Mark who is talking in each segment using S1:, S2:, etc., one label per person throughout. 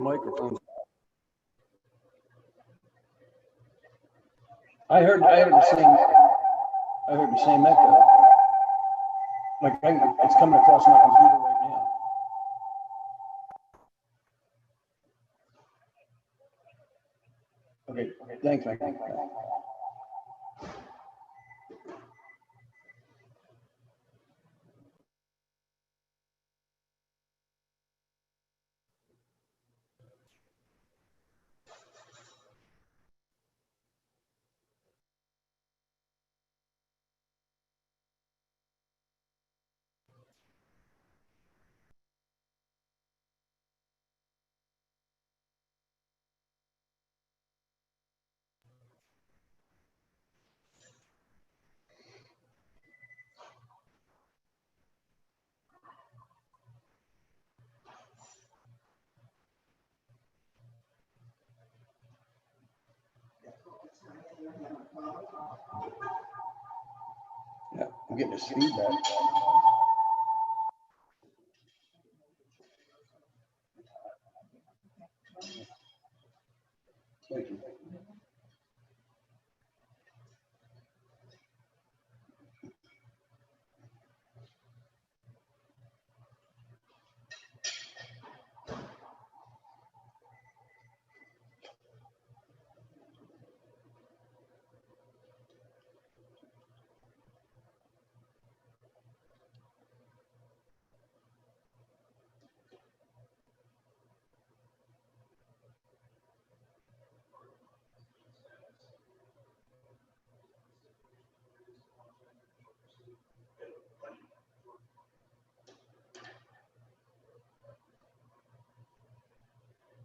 S1: microphones. I heard the same echo. Like it's coming across my computer right now. Okay, thanks, Mike. Yeah, I'm getting this feedback. Thank you.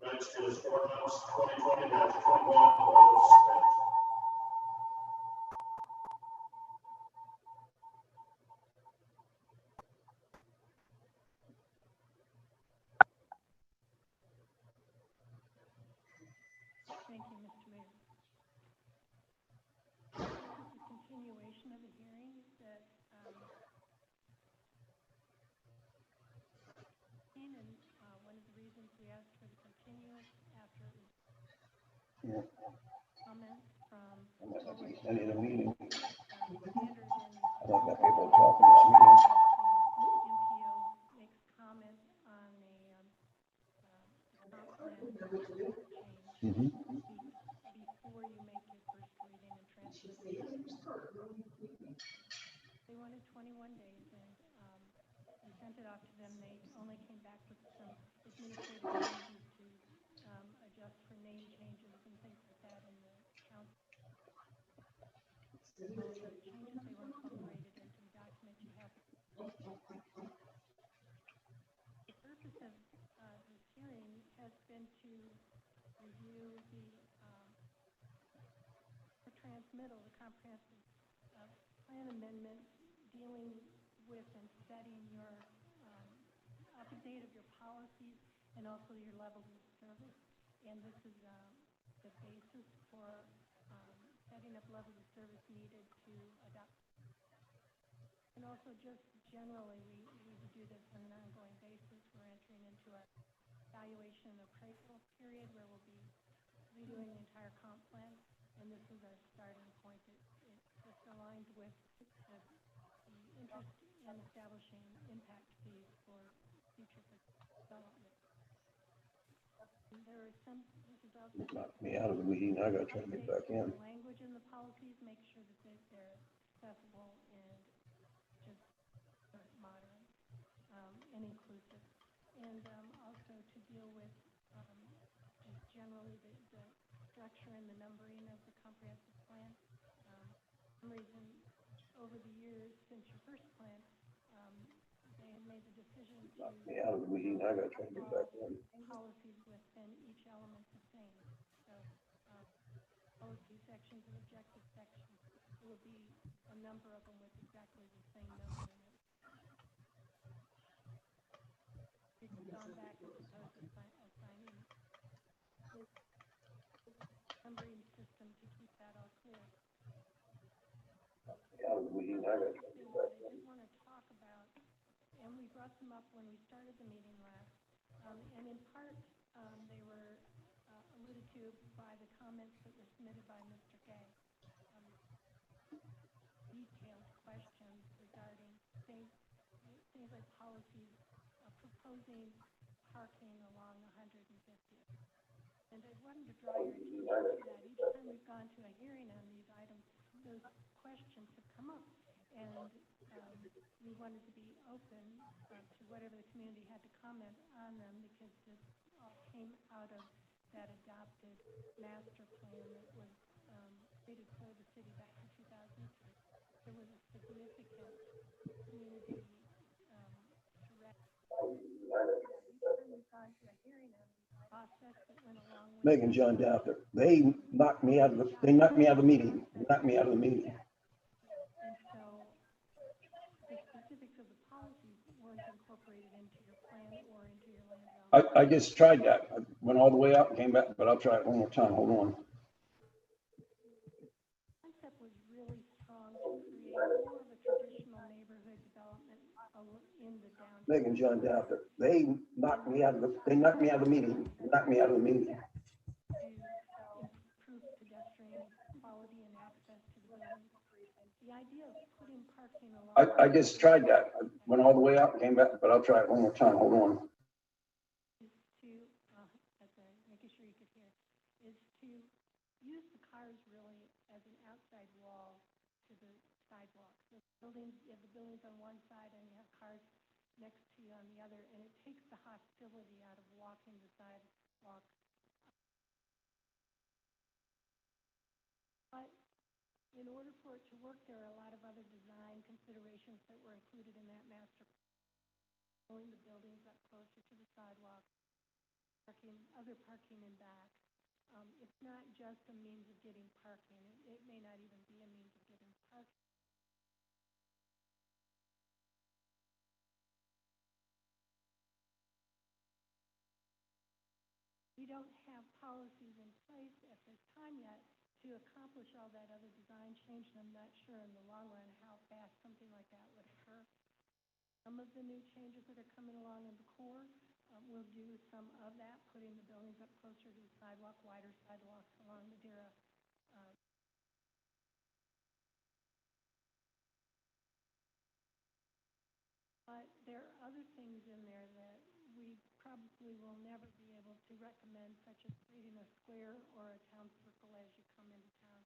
S2: Next is ordinance 2020-21.
S3: Thank you, Mr. Mayor. This is a continuation of a hearing that and one of the reasons we asked for the continuance after it was comments from
S1: I'm not going to any of the meeting.
S3: standard in
S1: I don't got people talking this meeting.
S3: the MPO makes comments on a comp plan change before you make your first reading and transfer. They wanted 21 days, and we sent it off to them. They only came back with some administrative changes to adjust for name changes and things like that in the council. The changes, they were incorporated into the document you have. The purpose of this hearing has been to review the transmittal, the comprehensive plan amendment dealing with and setting your up-to-date of your policies and also your levels of service. And this is the basis for setting up levels of service needed to adopt. And also just generally, we do this on an ongoing basis. We're entering into our evaluation and appraisal period where we'll be redoing the entire comp plan. And this is our starting point. It just aligned with the interest in establishing impact fees for future development. And there are some, this is also
S1: Knocked me out of the meeting. I got to try to get back in.
S3: language in the policies, make sure that they're accessible and just modern and inclusive. And also to deal with just generally the structure and the numbering of the comprehensive plan. For some reason, over the years since your first plan, they had made the decision to
S1: Knocked me out of the meeting. I got to try to get back in.
S3: Policies within each element the same. So policy sections and objective sections, there will be a number of them with exactly the same number in it. It's gone back as opposed to assigning this numbering system to keep that all clear.
S1: Out of the meeting. I got to try to get back
S3: I
S1: in.
S3: did want to talk about, and we brought them up when we started the meeting last, and in part they were you by the comments that were submitted by Mr. Gay. Detailed questions regarding things like policies, proposing parking along 150th. And I wanted to draw your attention to that. Each time we've gone to a hearing on these items, those questions have come up. And we wanted to be open to whatever the community had to comment on them, because this all came out of that adopted master plan that was created for the city back in 2003. There was a significant community threat. Each time we've gone to a hearing on the process that went along with
S1: Megan, John Dafter, they knocked me out of the meeting.
S3: And so the specifics of the policies weren't incorporated into your plan or into your land development.
S1: I just tried that. I went all the way out and came back, but I'll try it one more time. Hold on.
S3: The concept was really strong to create more of a traditional neighborhood development in the downtown.
S1: Megan, John Dafter, they knocked me out of the meeting.
S3: To improve pedestrian quality and access to the buildings. The idea of putting parking along.
S1: I just tried that. I went all the way out and came back, but I'll try it one more time. Hold on.
S3: Is to, making sure you could hear, is to use the cars really as an outside wall to the sidewalk. The buildings, you have the buildings on one side and you have cars next to you on the other, and it takes the hostility out of walking the sidewalk. But in order for it to work, there are a lot of other design considerations that were included in that master plan. Pulling the buildings up closer to the sidewalk, other parking in back. It's not just a means of getting parking. It may not even be a means of getting parking. We don't have policies in place at this time yet to accomplish all that other design change, and I'm not sure in the long run how fast something like that would occur. Some of the new changes that are coming along in the core will do some of that, putting the buildings up closer to the sidewalk, wider sidewalks along Madeira. But there are other things in there that we probably will never be able to recommend, such as creating a square or a town circle as you come into town.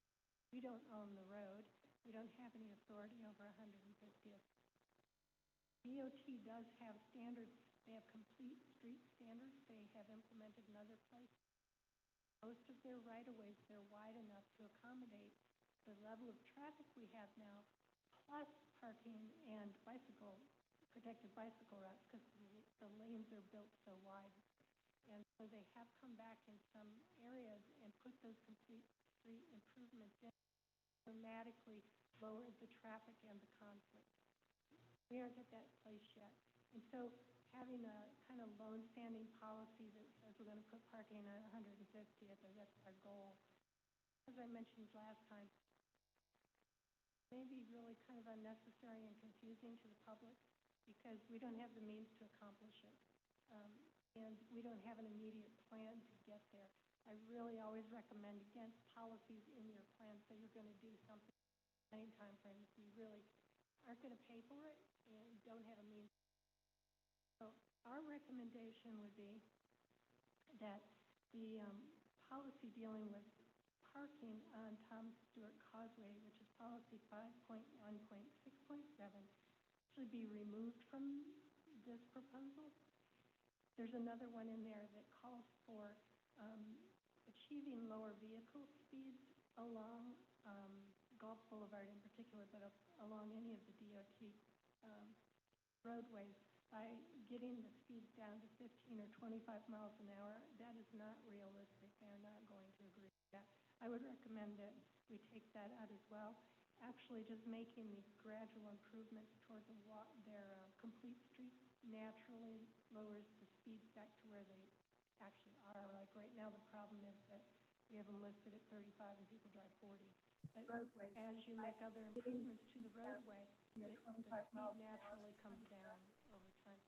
S3: We don't own the road. We don't have any authority over 150th. BOT does have standards. They have complete street standards they have implemented in other places. Most of their right-of-ways, they're wide enough to accommodate the level of traffic we have now, plus parking and protected bicycle routes, because the lanes are built so wide. And so they have come back in some areas and put those complete street improvements in, dramatically lowered the traffic and the conflict. We aren't at that place yet. And so having a kind of lone standing policy that says we're going to put parking on 150th, or that's our goal, as I mentioned last time, may be really kind of unnecessary and confusing to the public, because we don't have the means to accomplish it. And we don't have an immediate plan to get there. I really always recommend against policies in your plan, so you're going to do something in any time frame if you really aren't going to pay for it and don't have a means. So our recommendation would be that the policy dealing with parking on Thomas Stewart Causeway, which is policy 5.1.6.7, should be removed from this proposal. There's another one in there that calls for achieving lower vehicle speeds along Gulf Boulevard in particular, but along any of the DOT roadways by getting the speeds down to 15 or 25 miles an hour. That is not realistic. They're not going to agree with that. I would recommend that we take that out as well. Actually, just making these gradual improvements toward their complete streets naturally lowers the speeds back to where they actually are. Like right now, the problem is that we have them listed at 35 and people drive 40. But as you make other improvements to the roadway, the speed naturally comes down over time.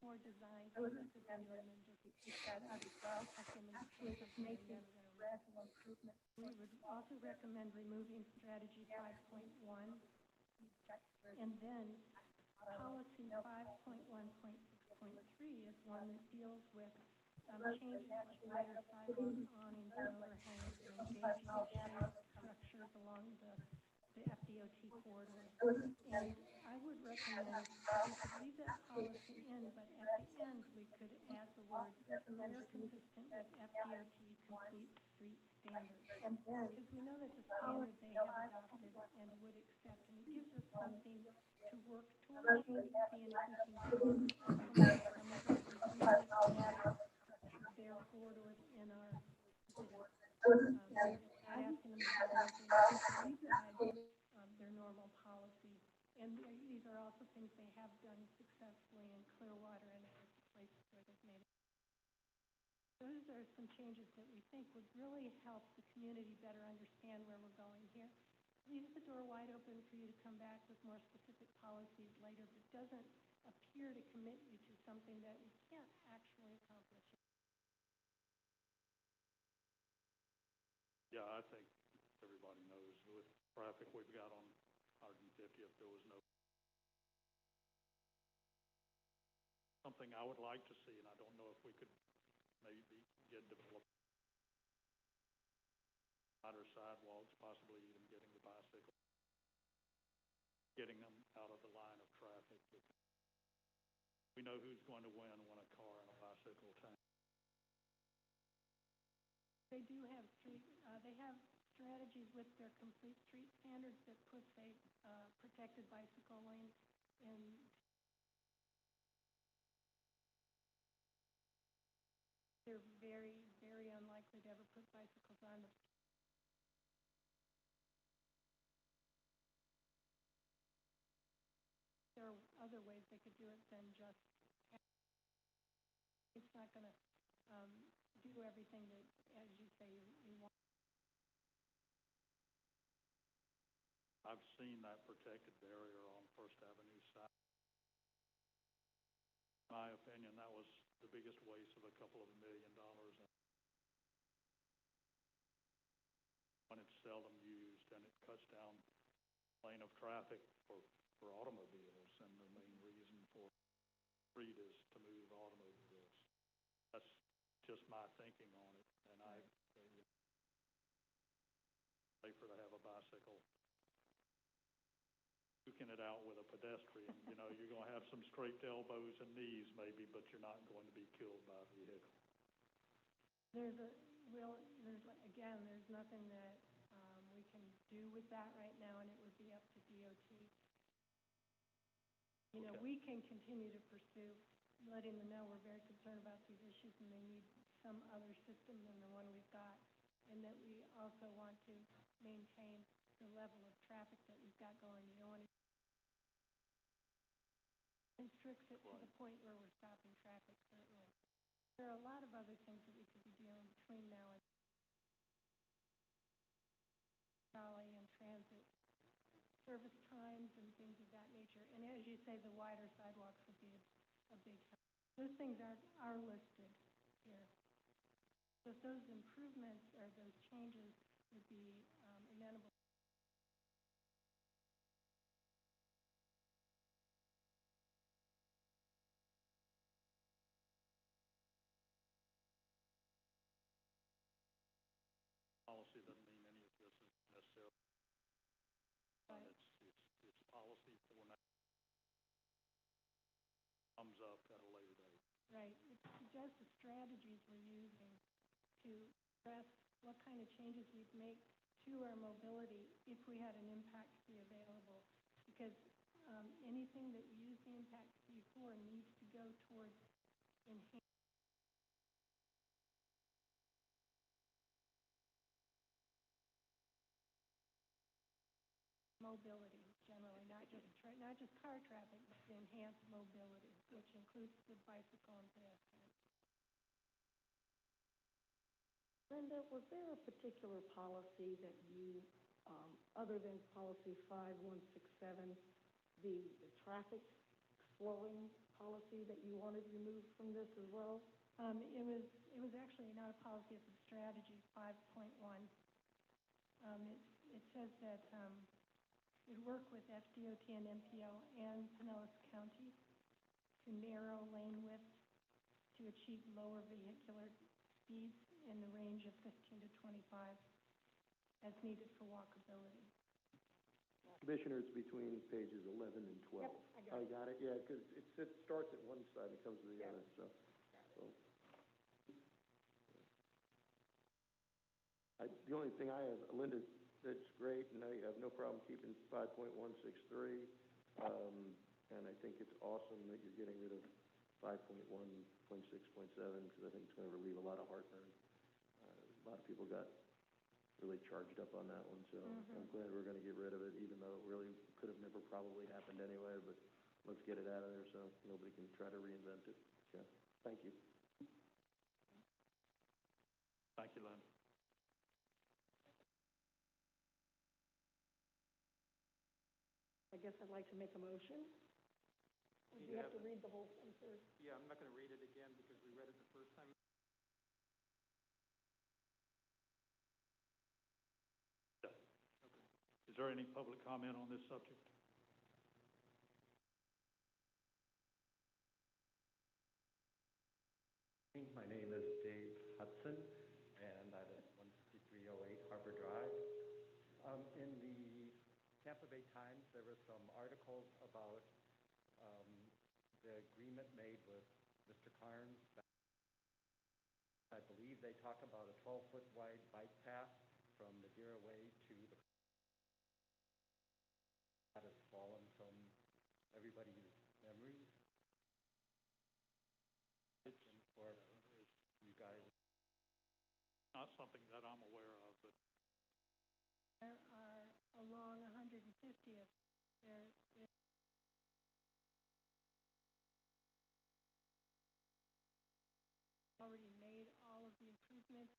S3: more design changes rather than just take that out as well, check them in with making gradual improvement. We would also recommend removing strategy 5.1, and then policy 5.1.6.3 is one that deals with changes like wider sidewalks, awnings, and overhangs, and engaging shade structures along the FDOT corridors. And I would recommend we could leave that policy in, but at the end, we could add the words, "where consistent with FDOT complete street standards." Because we know that's a standard they have adopted and would accept, and it gives us something to work towards, seeing if we can implement some of those improvements their corridors in our city. Not asking them to do anything outside their normal policy. And these are also things they have done successfully in Clearwater and other places where they've made it. Those are some changes that we think would really help the community better understand where we're going here. Leaves the door wide open for you to come back with more specific policies later, but doesn't appear to commit you to something that we can't actually accomplish.
S2: Yeah, I think everybody knows with traffic we've got on 150th, there was no something I would like to see, and I don't know if we could maybe get developed wider sidewalks, possibly even getting the bicycle, getting them out of the line of traffic. We know who's going to win when a car and a bicycle tank.
S3: They do have they have strategies with their complete street standards that puts a protected bicycle lane in. They're very, very unlikely to ever put bicycles on the. There are other ways they could do it than just. It's not going to do everything that, as you say, you want.
S2: I've seen that protected barrier on First Avenue side. In my opinion, that was the biggest waste of a couple of $1 million. When it's seldom used, and it cuts down lane of traffic for automobiles, and the main reason for street is to move automobiles. That's just my thinking on it, and I safer to have a bicycle duking it out with a pedestrian. You know, you're going to have some scraped elbows and knees maybe, but you're not going to be killed by a vehicle. There's
S3: nothing that we can do with that right now, and it would be up to DOT. You know, we can continue to pursue letting them know we're very concerned about these issues and they need some other system than the one we've got, and that we also want to maintain the level of traffic that we've got going. You don't want to restrict it to the point where we're stopping traffic, certainly. There are a lot of other things that we could be doing between now and trolley and transit service times and things of that nature. And as you say, the wider sidewalks would be a big help. Those things are listed here. So if those improvements or those changes would be amenable.
S2: Policy doesn't mean any of this is necessarily. Right. It's policy for now. Comes up at a later date. Right.
S3: It suggests the strategies we're using to address what kind of changes we'd make to our mobility if we had an impact fee available. Because anything that we use the impact fee for needs to go towards enhancing mobility generally, not just car traffic, but to enhance mobility, which includes the bicycle and pedestrian.
S4: Linda, was there a particular policy that you, other than policy 5167, the traffic slowing policy that you wanted removed from this as well?
S3: It was actually not a policy, it's a strategy, 5.1. It says that, it work with FDOT and MPO and Pinellas County to narrow lane width to achieve lower vehicular speeds in the range of 15 to 25 as needed for walkability.
S5: Commissioner, it's between pages 11 and 12.
S4: Yep, I got it.
S5: Yeah, because it starts at one side, it comes to the other, so. The only thing I have, Linda, that's great, and I have no problem keeping 5.163. And I think it's awesome that you're getting rid of 5.1.6.7, because I think it's going to relieve a lot of heartburn. A lot of people got really charged up on that one, so I'm glad we're going to get rid of it, even though it really could have never probably happened anyway, but let's get it out of there so nobody can try to reinvent it. Yeah, thank you.
S2: Thank you, Lynn.
S4: I guess I'd like to make a motion. Do you have to read the whole thing first?
S6: Yeah, I'm not going to read it again because we read it the first time.
S2: Yeah. Okay. Is there any public comment on this subject?
S7: My name is Dave Hudson, and I live at 15308 Harbor Drive. In the Tampa Bay Times, there were some articles about the agreement made with Mr. Carnes. I believe they talk about a 12-foot wide bike path from Madeira Way to the that has fallen from everybody's memories. For you guys.
S2: Not something that I'm aware of, but
S3: There are along 150th, there is already made all of the improvements.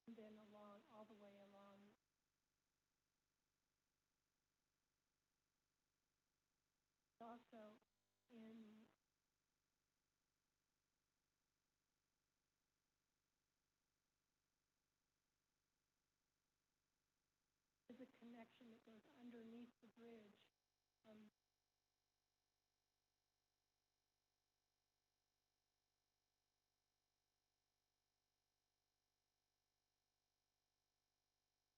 S3: And then along, all the way along. Also in there's a connection that goes underneath the bridge.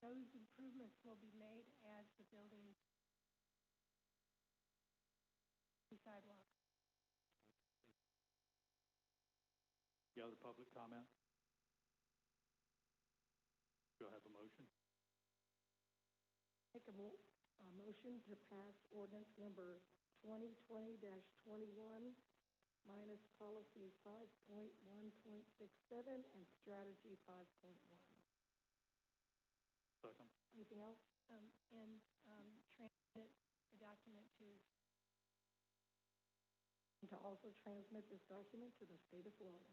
S3: Those improvements will be made as the building sidewalk.
S2: any other public comment? Do I have a motion?
S4: Make a motion to pass ordinance number 2020-21 minus policy 5.1.67 and strategy 5.1.
S2: Second.
S4: Anything else?
S3: Transmit the document to.
S4: And to also transmit this document to the state of Florida.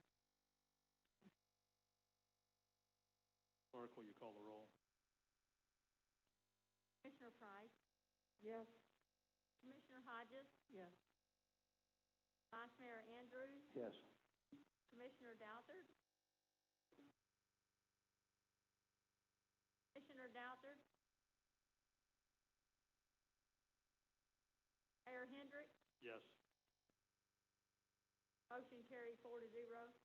S2: Clerk, will you call the roll?
S8: Commissioner Price,
S4: Yes.
S8: Commissioner Hodges,
S4: Yes.
S8: Vice Mayor Andrews,
S5: Yes.
S8: Commissioner Douthat, Commissioner Douthat, Mayor Hendricks,
S2: Yes.
S8: motion carried 4-0.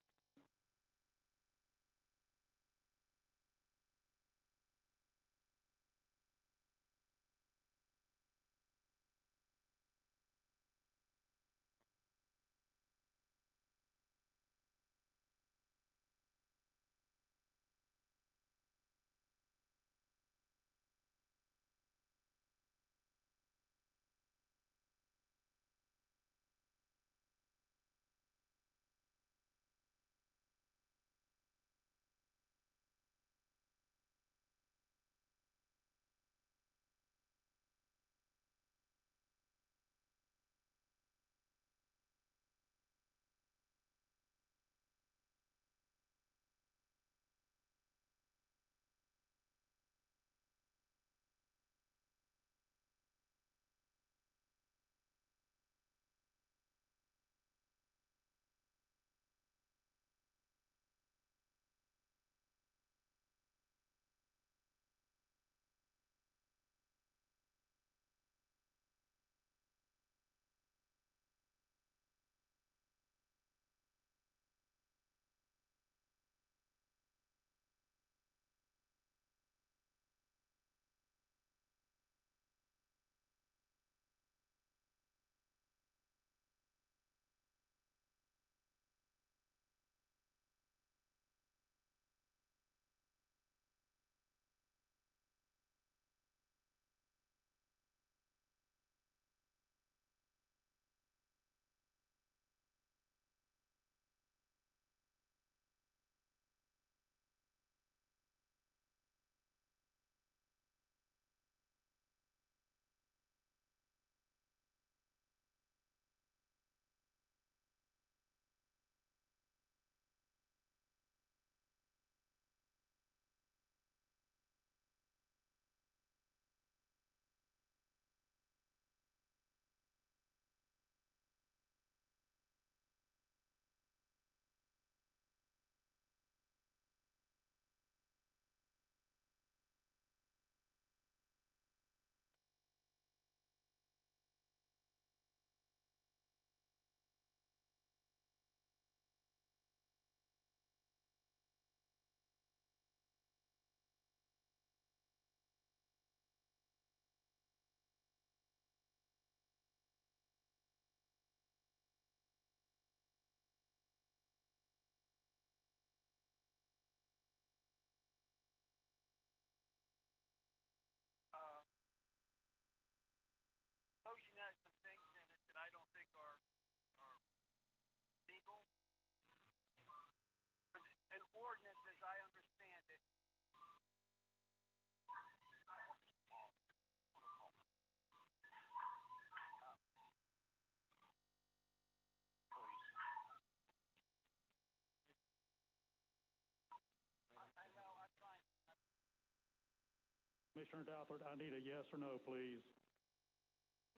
S2: Commissioner Douthat, I need a yes or no, please.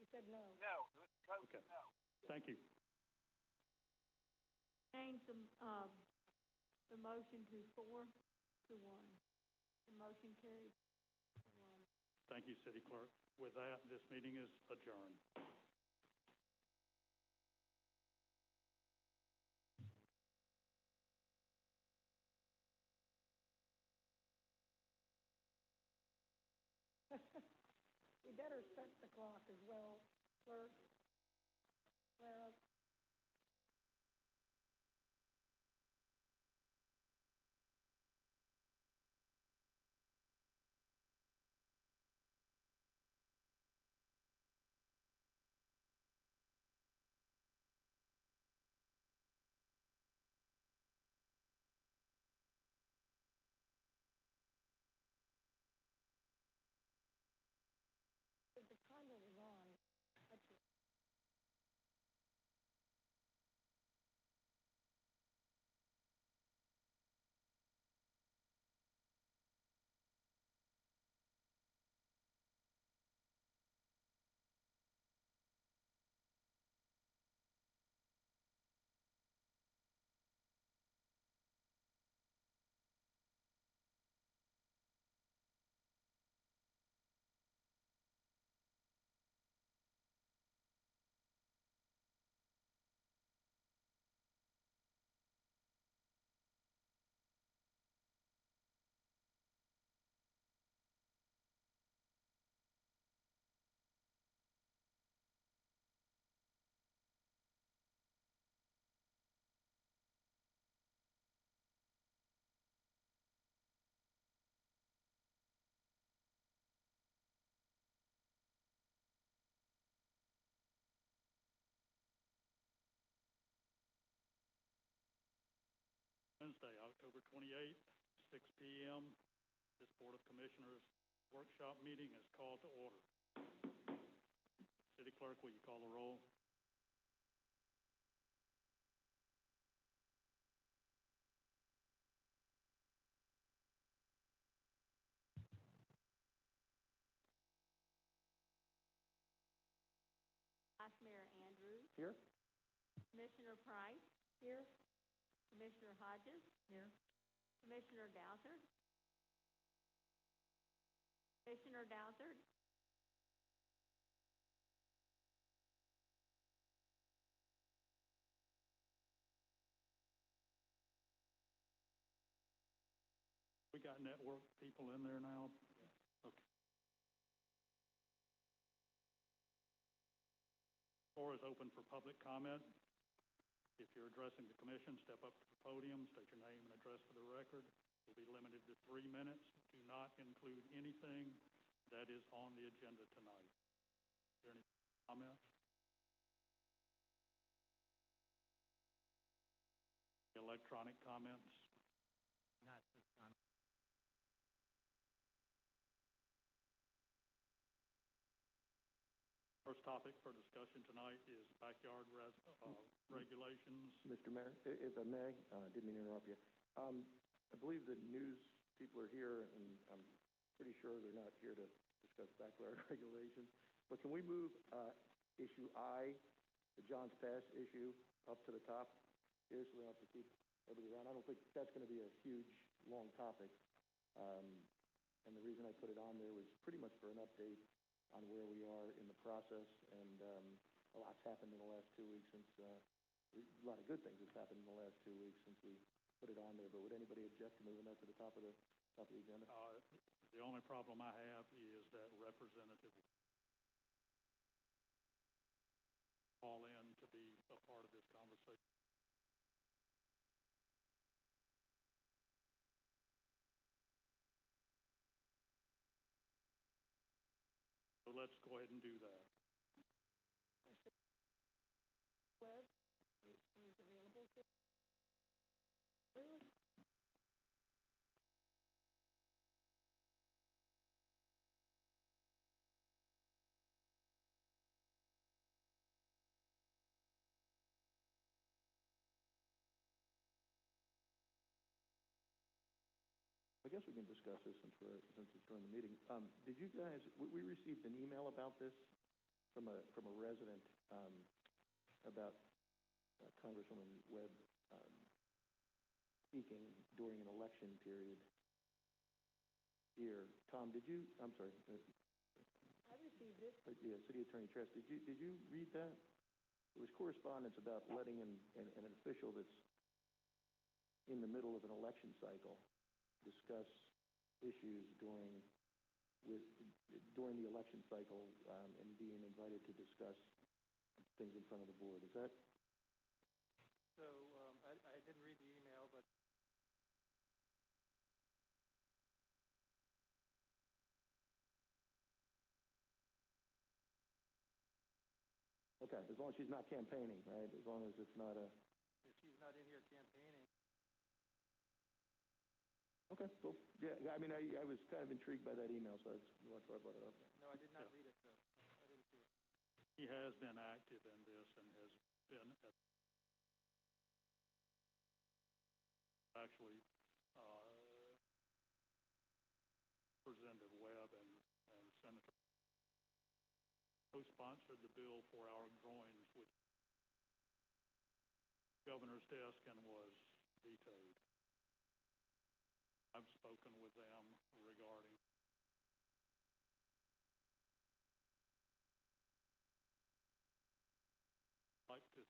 S4: You said no.
S2: Okay. Thank you.
S8: Change the motion to 4-1. The motion carries 1.
S2: Thank you, City Clerk. With that, this meeting is adjourned.
S4: You better set the clock as well, clerk. Clara. The timer was on. That's it.
S2: Wednesday, October 28th, 6 p.m. This Board of Commissioners workshop meeting is called to order. City Clerk, will you call the roll?
S8: Vice Mayor Andrews.
S5: Here?
S8: Commissioner Price.
S4: Here?
S8: Commissioner Hodges.
S4: Here.
S8: Commissioner Douthat. Commissioner Douthat.
S2: We got network people in there now? Okay. Floor is open for public comment. If you're addressing the commission, step up to the podium, state your name and address for the record. Will be limited to 3 minutes. Do not include anything that is on the agenda tonight. Is there any comments? Electronic comments?
S6: Not this time.
S2: First topic for discussion tonight is backyard regulations.
S5: Mr. Mayor, if I may, didn't mean to interrupt you. I believe the news people are here, and I'm pretty sure they're not here to discuss backyard regulations. But can we move issue I, the Johns Pass issue, up to the top? Seriously, I'll have to keep everybody around. I don't think that's going to be a huge, long topic. And the reason I put it on there was pretty much for an update on where we are in the process, and a lot's happened in the last 2 weeks since, a lot of good things have happened in the last 2 weeks since we put it on there, but would anybody object to moving that to the top of the agenda?
S2: The only problem I have is that representative call in to be a part of this conversation. So let's go ahead and do that.
S4: Web is available to.
S5: I guess we can discuss this since it's during the meeting. Did you guys, we received an email about this from a resident, about Congresswoman Webb, speaking during an election period here. Tom, did you, I'm sorry.
S4: I received it.
S5: Yeah, City Attorney Trask, did you read that? It was correspondence about letting an official that's in the middle of an election cycle discuss issues during the election cycle, and being invited to discuss things in front of the board. Is that?
S6: So, I didn't read the email, but
S5: Okay, as long as she's not campaigning, right? As long as it's not a...
S6: if she's not in here campaigning,
S5: Okay, cool. Yeah, I mean, I was kind of intrigued by that email, so that's why I brought it up.
S6: no, I did not read it, so I didn't see it.
S2: He has been active in this and has been actually, Representative Webb and Senator co-sponsored the bill for our drawings, which governor's desk and was vetoed. I've spoken with them regarding like to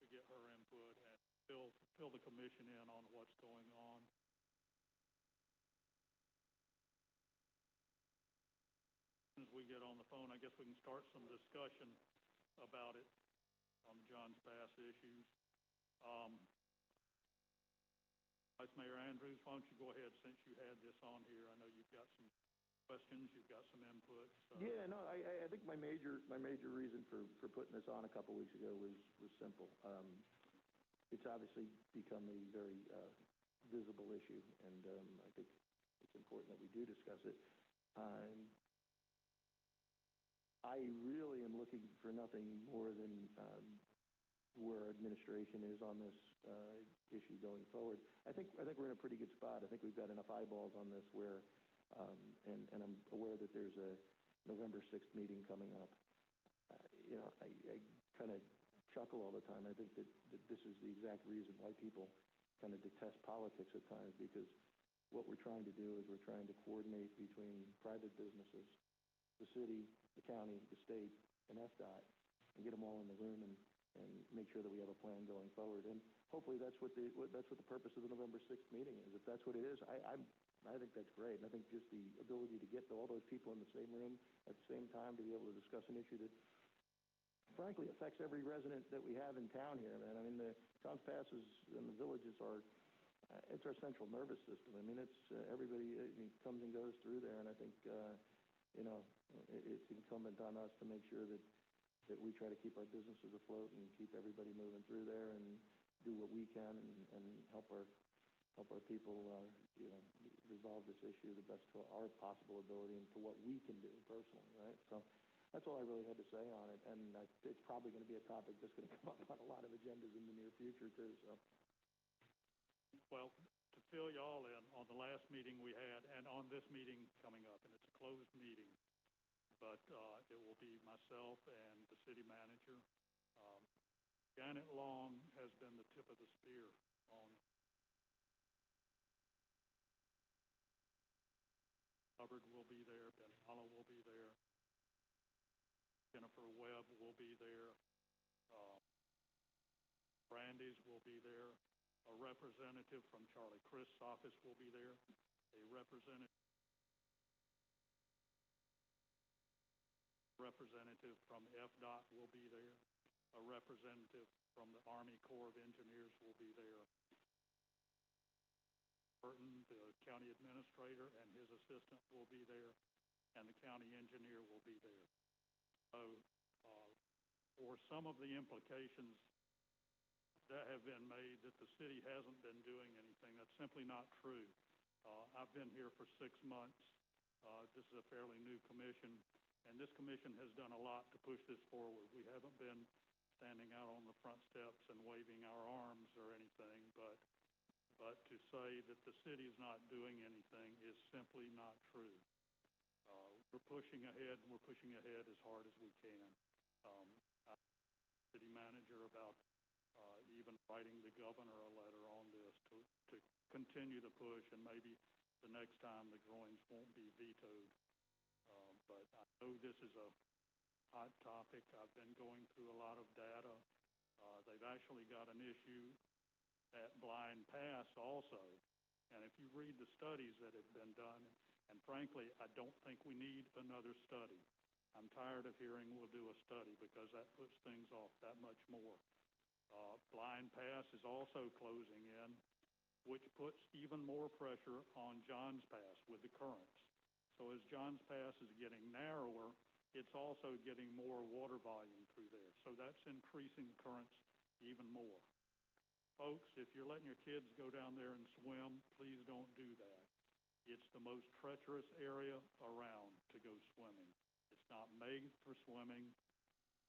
S2: get her input and fill the commission in on what's going on. As we get on the phone, I guess we can start some discussion about it on the Johns Pass issues. Vice Mayor Andrews, why don't you go ahead since you had this on here? I know you've got some questions, you've got some input.
S5: Yeah, no, I think my major reason for putting this on a couple weeks ago was simple. It's obviously become a very visible issue, and I think it's important that we do discuss it. I really am looking for nothing more than where our administration is on this issue going forward. I think we're in a pretty good spot. I think we've got enough eyeballs on this where, and I'm aware that there's a November 6th meeting coming up. You know, I kind of chuckle all the time. I think that this is the exact reason why people kind of detest politics at times, because what we're trying to do is we're trying to coordinate between private businesses, the city, the county, the state, and FDOT, and get them all in the room and make sure that we have a plan going forward. And hopefully that's what the purpose of the November 6th meeting is. If that's what it is, I think that's great. And I think just the ability to get all those people in the same room at the same time to be able to discuss an issue that frankly affects every resident that we have in town here, man. I mean, the Johns Passes and the villages are, it's our central nervous system. I mean, it's everybody comes and goes through there, and I think, you know, it's incumbent on us to make sure that we try to keep our businesses afloat and keep everybody moving through there and do what we can and help our people, you know, resolve this issue the best to our possible ability and to what we can do personally, right? So that's all I really had to say on it, and it's probably going to be a topic that's going to come up on a lot of agendas in the near future too. So,
S2: well, to fill y'all in on the last meeting we had and on this meeting coming up, and it's a closed meeting, but it will be myself and the city manager. Janet Long has been the tip of the spear on Hubbard will be there, Ben Hollow will be there, Jennifer Webb will be there, Brandy's will be there, a representative from Charlie Crist's office will be there, a representative from FDOT will be there, a representative from the Army Corps of Engineers will be there. Burton, the county administrator, and his assistant will be there, and the county engineer will be there. So, for some of the implications that have been made that the city hasn't been doing anything, that's simply not true. I've been here for 6 months. This is a fairly new commission, and this commission has done a lot to push this forward. We haven't been standing out on the front steps and waving our arms or anything, but but to say that the city is not doing anything is simply not true. We're pushing ahead, and we're pushing ahead as hard as we can. I'm city manager about even writing the governor a letter on this to continue the push, and maybe the next time the groins won't be vetoed. But I know this is a hot topic. I've been going through a lot of data. They've actually got an issue at Blind Pass also. And if you read the studies that have been done, and frankly, I don't think we need another study. I'm tired of hearing we'll do a study, because that puts things off that much more. Blind Pass is also closing in, which puts even more pressure on Johns Pass with the currents. So as Johns Pass is getting narrower, it's also getting more water volume through there. So that's increasing the currents even more. Folks, if you're letting your kids go down there and swim, please don't do that. It's the most treacherous area around to go swimming. It's not made for swimming.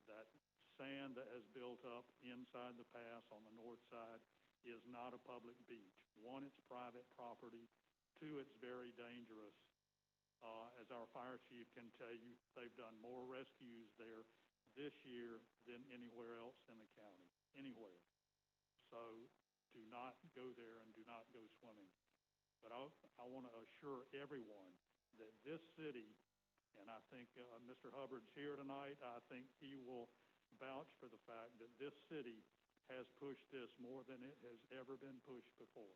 S2: That sand that has built up inside the pass on the north side is not a public beach. One, it's private property. Two, it's very dangerous. As our fire chief can tell you, they've done more rescues there this year than anywhere else in the county, anywhere. So do not go there and do not go swimming. But I want to assure everyone that this city, and I think Mr. Hubbard's here tonight, I think he will vouch for the fact that this city has pushed this more than it has ever been pushed before.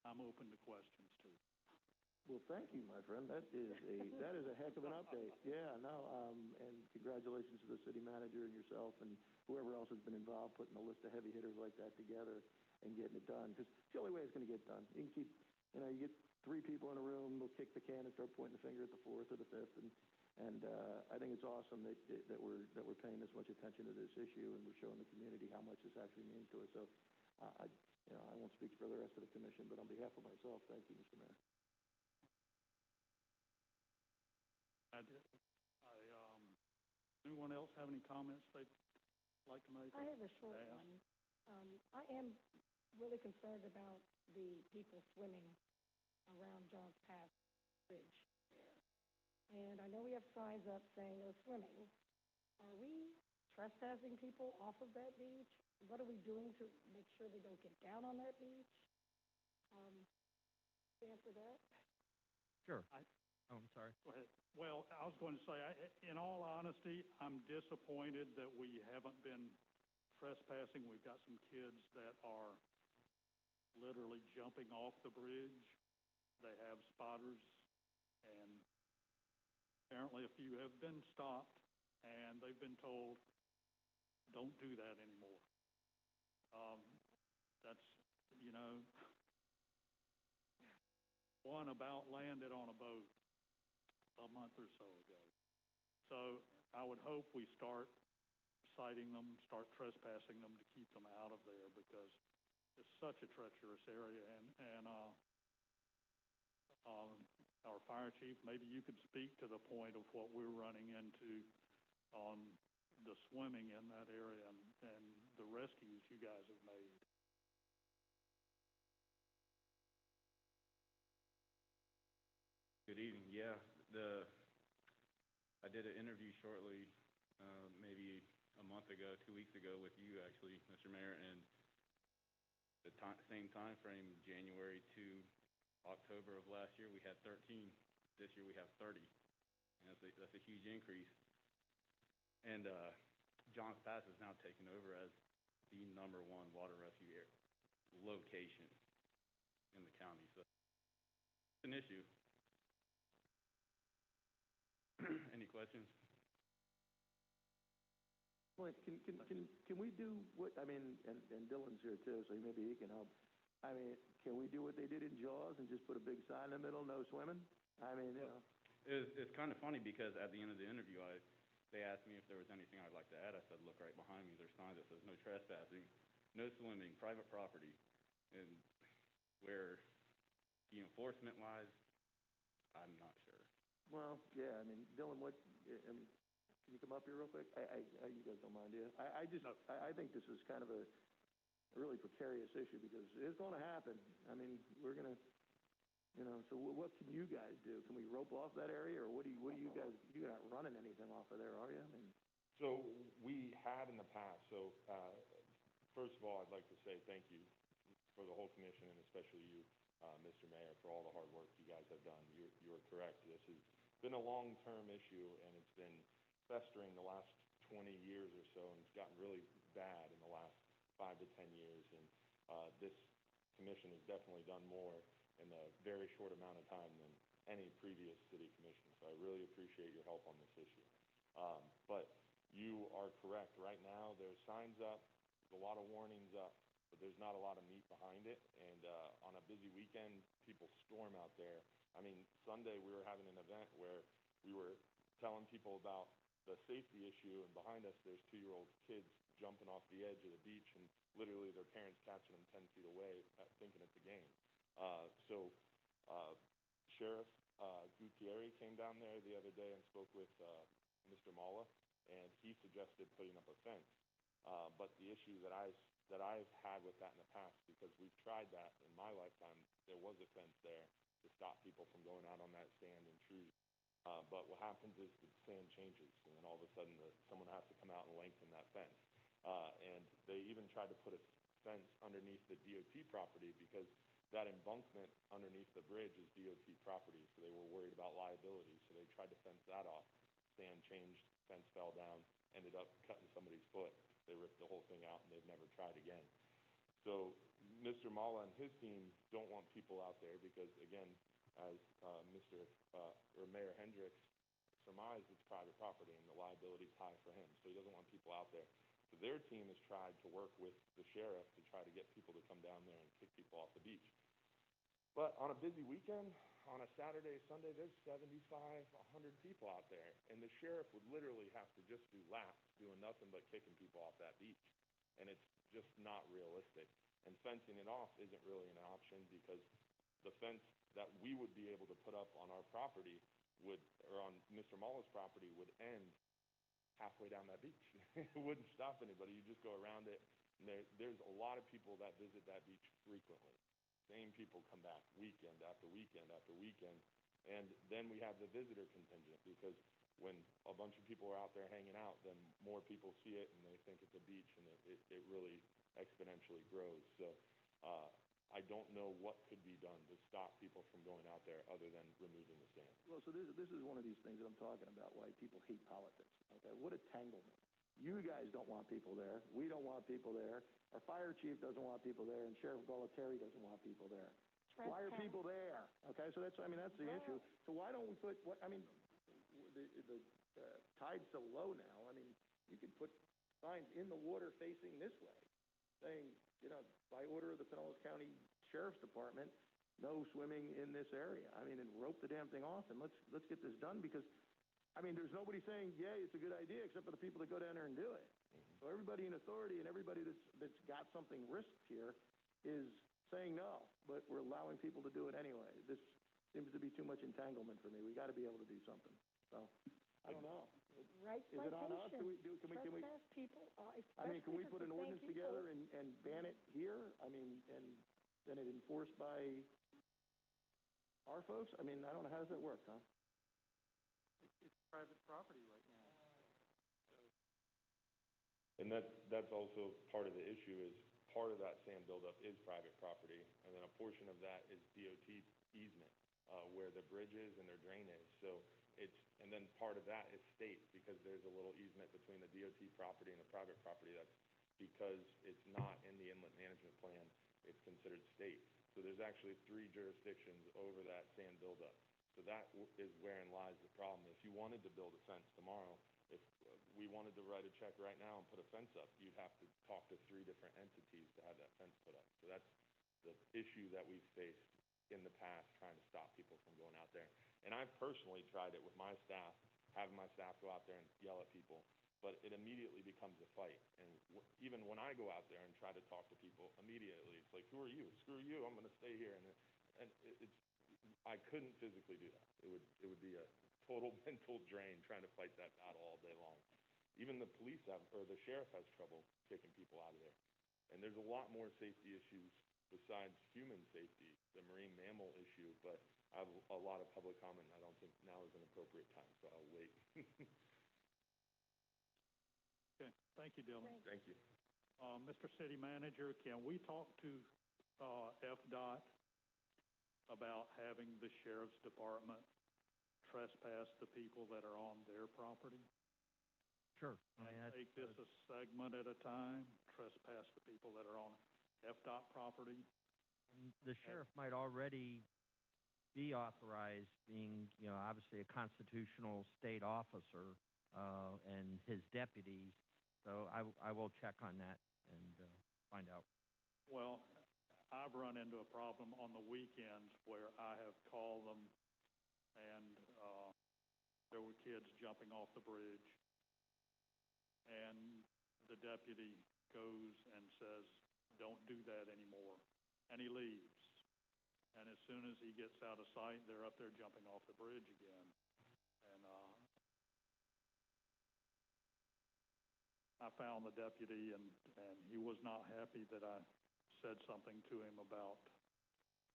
S2: I'm open to questions too.
S5: Well, thank you, my friend. That is a heck of an update. Yeah, no, and congratulations to the city manager and yourself and whoever else has been involved putting a list of heavy hitters like that together and getting it done. Because it's the only way it's going to get done. You can keep, you get three people in a room, they'll kick the can and start pointing the finger at the fourth or the fifth, and I think it's awesome that we're paying this much attention to this issue, and we're showing the community how much this actually means to us. So, I won't speak for the rest of the commission, but on behalf of myself, thank you, Mr. Mayor.
S2: Anyone else have any comments they'd like to make?
S4: I have a short one. I am really concerned about the people swimming around Johns Pass Bridge there. And I know we have signs up saying no swimming. Are we trespassing people off of that beach? What are we doing to make sure they don't get down on that beach? Answer that?
S7: Sure. I'm sorry.
S2: Go ahead. Well, I was going to say, in all honesty, I'm disappointed that we haven't been trespassing. We've got some kids that are literally jumping off the bridge. They have spotters, and apparently a few have been stopped, and they've been told, don't do that anymore. That's, one about landed on a boat a month or so ago. So I would hope we start citing them, start trespassing them to keep them out of there, because it's such a treacherous area. And our fire chief, maybe you could speak to the point of what we're running into on the swimming in that area and the rescues you guys have made.
S9: Good evening. Yeah, I did an interview shortly, maybe a month ago, 2 weeks ago, with you actually, Mr. Mayor, and the same time frame, January to October of last year, we had 13. This year we have 30, and that's a huge increase. And Johns Pass is now taken over as the #1 water rescue location in the county, so it's an issue. Any questions?
S5: Well, can we do what, and Dylan's here too, so maybe he can help. Can we do what they did in Jaws and just put a big sign in the middle, no swimming?
S9: It's kind of funny, because at the end of the interview, they asked me if there was anything I'd like to add. I said, look right behind me, there's signs that says no trespassing, no swimming, private property. And where the enforcement lies, I'm not sure.
S5: Well, yeah, Dylan, can you come up here real quick? You guys don't mind, do you? I think this is kind of a really precarious issue because it's gonna happen. I mean, we're gonna, so what can you guys do? Can we rope off that area, or what do you guys, you're not running anything off of there, are you? I mean,
S10: So we had in the past, first of all, I'd like to say thank you for the whole commission, and especially you, Mr. Mayor, for all the hard work you guys have done. You're correct. This has been a long-term issue, and it's been festering the last 20 years or so, and it's gotten really bad in the last 5 to 10 years. And this commission has definitely done more in a very short amount of time than any previous city commission. So I really appreciate your help on this issue. But you are correct. Right now, there's signs up, there's a lot of warnings up, but there's not a lot of meat behind it. And on a busy weekend, people storm out there. I mean, Sunday we were having an event where we were telling people about the safety issue, and behind us there's 2-year-old kids jumping off the edge of the beach, and literally their parents catching them 10 feet away, thinking it's a game. Sheriff Gutierrez came down there the other day and spoke with Mr. Mala, and he suggested putting up a fence. But the issue that I've had with that in the past, because we've tried that in my lifetime, there was a fence there to stop people from going out on that sand intrusion. But what happens is the sand changes, and then all of a sudden someone has to come out and lengthen that fence. And they even tried to put a fence underneath the DOT property because that embankment underneath the bridge is DOT property, so they were worried about liability, so they tried to fence that off. Sand changed, fence fell down, ended up cutting somebody's foot. They ripped the whole thing out, and they've never tried again. So Mr. Mala and his team don't want people out there because, again, as Mayor Hendricks surmised, it's private property, and the liability is high for him, so he doesn't want people out there. So their team has tried to work with the sheriff to try to get people to come down there and kick people off the beach. But on a busy weekend, on a Saturday, Sunday, there's 75, 100 people out there, and the sheriff would literally have to just do laps, doing nothing but kicking people off that beach, and it's just not realistic. And fencing it off isn't really an option because the fence that we would be able to put up on our property or on Mr. Mullins' property would end halfway down that beach. It wouldn't stop anybody. You just go around it, and there's a lot of people that visit that beach frequently. Same people come back weekend after weekend after weekend. And then we have the visitor contingent because when a bunch of people are out there hanging out, then more people see it and they think it's a beach, and it really exponentially grows. So I don't know what could be done to stop people from going out there other than removing the sand.
S5: well, so this is one of these things that I'm talking about, why people hate politics. Okay, what a tanglement. You guys don't want people there. We don't want people there. Our fire chief doesn't want people there, and Sheriff Gualtieri doesn't want people there. Why are people there? Okay, so that's the issue. So why don't we put the tide's so low now. I mean, you could put signs in the water facing this way, saying, by order of the Pinellas County Sheriff's Department, no swimming in this area. I mean, and rope the damn thing off, and let's get this done because. I mean, there's nobody saying, yeah, it's a good idea, except for the people that go down there and do it. So everybody in authority and everybody that's got something risked here is saying no, but we're allowing people to do it anyway. This seems to be too much entanglement for me. We got to be able to do something. So, I don't know.
S4: Right
S5: Is it on us? Can we?
S4: Trespass people,
S5: I mean, can we
S4: especially
S5: put an
S4: the same
S5: ordinance
S4: people.
S5: together and ban it here? I mean, and then it enforced by our folks? I mean, I don't know. How does that work, huh?
S6: It's private property right now.
S10: And that's also part of the issue is part of that sand buildup is private property, and then a portion of that is DOT easement, where the bridge is and their drain is. So and then part of that is state because there's a little easement between the DOT property and the private property. That's because it's not in the inlet management plan. It's considered state. So there's actually 3 jurisdictions over that sand buildup. So that is wherein lies the problem. If you wanted to build a fence tomorrow, if we wanted to write a check right now and put a fence up, you'd have to talk to 3 different entities to have that fence put up. So that's the issue that we've faced in the past, trying to stop people from going out there. And I've personally tried it with my staff, having my staff go out there and yell at people, but it immediately becomes a fight. And even when I go out there and try to talk to people, immediately it's like, who are you? Screw you, I'm going to stay here. And I couldn't physically do that. It would be a total mental drain trying to fight that battle all day long. Even the police the sheriff has trouble kicking people out of there. And there's a lot more safety issues besides human safety, the marine mammal issue, but I have a lot of public comment, and I don't think now is an appropriate time, so I'll wait.
S2: Okay, thank you, Dylan.
S10: Thank you.
S2: Mr. City Manager, can we talk to FDOT about having the Sheriff's Department trespass the people that are on their property?
S11: Sure. I mean,
S2: Take this a segment at a time, trespass the people that are on FDOT property.
S11: the sheriff might already be authorized, being, obviously a constitutional state officer, and his deputies. So I will check on that and find out.
S2: Well, I've run into a problem on the weekends where I have called them and there were kids jumping off the bridge, and the deputy goes and says, "Don't do that anymore," and he leaves. And as soon as he gets out of sight, they're up there jumping off the bridge again. And I found the deputy, and he was not happy that I said something to him about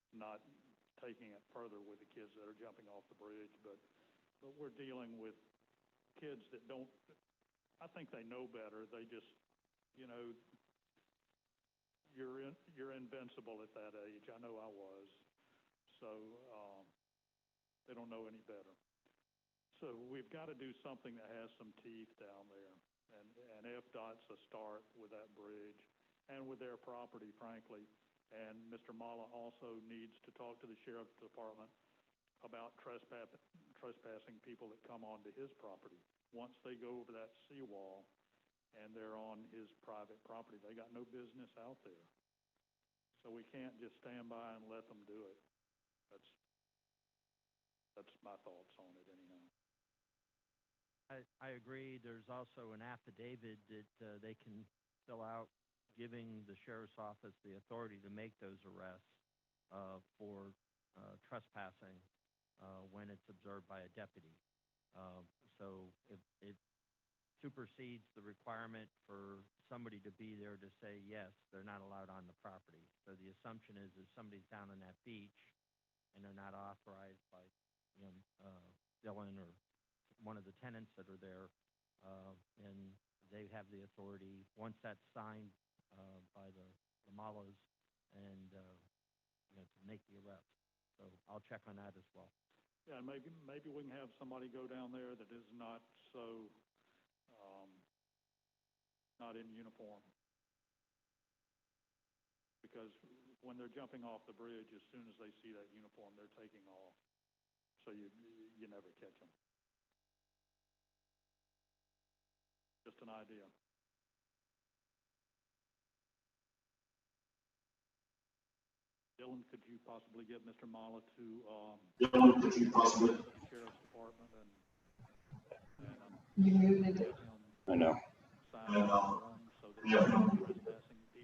S2: not taking it further with the kids that are jumping off the bridge. But we're dealing with kids that don't, I think they know better. They just, you're invincible at that age. I know I was. So they don't know any better. So we've got to do something that has some teeth down there. And FDOT's a start with that bridge and with their property, frankly. And Mr. Mala also needs to talk to the Sheriff's Department about trespassing people that come onto his property. Once they go over that seawall and they're on his private property, they got no business out there. So we can't just stand by and let them do it. That's my thoughts on it anyhow.
S11: I agree. There's also an affidavit that they can fill out giving the sheriff's office the authority to make those arrests for trespassing when it's observed by a deputy. So it supersedes the requirement for somebody to be there to say, yes, they're not allowed on the property. So the assumption is if somebody's down on that beach and they're not authorized by Dylan or one of the tenants that are there, and they have the authority, once that's signed by the Malas, and to make the arrest. So I'll check on that as well.
S2: Yeah, maybe we can have somebody go down there that is not so not in uniform, because when they're jumping off the bridge, as soon as they see that uniform, they're taking off. So you never catch them. Just an idea. Dylan, could you possibly get Mr. Mala to the Sheriff's Department and
S1: You muted it.
S2: I
S1: know.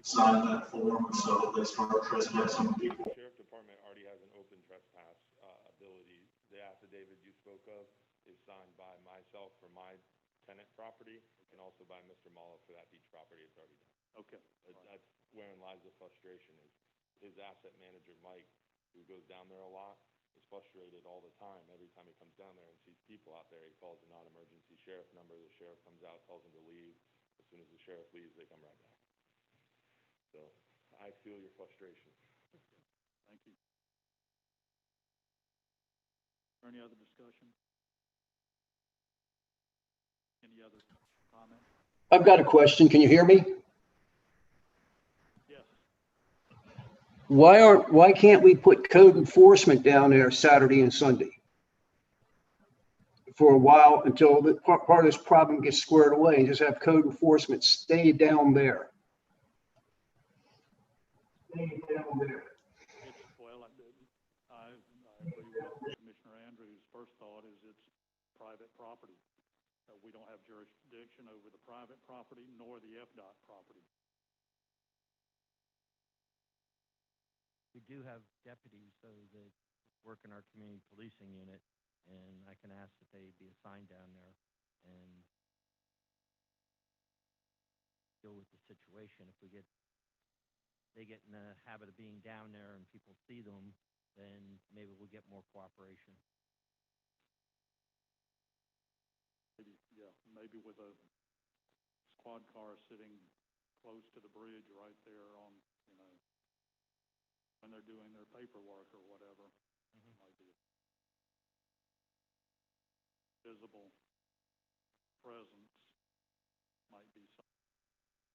S2: Sign that form so they start
S1: trespassing people.
S10: The Sheriff Department already has an open trespass ability. The affidavit you spoke of is signed by myself for my tenant property, and also by Mr. Mala for that beach property. It's already done.
S2: Okay.
S10: That's wherein lies the frustration is his asset manager, Mike, who goes down there a lot, is frustrated all the time. Every time he comes down there and sees people out there, he calls a non-emergency sheriff number. The sheriff comes out, tells him to leave. As soon as the sheriff leaves, they come right back. So I feel your frustration.
S2: Thank you. Is there any other discussion? Any other comments?
S1: I've got a question. Can you hear me?
S2: Yes.
S1: Why can't we put code enforcement down there Saturday and Sunday for a while until the part of this problem gets squared away, and just have code enforcement stay down there? Stay down there.
S2: I agree with Commissioner Andrews. First thought is it's private property. We don't have jurisdiction over the private property nor the FDOT property.
S11: We do have deputies, so that work in our community policing unit, and I can ask that they be assigned down there and deal with the situation. If we get they get in the habit of being down there and people see them, then maybe we'll get more cooperation.
S2: Maybe, yeah, maybe with a squad car sitting close to the bridge right there on, when they're doing their paperwork or whatever. Might be a visible presence, might be something.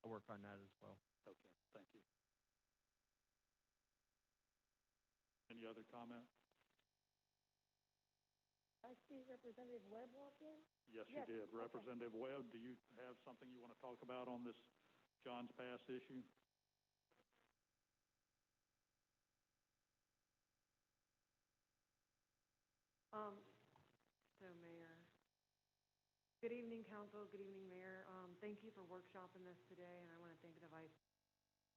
S11: I'll work on that as well.
S2: Okay, thank you. Any other comment?
S4: I see Representative Webb walk in.
S2: Yes, you
S4: Yes,
S2: did.
S4: okay.
S2: Representative Webb, do you have something you want to talk about on this Johns Pass issue?
S12: So Mayor, good evening, Council, good evening, Mayor. Thank you for workshopping this today, and I want to thank the Vice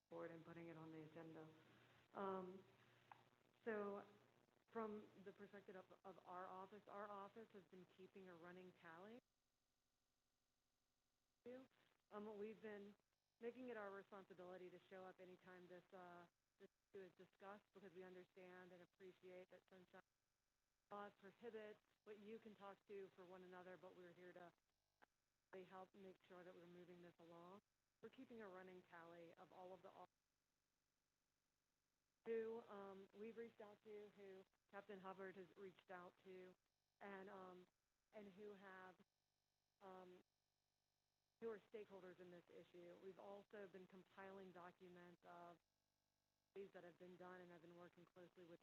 S12: Board and putting it on the agenda. So from the perspective of our office has been keeping a running tally. We've been making it our responsibility to show up anytime this issue is discussed, because we understand and appreciate that sunshine laws prohibit what you can talk to for one another, but we're here to really help make sure that we're moving this along. We're keeping a running tally of all of the who we've reached out to, who Captain Hubbard has reached out to, and who are stakeholders in this issue. We've also been compiling documents of these that have been done, and I've been working closely with,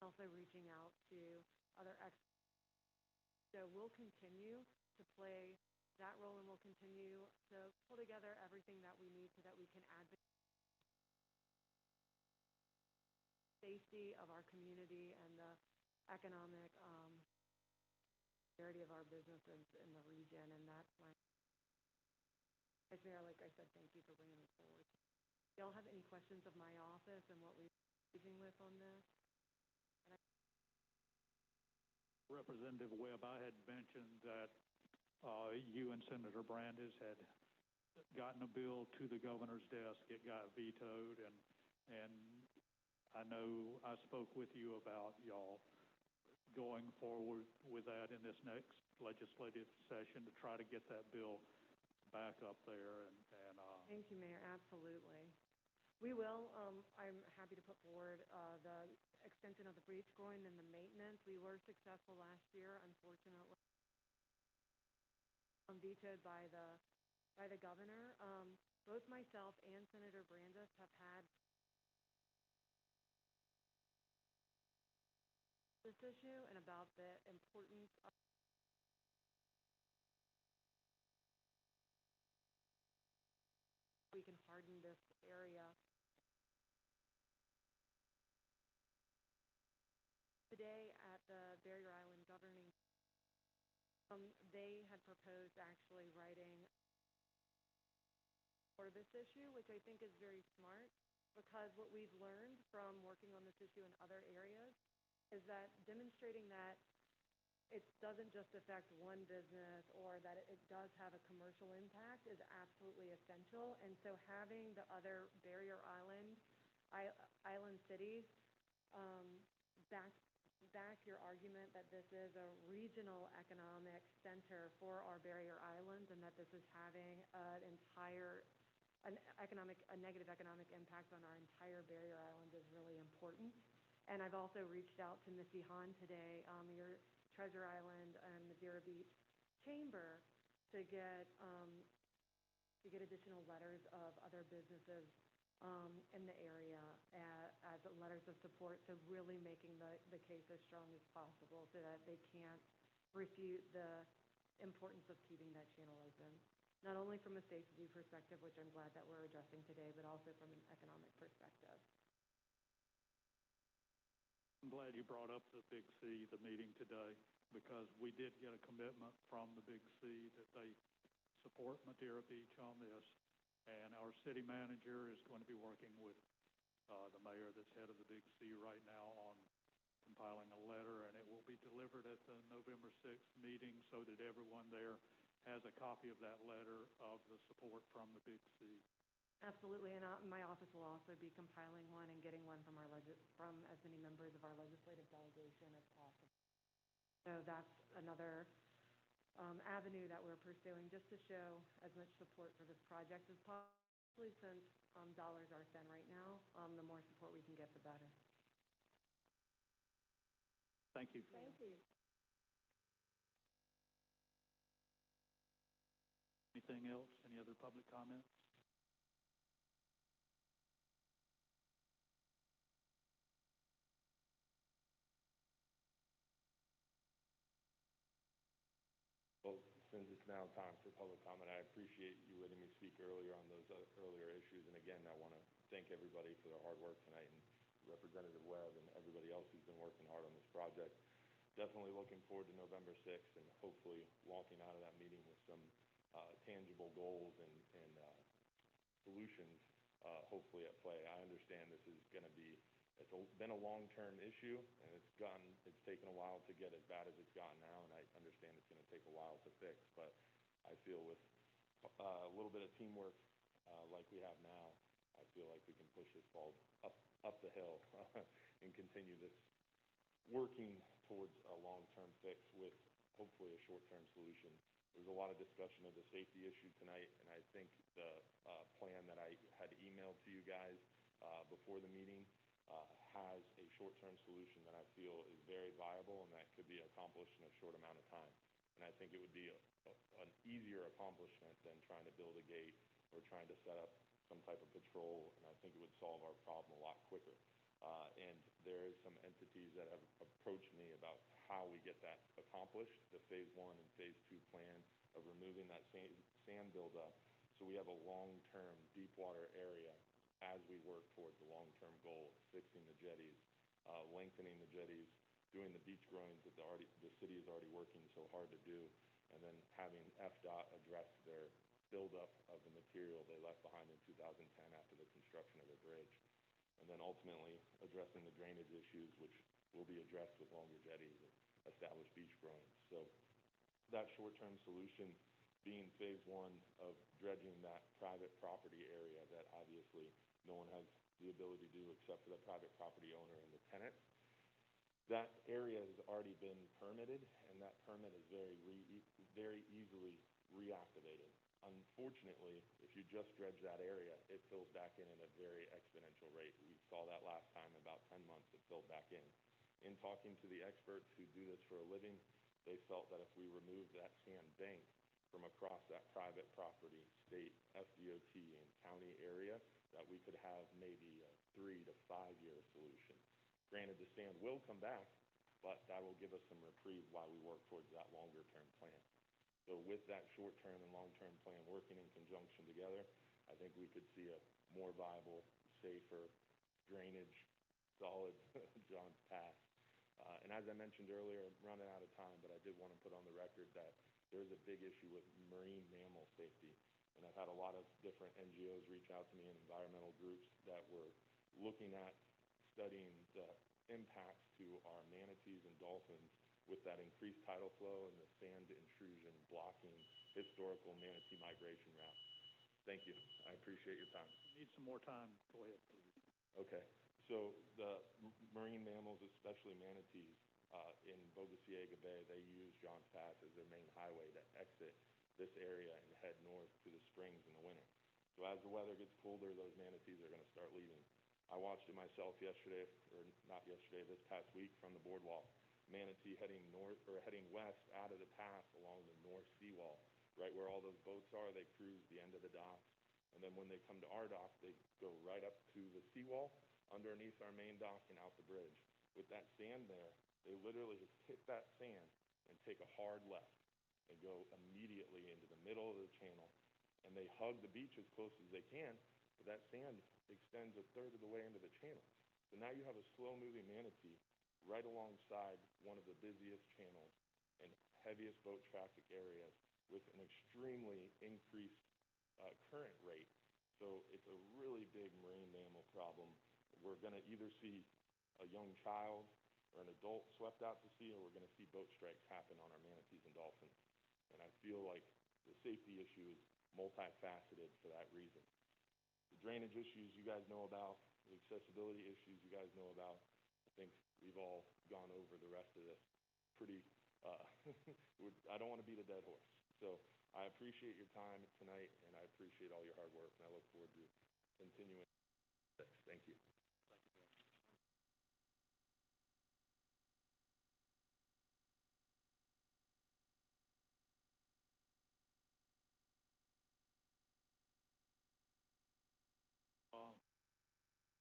S12: also reaching out to other experts. So we'll continue to play that role, and we'll continue to pull together everything that we need so that we can advocate safety of our community and the economic prosperity of our businesses in the region. And that's my, Vice Mayor, like I said, thank you for bringing this forward. Do y'all have any questions of my office and what we're engaging with on this?
S2: Representative Webb, I had mentioned that you and Senator Brandes had gotten a bill to the governor's desk. It got vetoed, and I know I spoke with you about y'all going forward with that in this next legislative session to try to get that bill back up there.
S12: Thank you, Mayor. Absolutely. We will. I'm happy to put forward the extension of the breach groin and the maintenance. We were successful last year, unfortunately, vetoed by the governor. Both myself and Senator Brandes have had this issue and about the importance of we can harden this area. Today at the Barrier Island Governing, they had proposed actually writing for this issue, which I think is very smart, because what we've learned from working on this issue in other areas is that demonstrating that it doesn't just affect one business or that it does have a commercial impact is absolutely essential. And so having the other Barrier Island cities back your argument that this is a regional economic center for our Barrier Islands, and that this is having a negative economic impact on our entire Barrier Island is really important. And I've also reached out to Missy Hahn today, your Treasure Island and Madeira Beach Chamber, to get additional letters of other businesses in the area as letters of support, so really making the case as strong as possible so that they can't refute the importance of keeping that channel open, not only from a safety perspective, which I'm glad that we're addressing today, but also from an economic perspective.
S2: I'm glad you brought up the Big C, the meeting today, because we did get a commitment from the Big C that they support Madeira Beach on this. And our city manager is going to be working with the mayor that's head of the Big C right now on compiling a letter, and it will be delivered at the November 6th meeting so that everyone there has a copy of that letter of the support from the Big C.
S12: Absolutely, and my office will also be compiling one and getting one from from as many members of our legislative delegation as possible. So that's another avenue that we're pursuing, just to show as much support for this project as possible, since dollars are thin right now. The more support we can get, the better.
S2: Thank you.
S4: Thank you.
S2: Anything else? Any other public comments?
S10: Well, since it's now time for public comment, I appreciate you letting me speak earlier on those earlier issues. And again, I want to thank everybody for their hard work tonight, and Representative Webb and everybody else who's been working hard on this project. Definitely looking forward to November 6th and hopefully walking out of that meeting with some tangible goals and solutions hopefully at play. I understand this is going to be, been a long-term issue, and it's taken a while to get as bad as it's gotten now, and I understand it's going to take a while to fix, but I feel with a little bit of teamwork like we have now, I feel like we can push this ball up the hill and continue this working towards a long-term fix with hopefully a short-term solution. There's a lot of discussion of the safety issue tonight, and I think the plan that I had emailed to you guys before the meeting has a short-term solution that I feel is very viable and that could be accomplished in a short amount of time. And I think it would be an easier accomplishment than trying to build a gate or trying to set up some type of patrol, and I think it would solve our problem a lot quicker. And there is some entities that have approached me about how we get that accomplished, the Phase 1 and Phase 2 plan of removing that sand buildup, so we have a long-term deep water area as we work towards the long-term goal of fixing the jetties, lengthening the jetties, doing the beach groins that the city is already working so hard to do, and then having FDOT address their buildup of the material they left behind in 2010 after the construction of the bridge, and then ultimately addressing the drainage issues, which will be addressed with longer jetties and established beach groins. So that short-term solution being Phase 1 of dredging that private property area that obviously no one has the ability to do except for the private property owner and the tenant. That area has already been permitted, and that permit is very easily reactivated. Unfortunately, if you just dredge that area, it fills back in at a very exponential rate. We saw that last time, about 10 months, it filled back in. In talking to the experts who do this for a living, they felt that if we removed that sand bank from across that private property, state, FDOT, and county area, that we could have maybe a 3 to 5 year solution. Granted, the sand will come back, but that will give us some reprieve while we work towards that longer term plan. So with that short term and long term plan working in conjunction together, I think we could see a more viable, safer, drainage, solid Johns Pass. And as I mentioned earlier, I'm running out of time, but I did want to put on the record that there's a big issue with marine mammal safety. And I've had a lot of different NGOs reach out to me and environmental groups that were looking at studying the impacts to our manatees and dolphins with that increased tidal flow and the sand intrusion blocking historical manatee migration routes. Thank you. I appreciate your time.
S2: Need some more time. Go ahead, please.
S10: Okay. So the marine mammals, especially manatees, in Bogaciega Bay, they use Johns Pass as their main highway to exit this area and head north to the springs in the winter. So as the weather gets colder, those manatees are going to start leaving. I watched it myself yesterday, or not yesterday, this past week from the boardwalk. Manatee heading north or heading west out of the pass along the north seawall, right where all those boats are. They cruise the end of the docks, and then when they come to our dock, they go right up to the seawall underneath our main dock and out the bridge. With that sand there, they literally just hit that sand and take a hard left and go immediately into the middle of the channel, and they hug the beach as close as they can, but that sand extends a third of the way into the channel. So now you have a slow-moving manatee right alongside one of the busiest channels and heaviest boat traffic areas with an extremely increased current rate. So it's a really big marine mammal problem. We're going to either see a young child or an adult swept out to sea, or we're going to see boat strikes happen on our manatees and dolphins. And I feel like the safety issue is multifaceted for that reason. the drainage issues you guys know about, the accessibility issues you guys know about. I think we've all gone over the rest of this pretty, I don't want to beat a dead horse. So I appreciate your time tonight, and I appreciate all your hard work, and I look forward to continuing this. Thank you.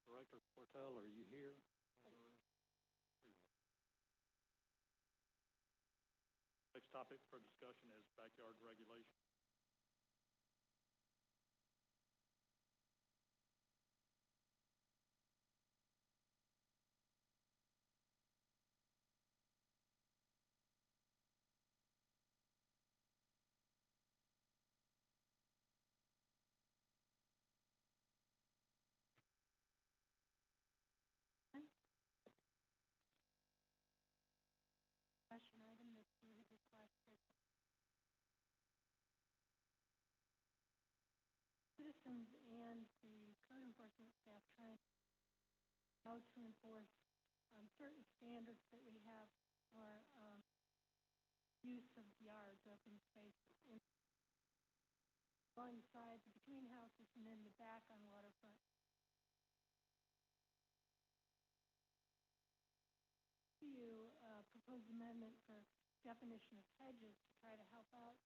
S2: Director Portel, are you here? Next topic for discussion is backyard regulation.
S3: Question item that's really requested. Citizens and the code enforcement staff trying how to enforce certain standards that we have for use of yards, open space, along the sides, between houses, and then the back on waterfront. You proposed amendment for definition of hedges to try to help out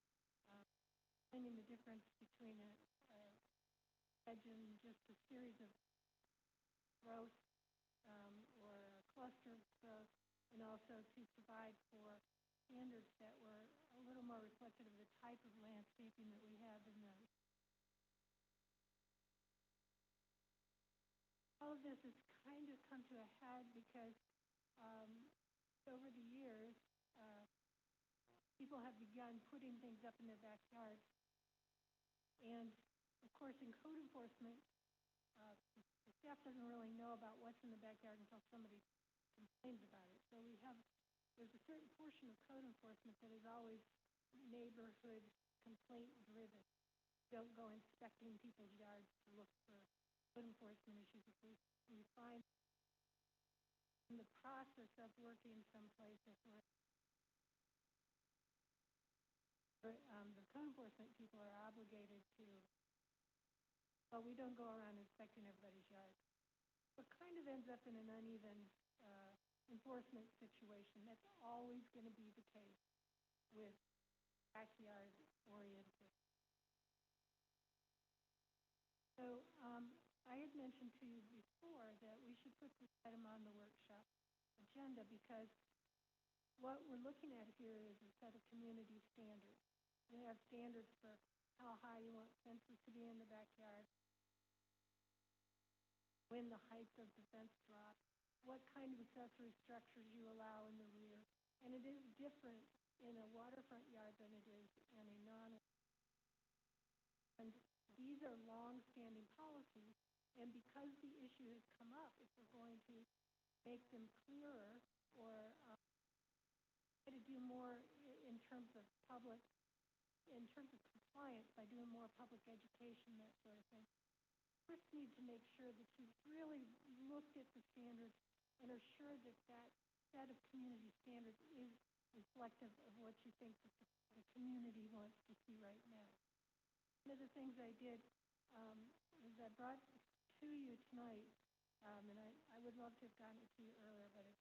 S3: finding the difference between a hedge and just a series of growth or a cluster of growth, and also to provide for standards that were a little more reflective of the type of landscaping that we have in those. All of this has kind of come to a head because over the years, people have begun putting things up in their backyards. And, of course, in code enforcement, the staff doesn't really know about what's in the backyard until somebody complains about it. So there's a certain portion of code enforcement that is always neighborhood complaint driven. Don't go inspecting people's yards to look for code enforcement issues. If we find in the process of working someplace where the code enforcement people are obligated to, well, we don't go around inspecting everybody's yard. It kind of ends up in an uneven enforcement situation. That's always going to be the case with backyard-oriented. So I had mentioned to you before that we should put this item on the workshop agenda because what we're looking at here is a set of community standards. We have standards for how high you want fences to be in the backyard, when the height of the fence drops, what kind of accessory structures you allow in the rear. And it is different in a waterfront yard than it is in a and these are long-standing policies, and because the issue has come up, if we're going to make them clearer or try to do more in terms of compliance by doing more public education, that sort of thing, first need to make sure that you've really looked at the standards and are sure that that set of community standards is reflective of what you think that the community wants to see right now. One of the things I did is I brought to you tonight, and I would love to have gotten it to you earlier, but it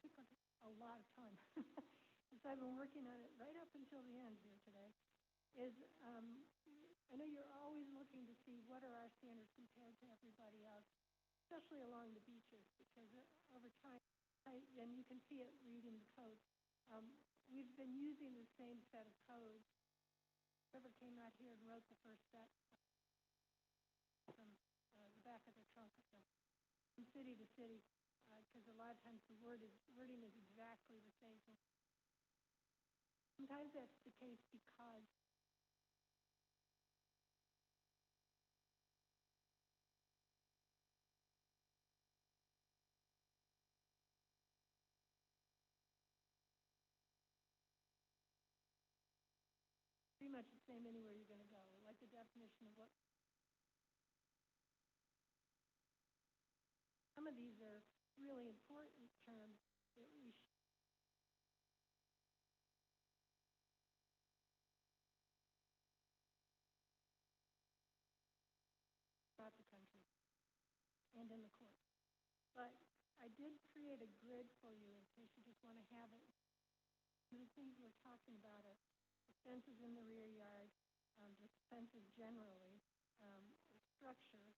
S3: took a lot of time. So I've been working on it right up until the end here today, is I know you're always looking to see what are our standards compared to everybody else, especially along the beaches, because over time, and you can see it reading the code, we've been using the same set of codes. Whoever came out here and wrote the first set from the back of the trunk from city to city, because a lot of times the wording is exactly the same thing. Sometimes that's the case because pretty much the same anywhere you're going to go. Like the definition of what these are really important terms that we should throughout the country and in the court. But I did create a grid for you in case you just want to have it. The things we're talking about are the fences in the rear yard, just fences generally, structure,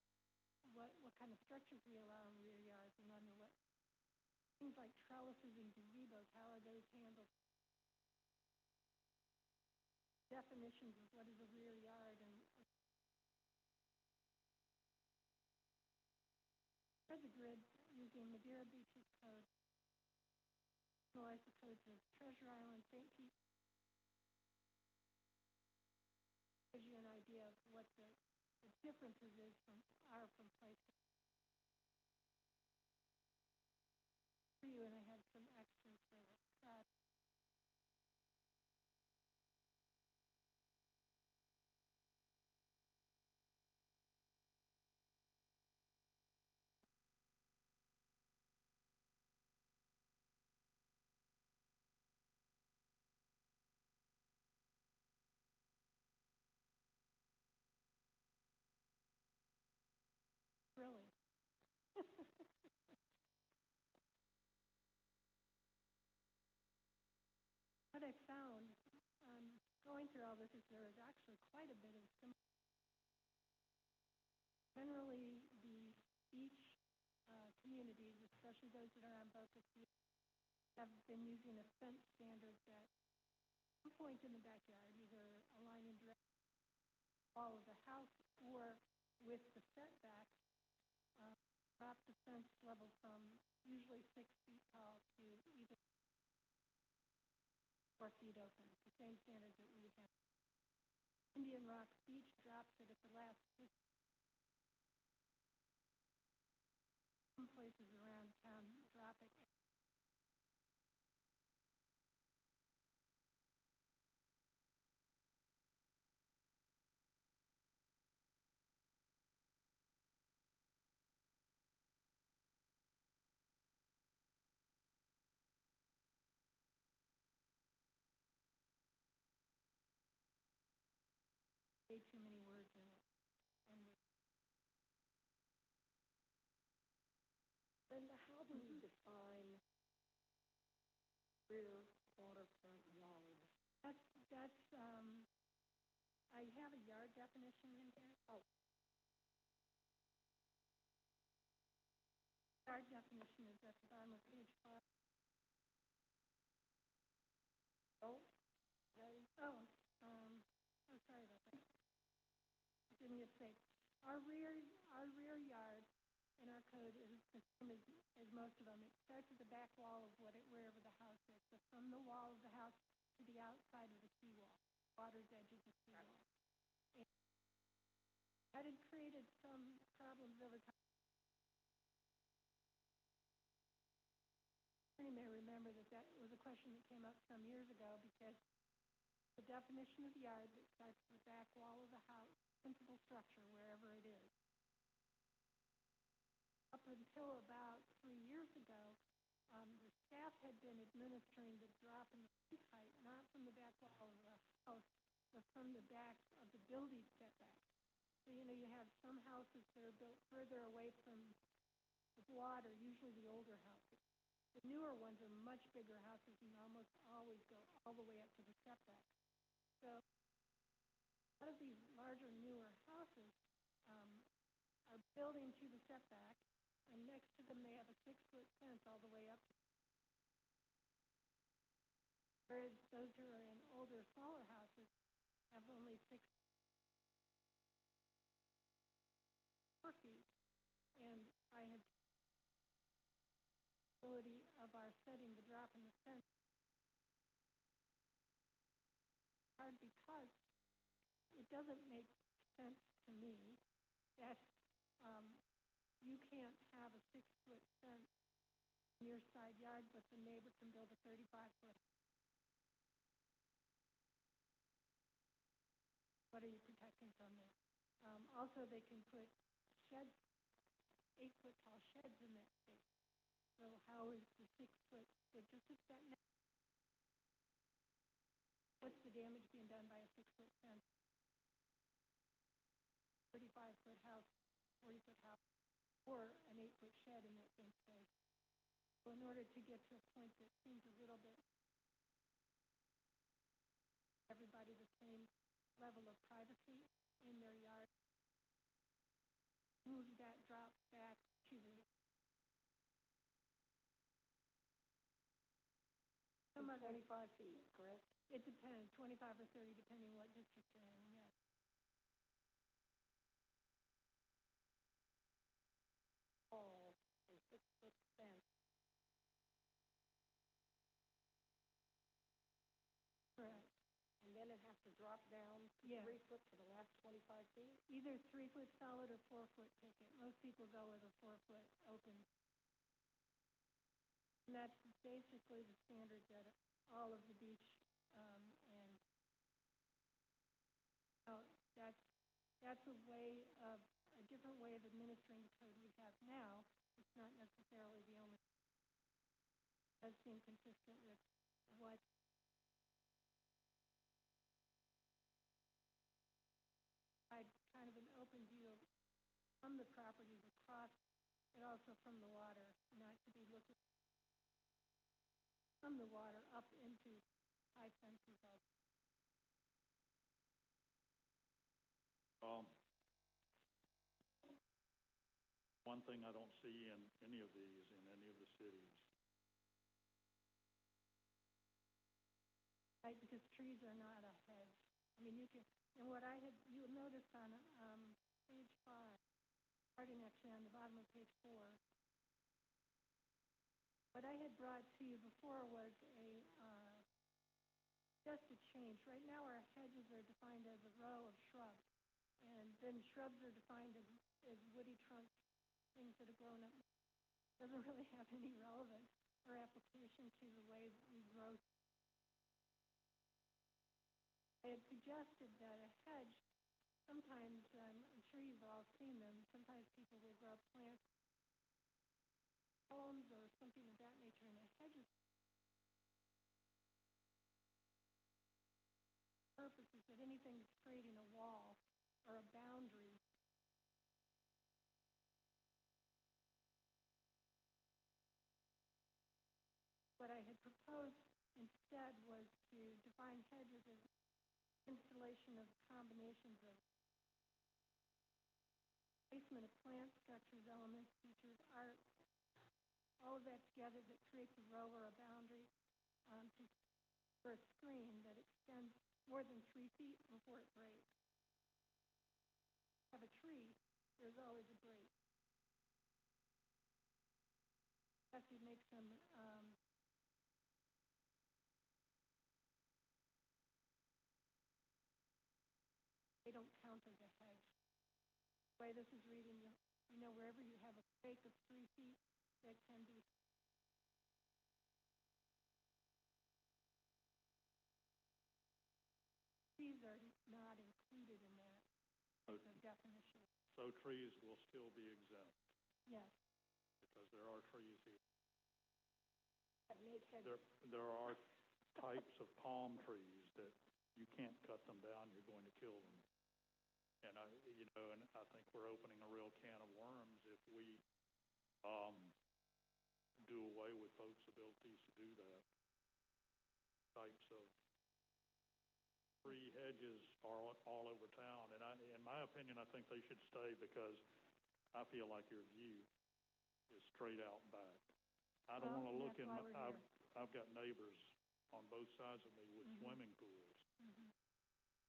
S3: what kind of structures we allow in rear yards, and under what things like trellises and gazebos, how are those handled? Definitions of what is a rear yard and there's a grid using Madeira Beach's code, analyze the codes of Treasure Island, St. Pete, gives you an idea of what the differences is from place to for you, and I have some extras for that. Really. What I found going through all this is there is actually quite a bit of generally the beach communities, especially those that are on BOC, have been using a fence standard that at some point in the backyard, either a line and direct wall of the house or with the setback, drop the fence level from usually 6 feet tall to either 4 feet open, the same standards that we have. Indian Rock Beach drops it at the last 50. Some places around town drop it. Way too many words in it. And
S4: Linda, how do we define rear waterfront yard? I have a yard definition in here. Oh. Yard definition is at the bottom of page 5. Oh, sorry about that. Give me a sec. Our rear yard in our code is the same as most of them. It starts at the back wall of wherever the house is. So from the wall of the house to the outside of the seawall, water's edge of the seawall. And that had created some problems over time. You may remember that was a question that came up some years ago because the definition of yard that starts at the back wall of the house, principal structure, wherever it is. Up until about 3 years ago, the staff had been administering the drop in the peak height, not from the back wall of the house, but from the back of the building setback. So, you have some houses that are built further away from the water, usually the older houses. The newer ones are much bigger houses and almost always go all the way up to the setback. So a lot of these larger, newer houses are building to the setback, and next to them they have a 6-foot fence all the way up. Whereas those who are in older, smaller houses have only 4 feet. And I had the ability of our setting the drop in the fence hard because it doesn't make sense to me that you can't have a 6-foot fence in your side yard, but the neighbor can build a 35-foot. What are you protecting from that? Also, they can put sheds, 8-foot tall sheds in that space.
S3: So how is the 6 foot, so just a set now? What's the damage being done by a 6 foot fence? 35 foot house, 40 foot house, or an 8 foot shed in that same space. So in order to get to a point that seems a little bit, everybody the same level of privacy in their yard, move that drop back to the some other,
S4: 25 feet, correct?
S3: it depends, 25 or 30, depending what district you're in, yes.
S4: Wall, a 6 foot fence.
S3: Correct.
S4: And then it has to drop down to
S3: Yeah.
S4: 3 foot for the last 25 feet?
S3: Either 3 foot solid or 4 foot picket. Most people go with a 4 foot open. And that's basically the standards at all of the beach, and that's a way of, a different way of administering the code we have now. It's not necessarily the only, it does seem consistent with what I kind of an open view of from the properties across, but also from the water, not to be looking from the water up into high fences.
S2: One thing I don't see in any of these, in any of the cities,
S3: Right, because trees are not a hedge. I mean, you can, and what I had, you'll notice on page 5, starting actually on the bottom of page 4, what I had brought to you before was just a change. Right now, our hedges are defined as a row of shrubs, and then shrubs are defined as woody trunks, things that have grown up. Doesn't really have any relevance or application to the way that we grow. I had suggested that a hedge, sometimes, I'm sure you've all seen them, sometimes people will grow plants, homes, or something of that nature, and a hedge is purpose is that anything that's creating a wall or a boundary what I had proposed instead was to define hedges as installation of combinations of placement of plants, structures, elements, features, art, all of that together that creates a row or a boundary for a screen that extends more than 3 feet before it breaks. Have a tree, there's always a break. You have to make some they don't count as a hedge. The way this is reading, you know, wherever you have a break of 3 feet, that can be. Trees are not included in that definition.
S2: so trees will still be exempt,
S3: Yes.
S2: because there are trees here.
S4: That make hedges.
S2: There are types of palm trees that you can't cut them down, you're going to kill them. And I think we're opening a real can of worms if we do away with folks' abilities to do that. Types of tree hedges are all over town, and in my opinion, I think they should stay because I feel like your view is straight out back. I don't want to look in. I've got neighbors on both sides of me with swimming pools.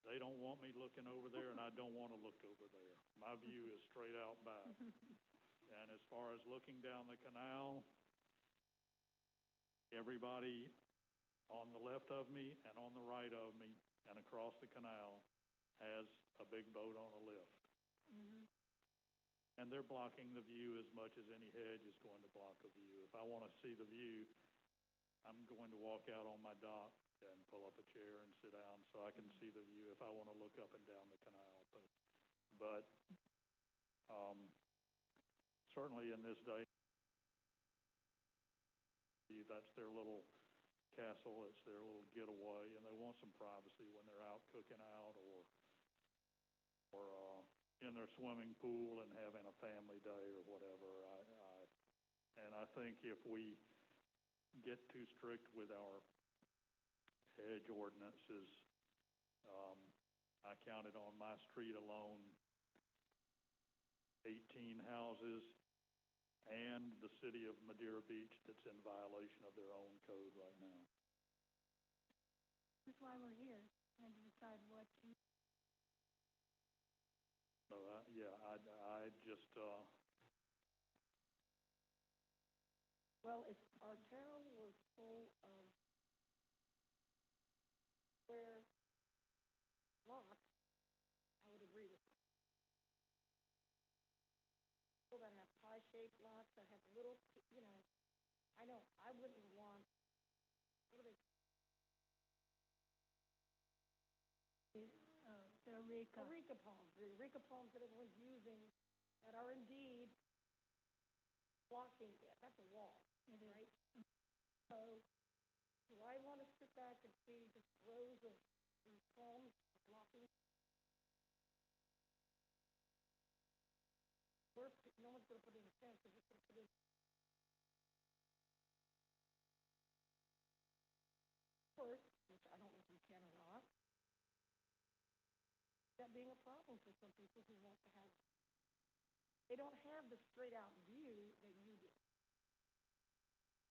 S2: They don't want me looking over there, and I don't want to look over there. My view is straight out back. And as far as looking down the canal, everybody on the left of me and on the right of me and across the canal has a big boat on a lift. And they're blocking the view as much as any hedge is going to block a view. If I want to see the view, I'm going to walk out on my dock and pull up a chair and sit down so I can see the view if I want to look up and down the canal. But certainly in this day, That's their little castle, it's their little getaway, and they want some privacy when they're out cooking out or in their swimming pool and having a family day or whatever. And I think if we get too strict with our hedge ordinances, I counted on my street alone 18 houses and the city of Madeira Beach that's in violation of their own code right now.
S3: That's why we're here, trying to decide what to.
S2: So, I just,
S4: Well, if our town was full of square lots, I would agree with you. People that have pie-shaped lots, that have little, I know, I wouldn't want, what are they,
S3: The Eureka.
S4: the Eureka palms that everyone's using, that are indeed blocking it, that's a wall, right? So, do I want to sit back and see just rows of these palms blocking? Worst, no one's going to put in a fence, they're just going to put in first, which I don't know if you can or not. That being a problem for some people who want to have, they don't have the straight out view that you do.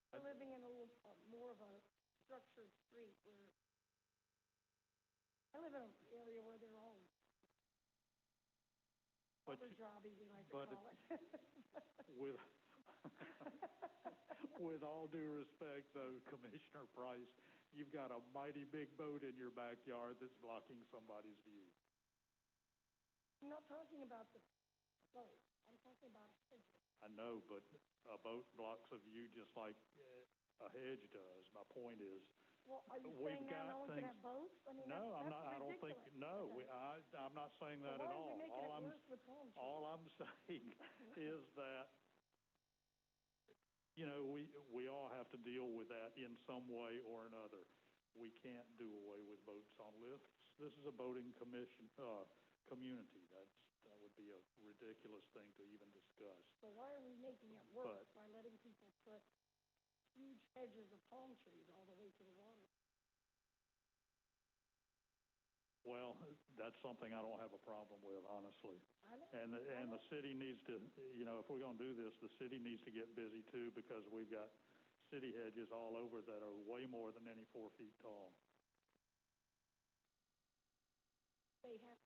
S4: They're living in a little more of a structured street where I live in an area where they're all jobby, we like to call it.
S2: With all due respect, though, Commissioner Price, you've got a mighty big boat in your backyard that's blocking somebody's view.
S4: I'm not talking about the boat. I'm talking about hedges.
S2: I know, but a boat blocks a view just like a hedge does. My point is,
S4: well, are you
S2: we've
S4: saying now
S2: got
S4: no one can have boats? I mean,
S2: no, I'm
S4: that's
S2: not. I don't think. No,
S4: okay.
S2: I'm not saying that
S4: why
S2: at
S4: are
S2: all.
S4: we making it worse with palm trees?
S2: All I'm saying is that we all have to deal with that in some way or another. We can't do away with boats on lifts. This is a boating community. That would be a ridiculous thing to even discuss.
S4: So why are we making it worse by letting people put huge hedges of palm trees all the way to the water?
S2: Well, that's something I don't have a problem with, honestly.
S4: I know.
S2: And the city needs to, if we're going to do this, the city needs to get busy too, because we've got city hedges all over that are way more than any 4 feet tall.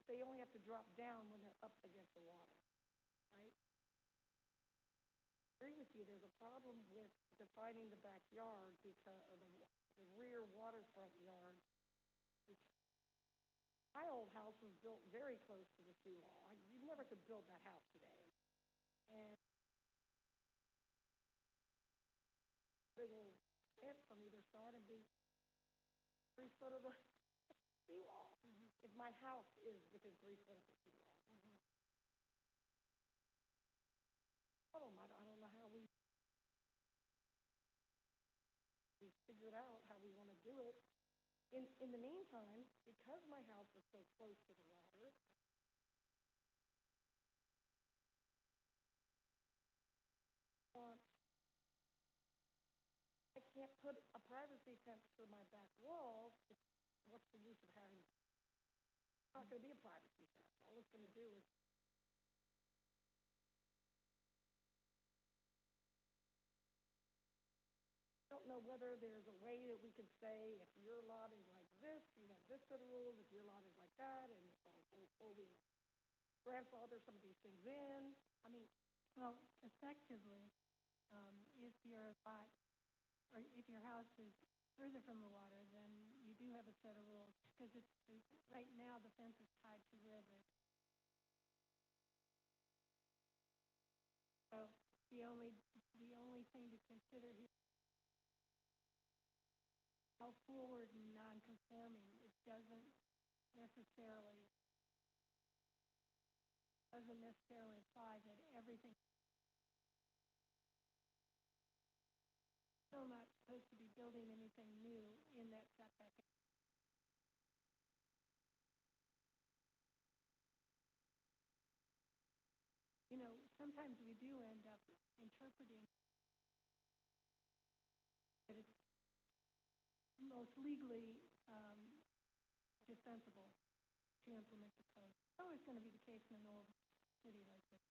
S4: They only have to drop down when they're up against the water, right? I agree with you. There's a problem with defining the backyard because of the rear waterfront yard. My old house was built very close to the seawall. You never could build that house today. And big old fence on either side and be 3 foot of the seawall. If my house is within 3 foot of the seawall. I don't know how we figured out how we want to do it. In the meantime, because my house is so close to the water, I can't put a privacy fence to my back wall. What's the use of having? It's not going to be a privacy fence. All it's going to do is I don't know whether there's a way that we can say if your lot is like this, you have this set of rules, if your lot is like that, and or we grandfather some of these things in. I mean,
S3: well, effectively, if your lot, or if your house is further from the water, then you do have a set of rules, because right now the fence is tied to the river. So the only thing to consider here is how forward and non-conforming. It doesn't necessarily apply that everything. Still not supposed to be building anything new in that setback. You know, sometimes we do end up interpreting that it's most legally defensible to implement the code. It's always going to be the case in an old city like this.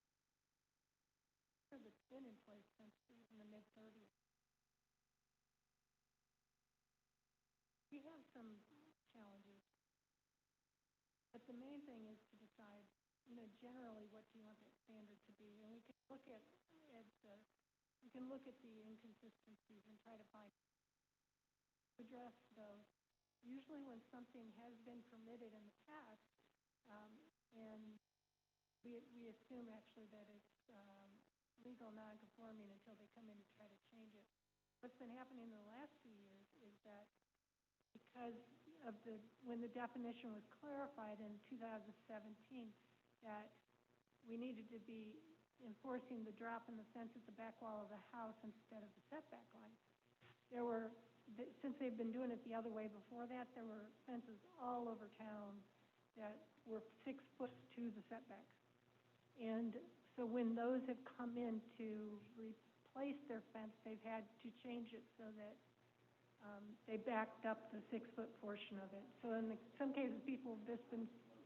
S3: It's been in place since in the mid-30s. We have some challenges, but the main thing is to decide, you know, generally what do you want that standard to be, and we can look at the inconsistencies and try to address those. Usually, when something has been permitted in the past, and we assume actually that it's legal non-conforming until they come in to try to change it. What's been happening in the last few years is that because of when the definition was clarified in 2017, that we needed to be enforcing the drop in the fence at the back wall of the house instead of the setback line. Since they've been doing it the other way before that, there were fences all over town that were 6 foot to the setbacks. And so when those have come in to replace their fence, they've had to change it so that they backed up the 6 foot portion of it. So in some cases, people have just been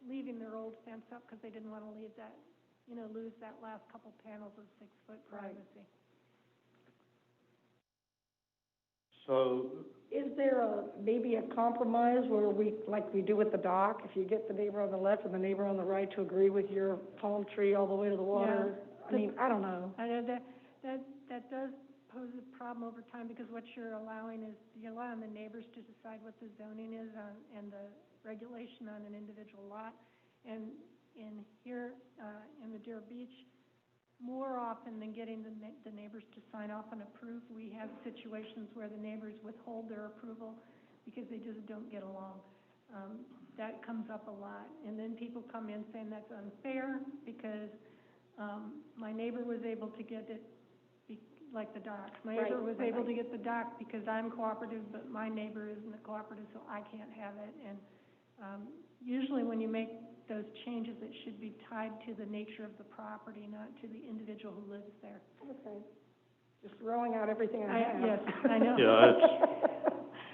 S3: leaving their old fence up because they didn't want to leave that, you know, lose that last couple panels of 6 foot privacy.
S4: So is there maybe a compromise where like we do with the dock, if you get the neighbor on the left and the neighbor on the right to agree with your palm tree all the way to the water? Yeah. I mean, I don't know.
S3: That does pose a problem over time, because what you're allowing is you're allowing the neighbors to decide what the zoning is and the regulation on an individual lot. And here in the Deer Beach, more often than getting the neighbors to sign off and approve, we have situations where the neighbors withhold their approval because they just don't get along. That comes up a lot. And then people come in saying that's unfair because my neighbor was able to get it, like the dock. My neighbor was able to get the dock because I'm cooperative, but my neighbor isn't a cooperative, so I can't have it. And usually when you make those changes, it should be tied to the nature of the property, not to the individual who lives there.
S4: Okay. Just throwing out everything I have.
S3: Yes, I know.
S2: Yeah,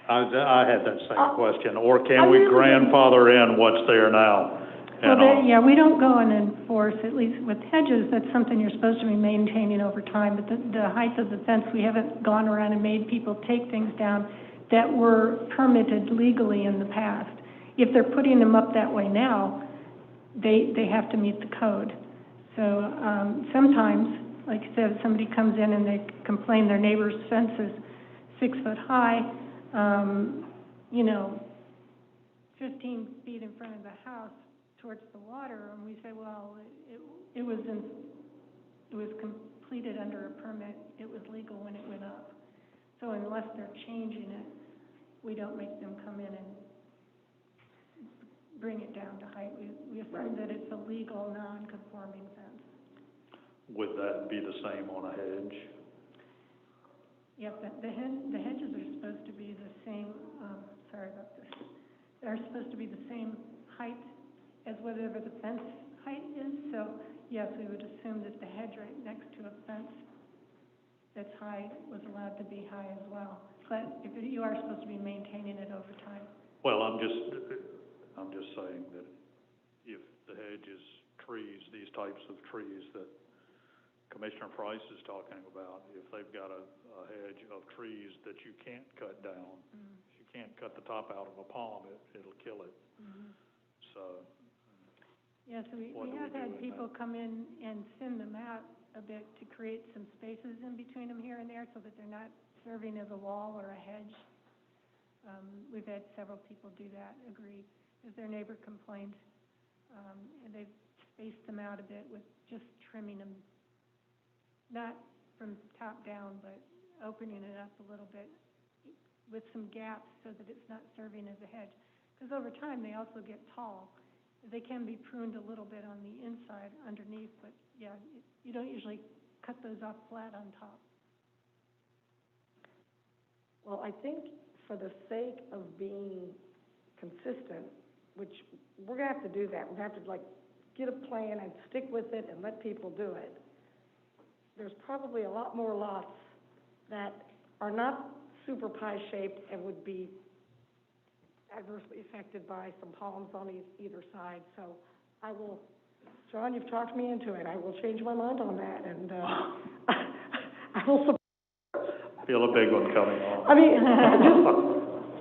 S2: I had that same question. Or can we grandfather in what's there now?
S3: Well, we don't go and enforce, at least with hedges, that's something you're supposed to be maintaining over time. But the height of the fence, we haven't gone around and made people take things down that were permitted legally in the past. If they're putting them up that way now, they have to meet the code. So sometimes, like I said, if somebody comes in and they complain their neighbor's fence is 6 foot high, 15 feet in front of the house towards the water, and we say, well, it was completed under a permit, it was legal when it went up. So unless they're changing it, we don't make them come in and bring it down to height. We assume that it's a legal, non-conforming fence.
S2: Would that be the same on a hedge?
S3: Yep, the hedges are supposed to be the same, sorry about this. They're supposed to be the same height as whatever the fence height is. So, yes, we would assume that the hedge right next to a fence that's high was allowed to be high as well. But if you are supposed to be maintaining it over time.
S2: Well, I'm just saying that if the hedge is trees, these types of trees that Commissioner Price is talking about, if they've got a hedge of trees that you can't cut down, if you can't cut the top out of a palm, it'll kill it. So,
S3: yeah, so we have had people come in and thin them out a bit to create some spaces in between them here and there so that they're not serving as a wall or a hedge. We've had several people do that, agree, because their neighbor complained, and they've spaced them out a bit with just trimming them, not from top down, but opening it up a little bit with some gaps so that it's not serving as a hedge. Because over time, they also get tall. They can be pruned a little bit on the inside underneath, but yeah, you don't usually cut those off flat on top.
S4: Well, I think for the sake of being consistent, which we're gonna have to do that, we're gonna have to like get a plan and stick with it and let people do it. There's probably a lot more lots that are not super pie-shaped and would be adversely affected by some palms on either side. So I will, John, you've talked me into it. I will change my mind on that, and I will support.
S2: Feel a big one coming on.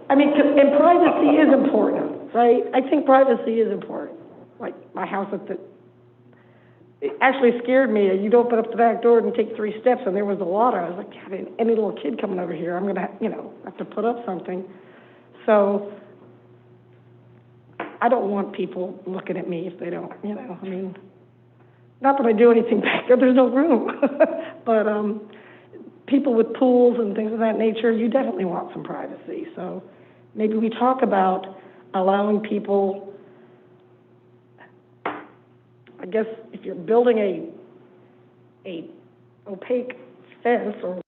S4: And privacy is important, right? I think privacy is important. Like my house it actually scared me. You'd open up the back door and take 3 steps, and there was a water. I was like, God, any little kid coming over here, I'm gonna, have to put up something. So I don't want people looking at me if they don't, not that I do anything back there. There's no room, but people with pools and things of that nature, you definitely want some privacy. So maybe we talk about allowing people. I guess if you're building a opaque fence or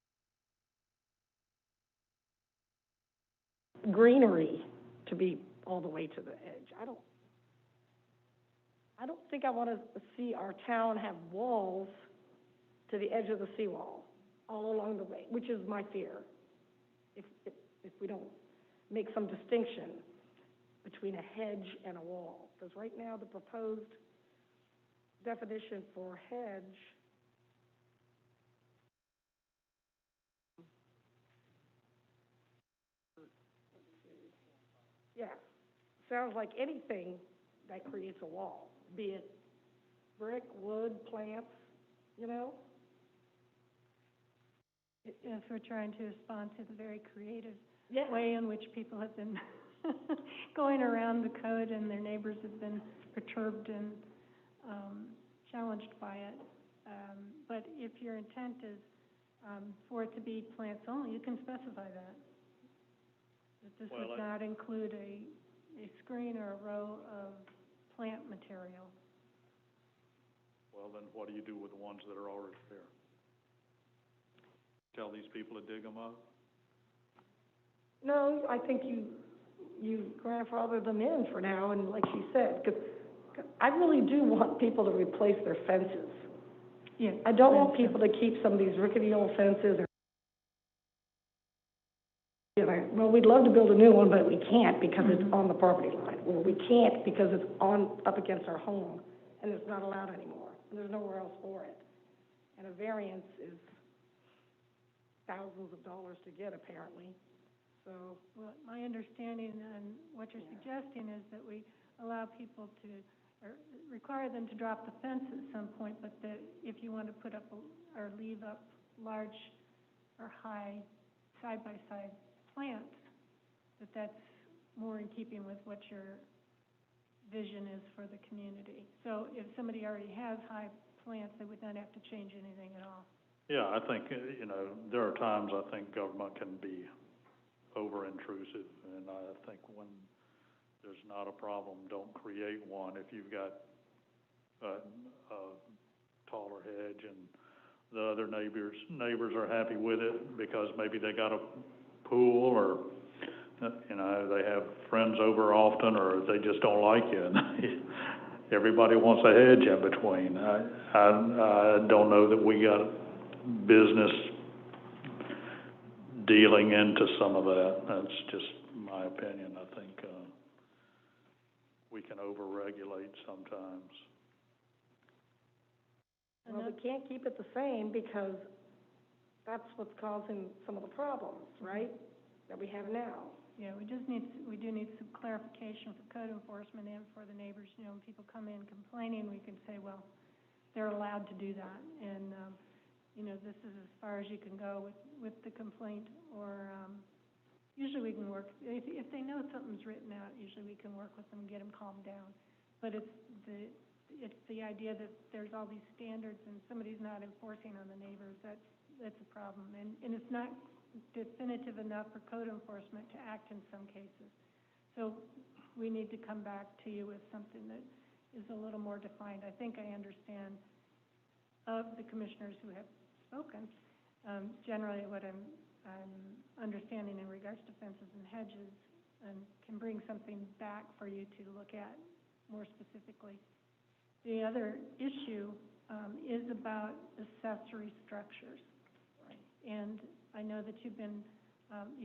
S4: greenery to be all the way to the edge, I don't think I want to see our town have walls to the edge of the seawall all along the way, which is my fear. If we don't make some distinction between a hedge and a wall, because right now the proposed definition for hedge sounds like anything that creates a wall, be it brick, wood, plants,
S3: Yes, we're trying to respond to the very creative
S4: Yeah.
S3: way in which people have been going around the code, and their neighbors have been perturbed and challenged by it. But if your intent is for it to be plants only, you can specify that. That this
S2: Well,
S3: would not include a screen or a row of plant material.
S2: Well, then what do you do with the ones that are already there? Tell these people to dig them up?
S4: No, I think you grandfather them in for now, and like she said, because I really do want people to replace their fences.
S3: Yeah.
S4: I don't want people to keep some of these rickety old fences. Well, we'd love to build a new one, but we can't because it's on the property line. Or we can't because it's up against our home, and it's not allowed anymore. And there's nowhere else for it. And a variance is thousands of dollars to get, apparently. So,
S3: well, my understanding and what you're suggesting is that we allow people to, or require them to drop the fence at some point, but that if you want to put up or leave up large or high side-by-side plants, that's more in keeping with what your vision is for the community. So if somebody already has high plants, they would not have to change anything at all.
S2: Yeah, I think, there are times I think government can be over-intrusive, and I think when there's not a problem, don't create one. If you've got a taller hedge and the other neighbors are happy with it because maybe they got a pool or, they have friends over often, or they just don't like you. And everybody wants a hedge in between. I don't know that we got business dealing into some of that. That's just my opinion. I think we can over-regulate sometimes.
S4: well, we can't keep it the same because that's what's causing some of the problems, right, that we have now.
S3: Yeah, we do need some clarification for code enforcement and for the neighbors. When people come in complaining, we can say, well, they're allowed to do that, and this is as far as you can go with the complaint. Or usually we can work if they know something's written out. Usually we can work with them, get them calmed down. But it's the idea that there's all these standards and somebody's not enforcing on the neighbors. That's a problem, and it's not definitive enough for code enforcement to act in some cases. So we need to come back to you with something that is a little more defined. I think I understand of the commissioners who have spoken. Generally what I'm I'm understanding in regards to fences and hedges, and can bring something back for you to look at more specifically. The other issue is about accessory structures. And I know that you've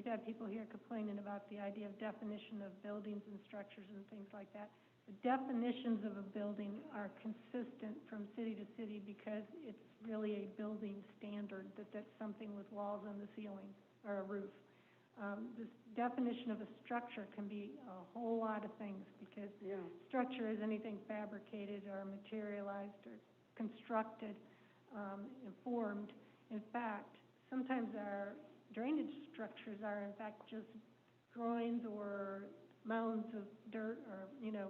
S3: had people here complaining about the idea of definition of buildings and structures and things like that. The definitions of a building are consistent from city to city because it's really a building standard that's something with walls on the ceiling or a roof. This definition of a structure can be a whole lot of things because structure is anything fabricated or materialized or constructed and formed. In fact, sometimes our drainage structures are in fact just groins or mounds of dirt or,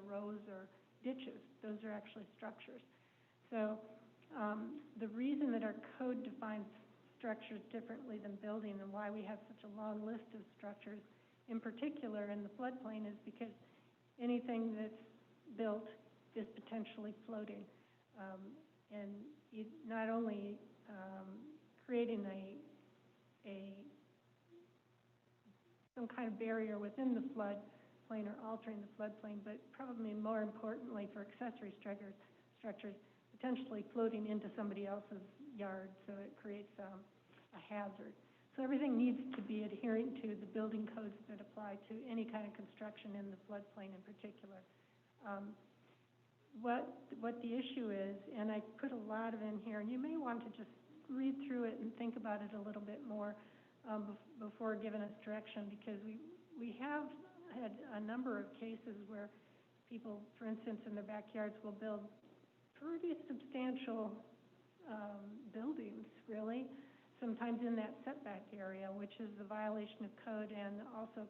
S3: rows or ditches. Those are actually structures. So the reason that our code defines structures differently than building and why we have such a long list of structures, in particular in the floodplain, is because anything that's built is potentially floating. And not only creating some kind of barrier within the floodplain or altering the floodplain, but probably more importantly for accessory structures, potentially floating into somebody else's yard, so it creates a hazard. So everything needs to be adhering to the building codes that apply to any kind of construction in the floodplain in particular. What the issue is, and I put a lot of in here, and you may want to just read through it and think about it a little bit more before giving us direction, because we have had a number of cases where people, for instance, in their backyards will build pretty substantial buildings, really, sometimes in that setback area, which is a violation of code, and also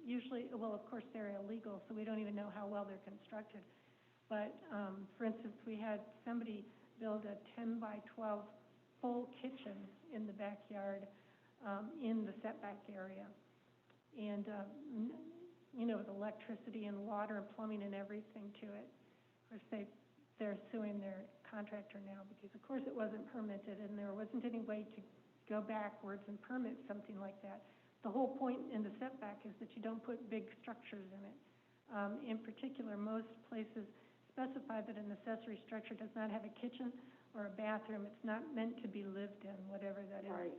S3: usually, well, of course, they're illegal, so we don't even know how well they're constructed. But, for instance, we had somebody build a 10 by 12 full kitchen in the backyard in the setback area. And, with electricity and water and plumbing and everything to it. Of course, they're suing their contractor now because, of course, it wasn't permitted and there wasn't any way to go backwards and permit something like that. The whole point in the setback is that you don't put big structures in it. In particular, most places specify that an accessory structure does not have a kitchen or a bathroom. It's not meant to be lived in, whatever that is.
S4: Right.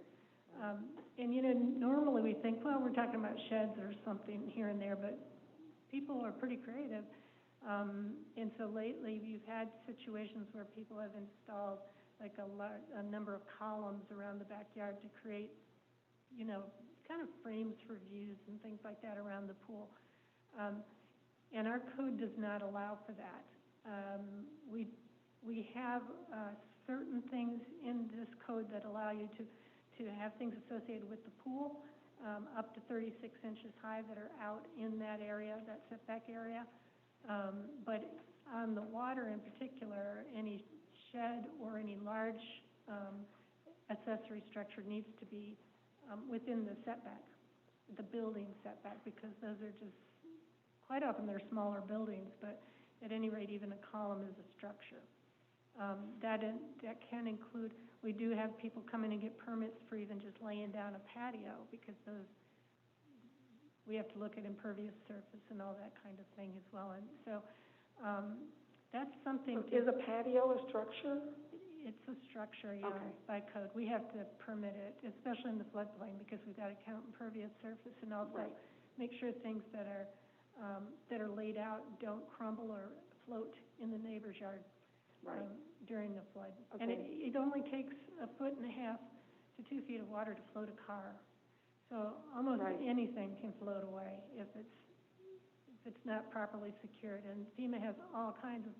S3: And, normally we think, well, we're talking about sheds or something here and there, but people are pretty creative. And so lately you've had situations where people have installed like a number of columns around the backyard to create, kind of frames for views and things like that around the pool. And our code does not allow for that. We have certain things in this code that allow you to have things associated with the pool, up to 36 inches high that are out in that area, that setback area. But on the water in particular, any shed or any large accessory structure needs to be within the setback, the building setback, because those are just, quite often they're smaller buildings, but at any rate, even a column is a structure. That can include, we do have people come in and get permits for even just laying down a patio, because we have to look at impervious surface and all that kind of thing as well. And so that's something.
S4: Is a patio a structure?
S3: It's a structure, yeah,
S4: Okay.
S3: by code. We have to permit it, especially in the floodplain, because we've got to count impervious surface and also make sure things that are laid out don't crumble or float in the neighbor's yard during the flood.
S4: Okay.
S3: And it only takes 1.5 to 2 feet of water to float a car. So almost anything can float away if it's not properly secured. And FEMA has all kinds of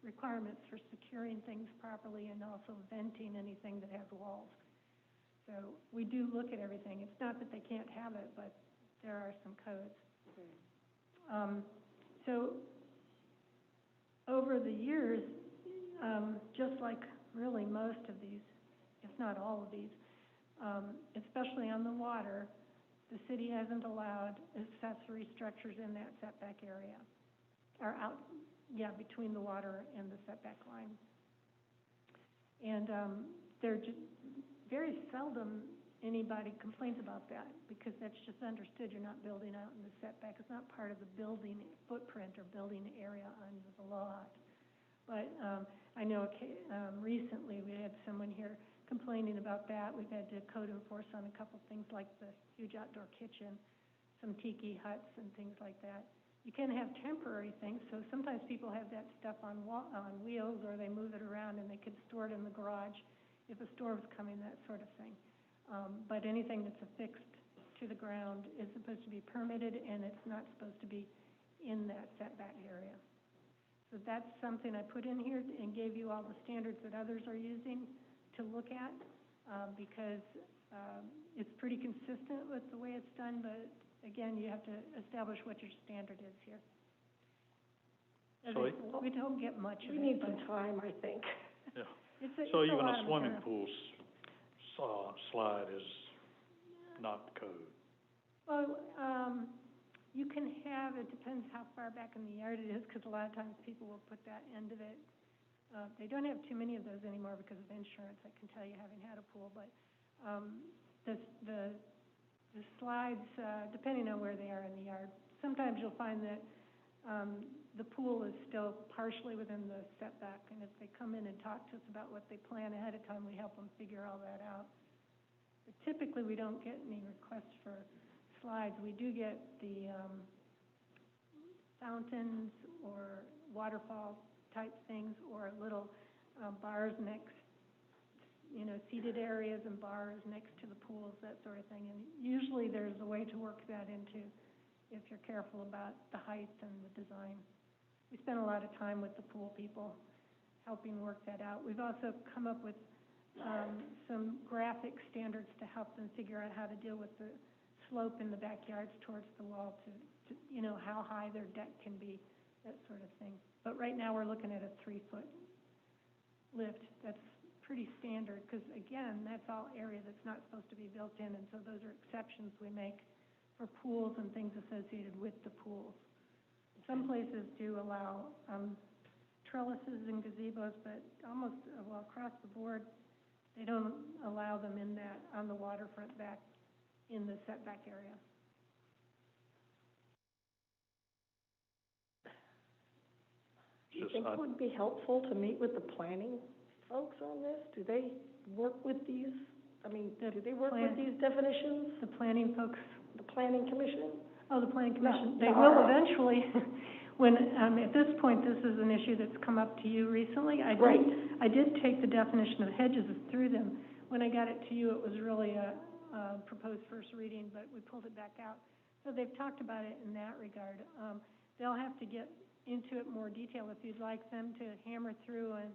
S3: requirements for securing things properly and also venting anything that has walls. So we do look at everything. It's not that they can't have it, but there are some codes.
S4: Okay.
S3: So over the years, just like really most of these, if not all of these, especially on the water, the city hasn't allowed accessory structures in that setback area, or out, between the water and the setback line. And they're just very seldom anybody complains about that, because that's just understood, you're not building out in the setback, it's not part of the building footprint or building area on the lot. But, I know, recently we had someone here complaining about that. We've had to code enforce on a couple things like the huge outdoor kitchen, some tiki huts and things like that. You can have temporary things, so sometimes people have that stuff on wheels, or they move it around and they could store it in the garage if a storm's coming, that sort of thing. But anything that's affixed to the ground is supposed to be permitted, and it's not supposed to be in that setback area. So that's something I put in here and gave you all the standards that others are using to look at, because it's pretty consistent with the way it's done, but again, you have to establish what your standard is here.
S2: So
S3: We don't get much of it.
S4: We need some time, I think.
S2: Yeah.
S3: It's
S2: So
S3: a
S2: even
S3: lot
S2: a
S3: of
S2: swimming
S3: material.
S2: pool slide is not code.
S3: Well, you can have, it depends how far back in the yard it is, because a lot of times people will put that end of it. They don't have too many of those anymore because of insurance, I can tell you, having had a pool, but the slides, depending on where they are in the yard, sometimes you'll find that the pool is still partially within the setback, and if they come in and talk to us about what they plan ahead of time, we help them figure all that out. But typically, we don't get any requests for slides. We do get the fountains or waterfall type things, or little bars next, seated areas and bars next to the pools, that sort of thing. And usually there's a way to work that into, if you're careful about the height and the design. We spend a lot of time with the pool people helping work that out. We've also come up with some graphic standards to help them figure out how to deal with the slope in the backyards towards the wall, to how high their deck can be, that sort of thing. But right now, we're looking at a 3-foot lift. That's pretty standard, because again, that's all area that's not supposed to be built in, and so those are exceptions we make for pools and things associated with the pools. Some places do allow trellises and gazebos, but almost, across the board, they don't allow them in that, on the waterfront back in the setback area.
S4: Do you think it would be helpful to meet with the planning folks on this? Do they work with these? Do they work with these definitions?
S3: The planning folks?
S4: The planning commission?
S3: Oh, the planning commission.
S4: No,
S3: They will eventually. When, at this point, this is an issue that's come up to you recently. I did take the definition of hedges through them. When I got it to you, it was really a proposed first reading, but we pulled it back out. So they've talked about it in that regard. They'll have to get into it more detail. If you'd like them to hammer through and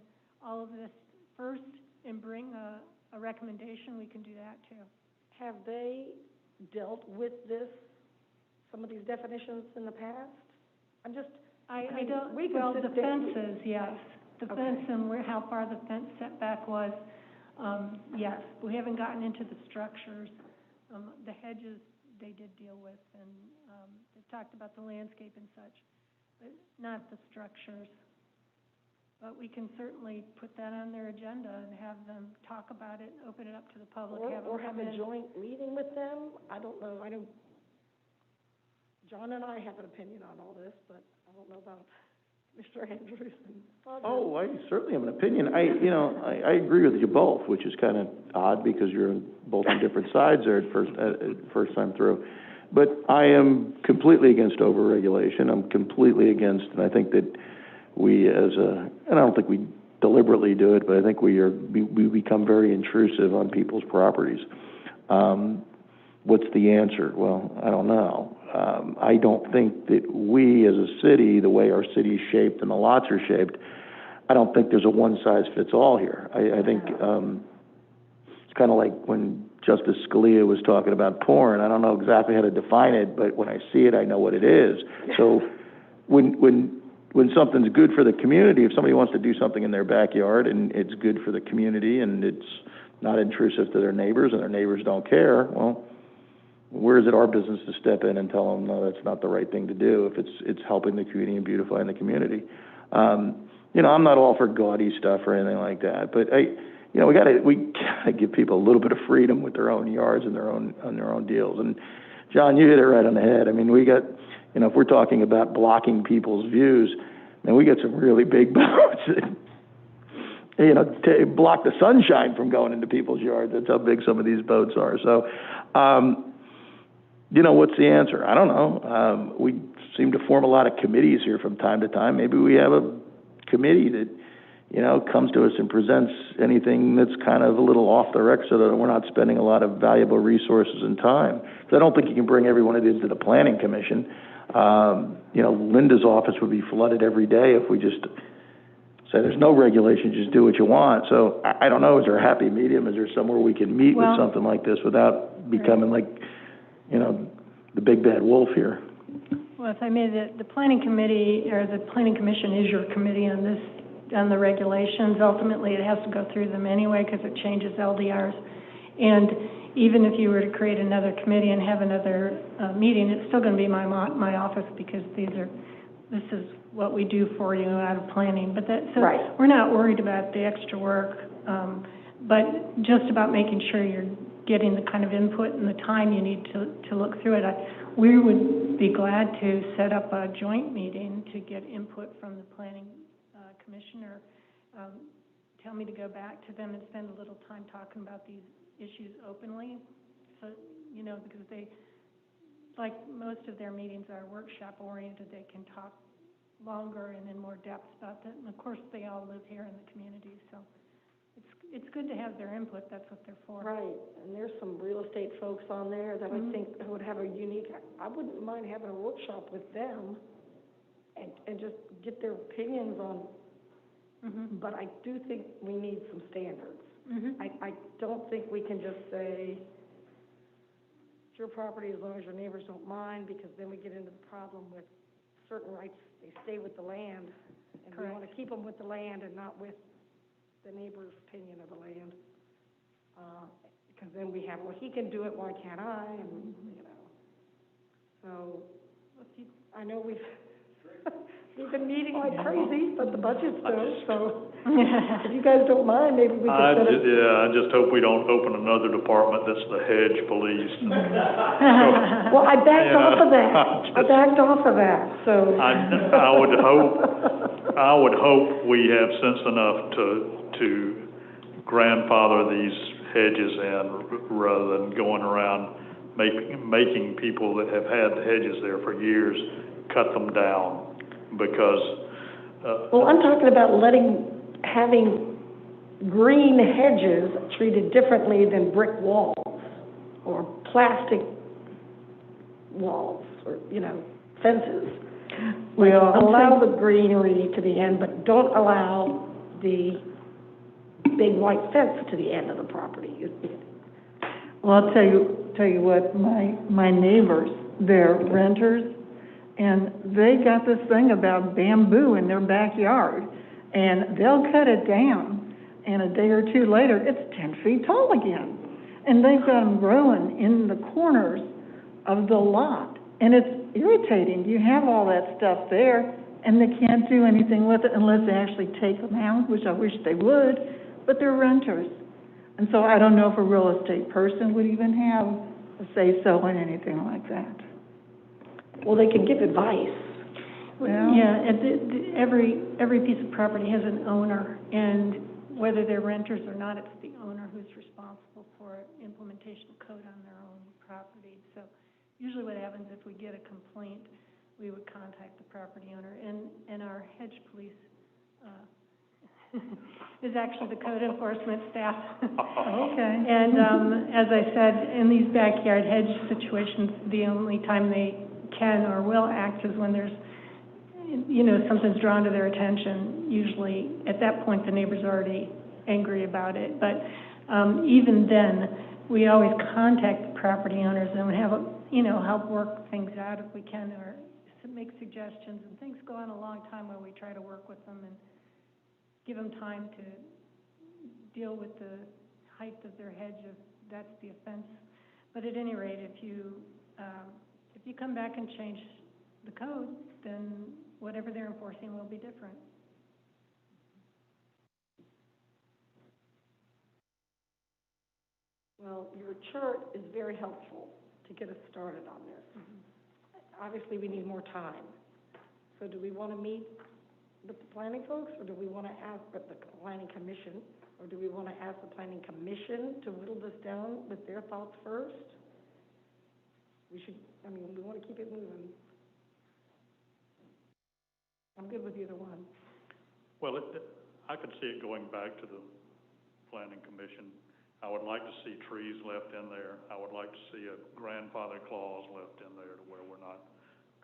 S3: all of this first and bring a recommendation, we can do that too.
S4: Have they dealt with some of these definitions in the past?
S3: I don't, well, the fences, yes. The fence and how far the fence setback was, yes. We haven't gotten into the structures. The hedges they did deal with, and they talked about the landscape and such, but not the structures. But we can certainly put that on their agenda and have them talk about it, open it up to the public.
S4: Or have a joint meeting with them. I don't know. I know John and I have an opinion on all this, but I don't know about Mr. Andrews and Roger.
S5: Oh, I certainly have an opinion. I agree with you both, which is kind of odd because you're both on different sides there at first time through. But I am completely against overregulation. I'm completely against, and I think that we and I don't think we deliberately do it, but I think we become very intrusive on people's properties. What's the answer? Well, I don't know. I don't think that we as a city, the way our city is shaped and the lots are shaped, I don't think there's a one-size-fits-all here. I think it's kind of like when Justice Scalia was talking about porn. I don't know exactly how to define it, but when I see it, I know what it is. So when something's good for the community, if somebody wants to do something in their backyard and it's good for the community and it's not intrusive to their neighbors and their neighbors don't care, well, where is it our business to step in and tell them, no, that's not the right thing to do if it's helping the community and beautifying the community? I'm not all for gaudy stuff or anything like that, but we gotta give people a little bit of freedom with their own yards and their own deals. And John, you hit it right on the head. I mean, we got, if we're talking about blocking people's views, and we got some really big boats that, to block the sunshine from going into people's yards. That's how big some of these boats are. So, what's the answer? I don't know. We seem to form a lot of committees here from time to time. Maybe we have a committee that, comes to us and presents anything that's kind of a little off the record so that we're not spending a lot of valuable resources and time. So I don't think you can bring every one of these to the Planning Commission. Linda's office would be flooded every day if we just say there's no regulation, just do what you want. So I don't know, is there a happy medium? Is there somewhere we can meet with something like this without becoming like, the big bad wolf here?
S3: Well, if I may, the Planning Committee, or the Planning Commission is your committee on the regulations. Ultimately, it has to go through them anyway because it changes LDRs. And even if you were to create another committee and have another meeting, it's still going to be my office because this is what we do for you out of planning. But we're not worried about the extra work, but just about making sure you're getting the kind of input and the time you need to look through it. We would be glad to set up a joint meeting to get input from the Planning Commissioner. Tell me to go back to them and spend a little time talking about these issues openly. So, because they, like most of their meetings are workshop oriented, they can talk longer and in more depth about that. And of course, they all live here in the community, so it's good to have their input. That's what they're for.
S4: Right, and there's some real estate folks on there that I think would have a unique, I wouldn't mind having a workshop with them and just get their opinions on, but I do think we need some standards. I don't think we can just say, it's your property as long as your neighbors don't mind, because then we get into the problem with certain rights, they stay with the land, and we want to keep them with the land and not with the neighbor's opinion of the land. Because then we have, well, he can do it, why can't I? And, So, I know we've been meeting like crazy, but the budget's due, so if you guys don't mind, maybe we can set up.
S2: I just hope we don't open another department that's the hedge police.
S4: Well, I backed off of that. So.
S2: I would hope we have sense enough to grandfather these hedges in rather than going around making people that have had the hedges there for years cut them down, because
S4: well, I'm talking about having green hedges treated differently than brick walls or plastic walls or, fences. Well, allow the greenery to the end, but don't allow the big white fence to the end of the property.
S13: Well, I'll tell you what, my neighbors, they're renters, and they got this thing about bamboo in their backyard, and they'll cut it down, and a day or two later, it's 10 feet tall again. And they've got them growing in the corners of the lot, and it's irritating. You have all that stuff there, and they can't do anything with it unless they actually take them out, which I wish they would, but they're renters. And so I don't know if a real estate person would even have a say-so in anything like that.
S4: Well, they can give advice.
S3: Well, yeah, every piece of property has an owner, and whether they're renters or not, it's the owner who's responsible for implementation of code on their own property. So usually what happens if we get a complaint, we would contact the property owner, and our hedge police is actually the code enforcement staff.
S13: Okay.
S3: And as I said, in these backyard hedge situations, the only time they can or will act is when there's, something's drawn to their attention. Usually at that point, the neighbor's already angry about it. But even then, we always contact the property owners and we have, help work things out if we can, or make suggestions. And things go on a long time where we try to work with them and give them time to deal with the height of their hedge if that's the offense. But at any rate, if you come back and change the code, then whatever they're enforcing will be different.
S4: Well, your chart is very helpful to get us started on this. Obviously, we need more time. So do we want to meet the planning folks, or do we want to ask the planning commission, or do we want to ask the planning commission to whittle this down with their thoughts first? We should, I mean, we want to keep it moving. I'm good with either one.
S2: Well, I could see it going back to the planning commission. I would like to see trees left in there. I would like to see a grandfather clause left in there to where we're not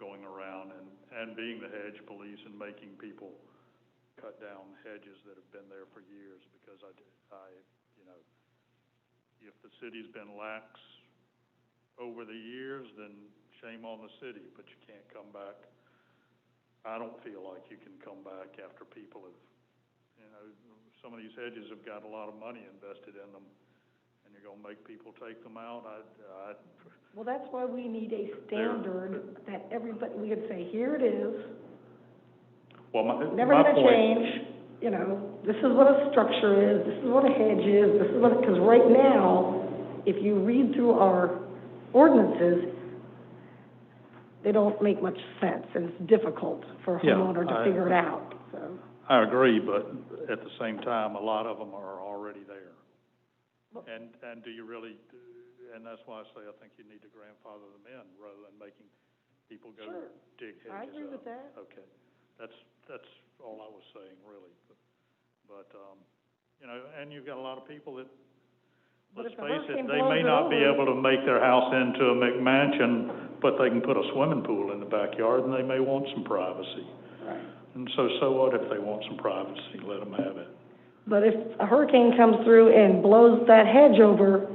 S2: going around and being the hedge police and making people cut down hedges that have been there for years, because I, you know, if the city's been lax over the years, then shame on the city, but you can't come back. I don't feel like you can come back after people have, you know, some of these hedges have got a lot of money invested in them, and you're gonna make people take them out.
S4: Well, that's why we need a standard that everybody, we can say, here it is.
S2: Well,
S4: Never
S2: my
S4: gonna
S2: point,
S4: change, you know, this is what a structure is, this is what a hedge is, this is what, because right now, if you read through our ordinances, they don't make much sense, and it's difficult for a homeowner to figure it out, so.
S2: I agree, but at the same time, a lot of them are already there. And do you really, and that's why I say I think you need to grandfather them in rather than making people go
S4: Sure.
S2: dig hedges
S4: I agree with
S2: up.
S4: that.
S2: Okay, that's all I was saying, really. But you know, and you've got a lot of people that,
S4: But
S2: let's
S4: if the
S2: face it,
S4: hurricane
S2: they
S4: blows
S2: may
S4: it
S2: not be
S4: over-
S2: able to make their house into a McMansion, but they can put a swimming pool in the backyard, and they may want some privacy.
S4: Right.
S2: And so what if they want some privacy? Let them have it.
S4: But if a hurricane comes through and blows that hedge over,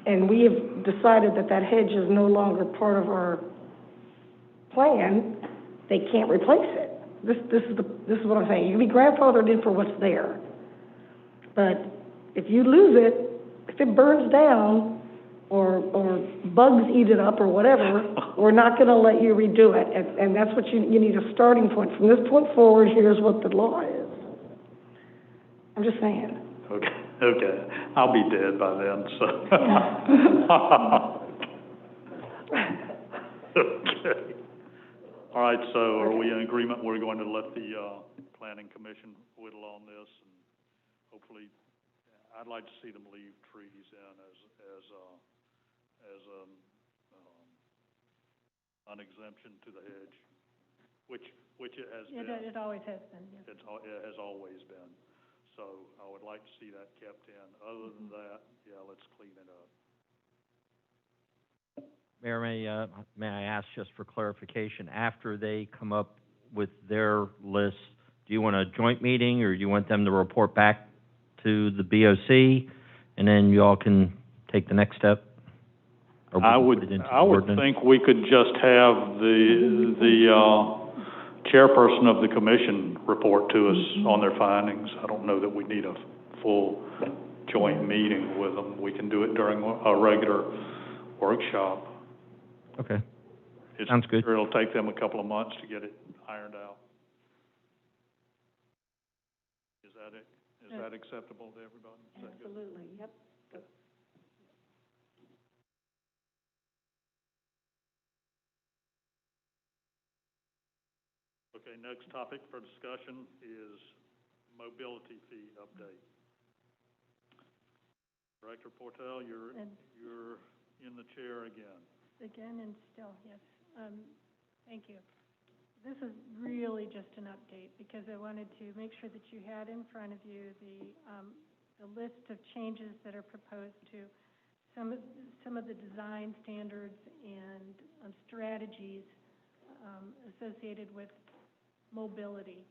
S4: and we have decided that that hedge is no longer part of our plan, they can't replace it. This is what I'm saying. You can be grandfathered in for what's there. But if you lose it, if it burns down, or bugs eat it up or whatever, we're not gonna let you redo it. And that's what you need a starting point. From this point forward, here's what the law is. I'm just saying.
S2: Okay, I'll be dead by then, so. Okay. All right, so are we in agreement? We're going to let the, planning commission whittle on this, and hopefully, I'd like to see them leave trees in as an exemption to the hedge, which it has been.
S3: It always has been, yes.
S2: It has always been. So I would like to see that kept in. Other than that, yeah, let's clean it up.
S11: Mayor, may I ask just for clarification, after they come up with their list, do you want a joint meeting, or do you want them to report back to the BOC, and then you all can take the next step? Or
S2: I
S11: we
S2: would
S11: can put it into the ordinance?
S2: think we could just have the chairperson of the commission report to us on their findings. I don't know that we need a full joint meeting with them. We can do it during a regular workshop.
S11: Okay. Sounds good.
S2: It'll take them a couple of months to get it ironed out. Is that it? Is that acceptable to everybody? Is that good?
S4: Absolutely, yep.
S2: Okay, next topic for discussion is mobility fee update. Director Portel, you're in the chair again.
S3: Again and still, yes. Thank you. This is really just an update, because I wanted to make sure that you had in front of you the list of changes that are proposed to some of the design standards and strategies associated with mobility.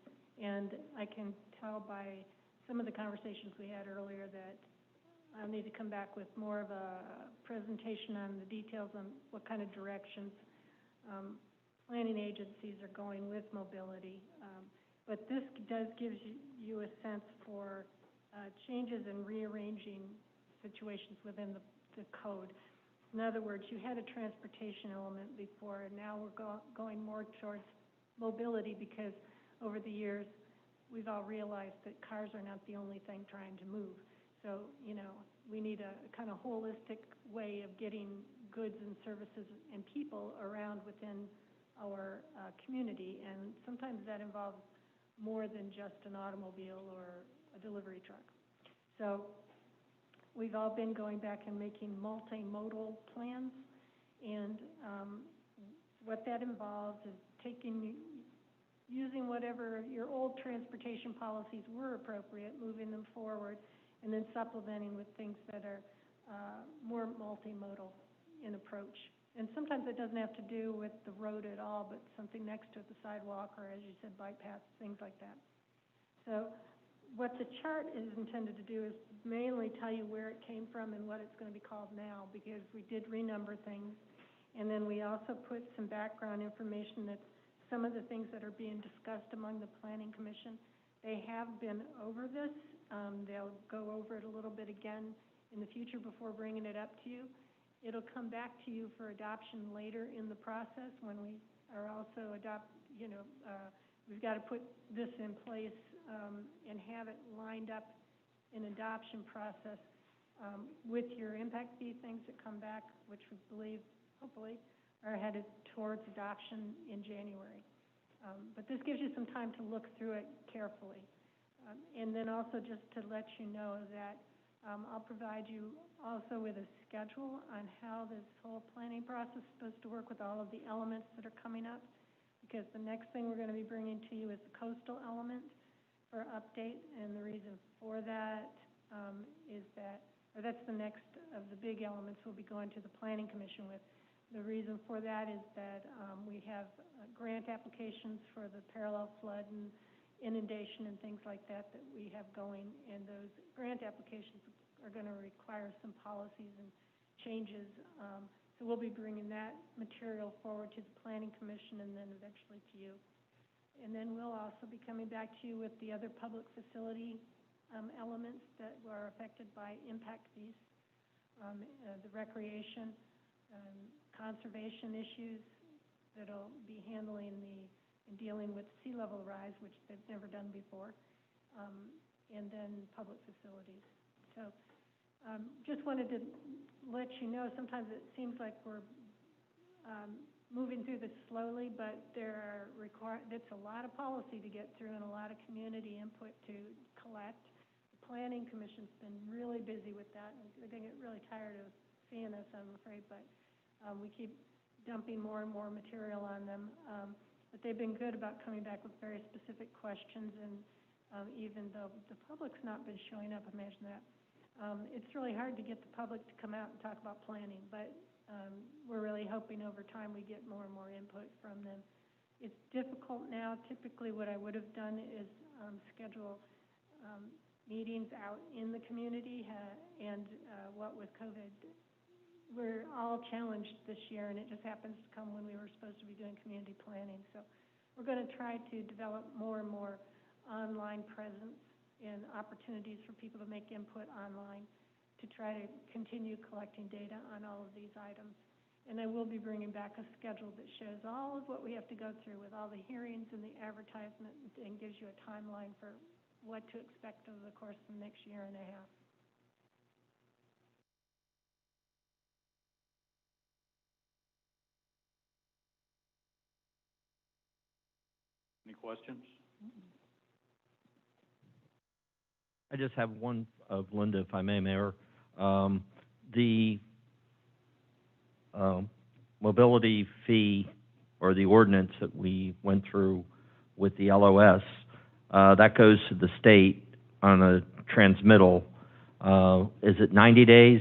S3: And I can tell by some of the conversations we had earlier that I'll need to come back with more of a presentation on the details on what kind of directions planning agencies are going with mobility. But this does give you a sense for changes in rearranging situations within the code. In other words, you had a transportation element before, and now we're going more towards mobility, because over the years, we've all realized that cars are not the only thing trying to move. So, you know, we need a kind of holistic way of getting goods and services and people around within our community, and sometimes that involves more than just an automobile or a delivery truck. So we've all been going back and making multimodal plans, and what that involves is using whatever your old transportation policies were appropriate, moving them forward, and then supplementing with things that are more multimodal in approach. And sometimes it doesn't have to do with the road at all, but something next to it, the sidewalk, or as you said, bike paths, things like that. So what the chart is intended to do is mainly tell you where it came from and what it's going to be called now, because we did renumber things. And then we also put some background information that some of the things that are being discussed among the Planning Commission, they have been over this. They'll go over it a little bit again in the future before bringing it up to you. It'll come back to you for adoption later in the process when we are also we've got to put this in place and have it lined up in adoption process with your impact fee things that come back, which we believe, hopefully, are headed towards adoption in January. But this gives you some time to look through it carefully. And then also just to let you know that I'll provide you also with a schedule on how this whole planning process is supposed to work with all of the elements that are coming up, because the next thing we're going to be bringing to you is the coastal element for update, and the reason for that that's the next of the big elements we'll be going to the Planning Commission with. The reason for that is that we have grant applications for the parallel flood and inundation and things like that we have going, and those grant applications are going to require some policies and changes. So we'll be bringing that material forward to the Planning Commission and then eventually to you. And then we'll also be coming back to you with the other public facility elements that were affected by impact fees, the recreation, conservation issues that'll be handling and dealing with sea level rise, which they've never done before, and then public facilities. So just wanted to let you know, sometimes it seems like we're moving through this slowly, but it's a lot of policy to get through and a lot of community input to collect. The Planning Commission's been really busy with that, and they get really tired of seeing us, I'm afraid, but we keep dumping more and more material on them. But they've been good about coming back with very specific questions, and even though the public's not been showing up, imagine that. It's really hard to get the public to come out and talk about planning, but we're really hoping over time we get more and more input from them. It's difficult now. Typically what I would have done is schedule meetings out in the community, and what with COVID, we're all challenged this year, and it just happens to come when we were supposed to be doing community planning. So we're going to try to develop more and more online presence and opportunities for people to make input online to try to continue collecting data on all of these items. And I will be bringing back a schedule that shows all of what we have to go through with all the hearings and the advertisement, and gives you a timeline for what to expect over the course of the next year and a half.
S2: Any questions?
S11: I just have one of Linda, if I may, Mayor. The mobility fee, or the ordinance that we went through with the LOS, that goes to the state on a transmittal. Is it 90 days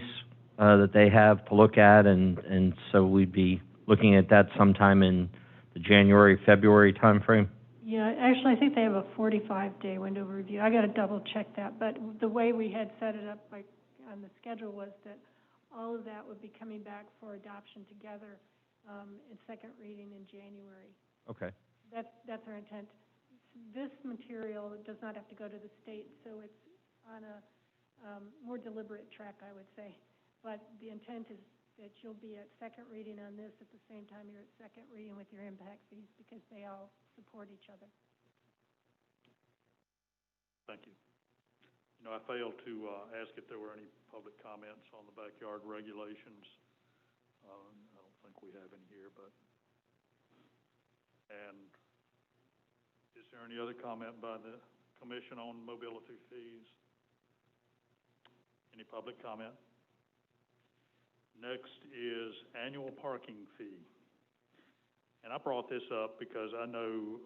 S11: that they have to look at, and so we'd be looking at that sometime in the January, February timeframe?
S3: Yeah, actually, I think they have a 45-day window of review. I got to double check that, but the way we had set it up on the schedule was that all of that would be coming back for adoption together in second reading in January.
S11: Okay.
S3: That's our intent. This material does not have to go to the state, so it's on a more deliberate track, I would say. But the intent is that you'll be at second reading on this at the same time you're at second reading with your impact fees, because they all support each other.
S2: Thank you. You know, I failed to, ask if there were any public comments on the backyard regulations. I don't think we have any here, but, and is there any other comment by the commission on mobility fees? Any public comment? Next is annual parking fee. And I brought this up because I know,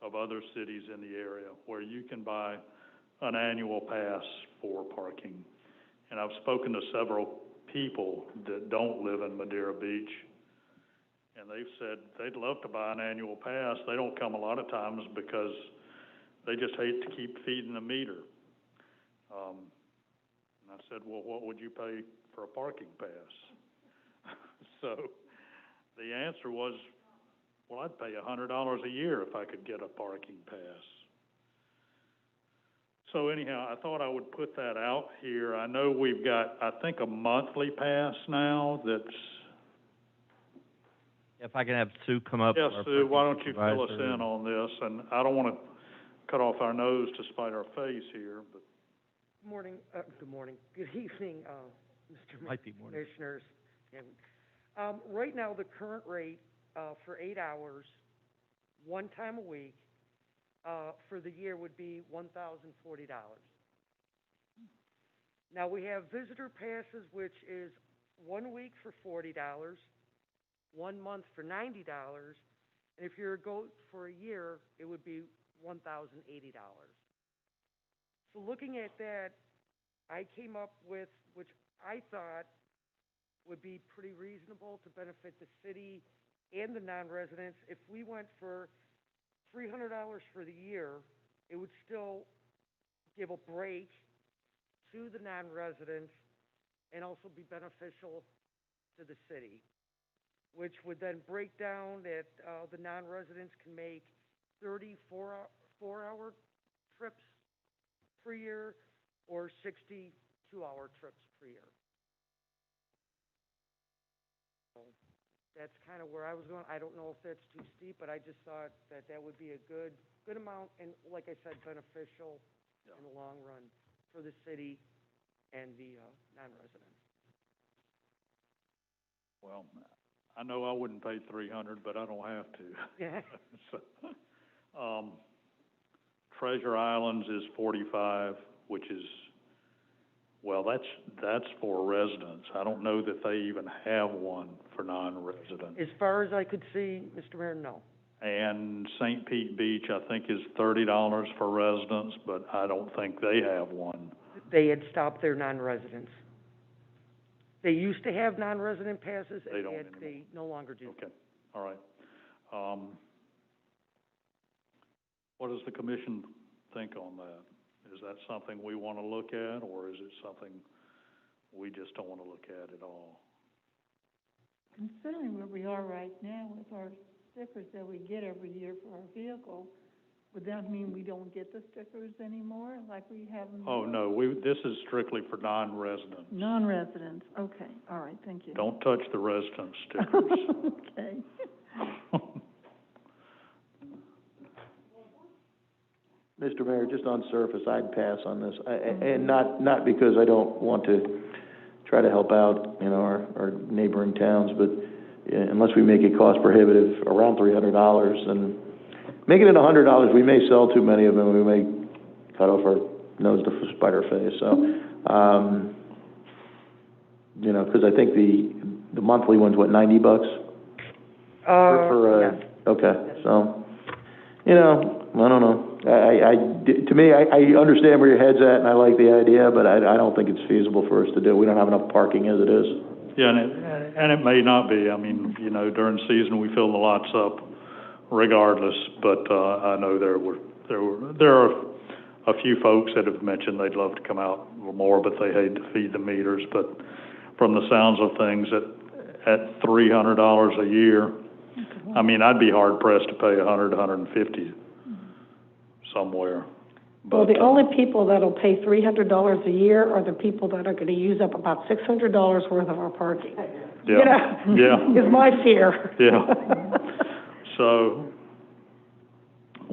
S2: of other cities in the area where you can buy an annual pass for parking. And I've spoken to several people that don't live in Madeira Beach, and they've said they'd love to buy an annual pass. They don't come a lot of times because they just hate to keep feeding the meter. And I said, well, what would you pay for a parking pass? So the answer was, well, I'd pay $100 a year if I could get a parking pass. So anyhow, I thought I would put that out here. I know we've got, I think, a monthly pass now that's...
S11: If I can have Sue come up.
S2: Yes,
S11: our
S2: Sue, why don't
S11: parking
S2: you fill us
S11: supervisor.
S2: in on this? And I don't want to cut off our nose to spite our face here, but...
S6: Good morning, good evening, Mr.
S11: Might be morning.
S6: Commissioners. Right now, the current rate, for 8 hours, one time a week, for the year would be $1,040. Now, we have visitor passes, which is 1 week for $40, 1 month for $90, and if you're a goat for a year, it would be $1,080. So looking at that, I came up with, which I thought would be pretty reasonable to benefit the city and the non-residents. If we went for $300 for the year, it would still give a break to the non-residents and also be beneficial to the city, which would then break down that the non-residents can make 34-hour trips per year or 62-hour trips per year. So that's kind of where I was going. I don't know if that's too steep, but I just thought that that would be a good amount, and like I said, beneficial in the long run for the city and the non-residents.
S2: Well, I know I wouldn't pay $300, but I don't have to.
S6: Yeah.
S2: So, Treasure Islands is $45, which is, well, that's for residents. I don't know that they even have one for non-residents.
S6: As far as I could see, Mr. Mayor, no.
S2: And St. Pete Beach, I think, is $30 for residents, but I don't think they have one.
S6: They had stopped their non-residents. They used to have non-resident passes,
S2: They don't
S6: and
S2: anymore.
S6: they no longer do.
S2: Okay, all right. What does the commission think on that? Is that something we want to look at, or is it something we just don't want to look at at all?
S13: Considering where we are right now with our stickers that we get every year for our vehicle, would that mean we don't get the stickers anymore like we have them?
S2: Oh, no, this is strictly for non-residents.
S13: Non-residents, okay, all right, thank you.
S2: Don't touch the resident stickers.
S13: Okay.
S5: Mr. Mayor, just on surface, I'd pass on this, and not because I don't want to try to help out, our neighboring towns, but unless we make it cost prohibitive, around $300, and making it $100, we may sell too many of them, we may cut off our nose to spite our face, so, because I think the monthly one's, what, $90?
S6: Yes.
S5: Okay, so, I don't know. To me, I understand where your head's at, and I like the idea, but I don't think it's feasible for us to do. We don't have enough parking as it is.
S2: Yeah, and it may not be. I mean, during season, we fill the lots up regardless, but I know there are a few folks that have mentioned they'd love to come out a little more, but they hate to feed the meters. But from the sounds of things, at $300 a year, I mean, I'd be hard pressed to pay $100, $150 somewhere. But,
S14: well, the only people that'll pay $300 a year are the people that are going to use up about $600 worth of our parking.
S2: Yeah. Yeah.
S14: Is my fear.
S2: Yeah. So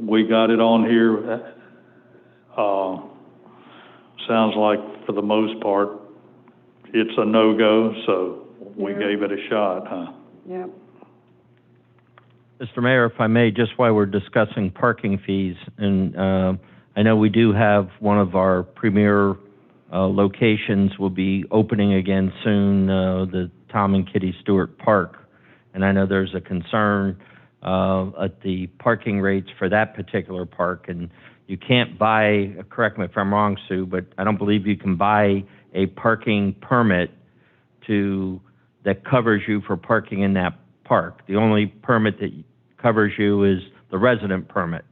S2: we got it on here.
S15: sounds like for the most part, it's a no-go, so we
S13: Yeah.
S15: gave it a shot, huh?
S13: Yep.
S11: Mr. Mayor, if I may, just while we're discussing parking fees, and I know we do have one of our premier locations will be opening again soon, the Tom and Kitty Stewart Park. And I know there's a concern at the parking rates for that particular park. And you can't buy, correct me if I'm wrong, Sue, but I don't believe you can buy a parking permit that covers you for parking in that park. The only permit that covers you is the resident permit.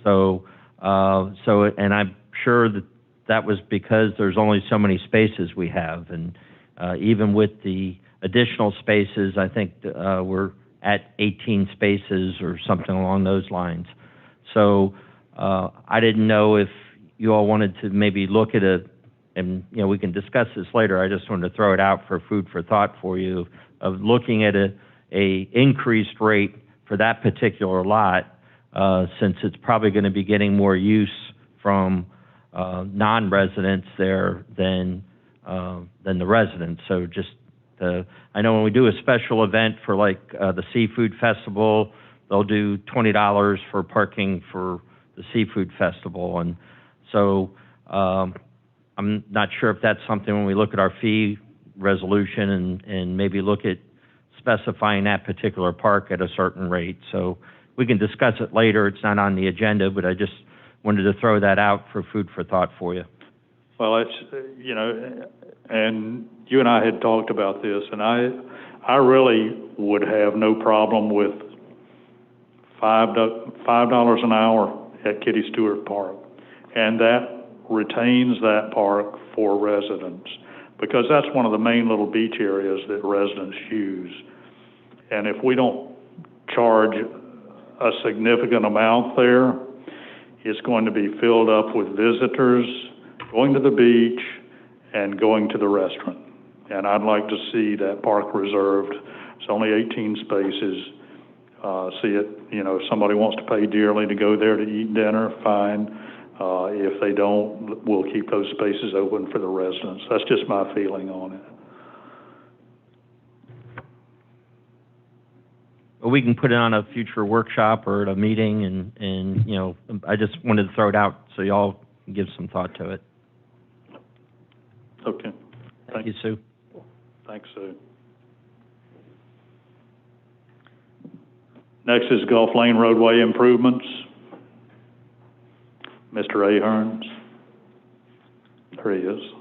S11: So, and I'm sure that was because there's only so many spaces we have, and even with the additional spaces, I think we're at 18 spaces or something along those lines. So I didn't know if you all wanted to maybe look at and we can discuss this later. I just wanted to throw it out for food for thought for you of looking at a increased rate for that particular lot, since it's probably going to be getting more use from non-residents there than the residents. So just, I know when we do a special event for like the Seafood Festival, they'll do $20 for parking for the Seafood Festival. And so I'm not sure if that's something when we look at our fee resolution and maybe look at specifying that particular park at a certain rate. So we can discuss it later. It's not on the agenda, but I just wanted to throw that out for food for thought for you.
S15: Well, it's, and you and I had talked about this, and I really would have no problem with $5 an hour at Kitty Stewart Park, and that retains that park for residents, because that's one of the main little beach areas that residents use. And if we don't charge a significant amount there, it's going to be filled up with visitors going to the beach and going to the restaurant. And I'd like to see that park reserved. It's only 18 spaces. See it, if somebody wants to pay dearly to go there to eat dinner, fine. If they don't, we'll keep those spaces open for the residents. That's just my feeling on it.
S11: We can put it on a future workshop or at a meeting, and I just wanted to throw it out so y'all can give some thought to it.
S15: Okay.
S11: Thank you, Sue.
S15: Thanks, Sue. Next is Gulf Lane roadway improvements. Mr. Ahern. There he is.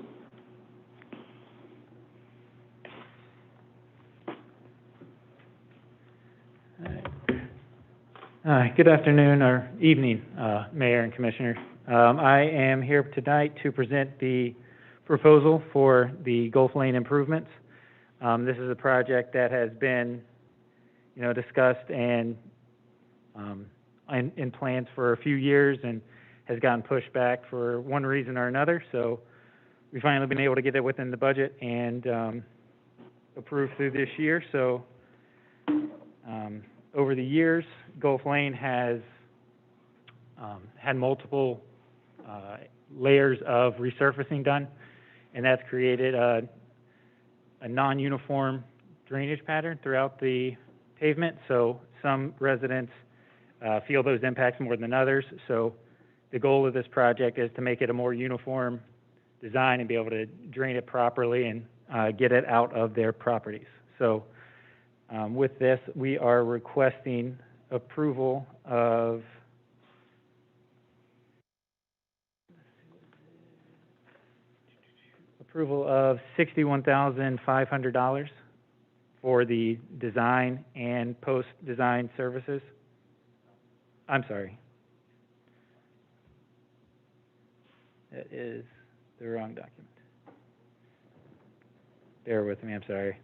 S16: Good afternoon or evening, Mayor and Commissioners. I am here tonight to present the proposal for the Gulf Lane improvements. This is a project that has been, discussed and in plans for a few years and has gotten pushed back for one reason or another. So we've finally been able to get it within the budget and approved through this year. So over the years, Gulf Lane has had multiple layers of resurfacing done, and that's created a non-uniform drainage pattern throughout the pavement. So some residents feel those impacts more than others. So the goal of this project is to make it a more uniform design and be able to drain it properly and get it out of their properties. So with this, we are requesting approval of $61,500 for the design and post-design services. I'm sorry. That is the wrong document. Bear with me, I'm sorry.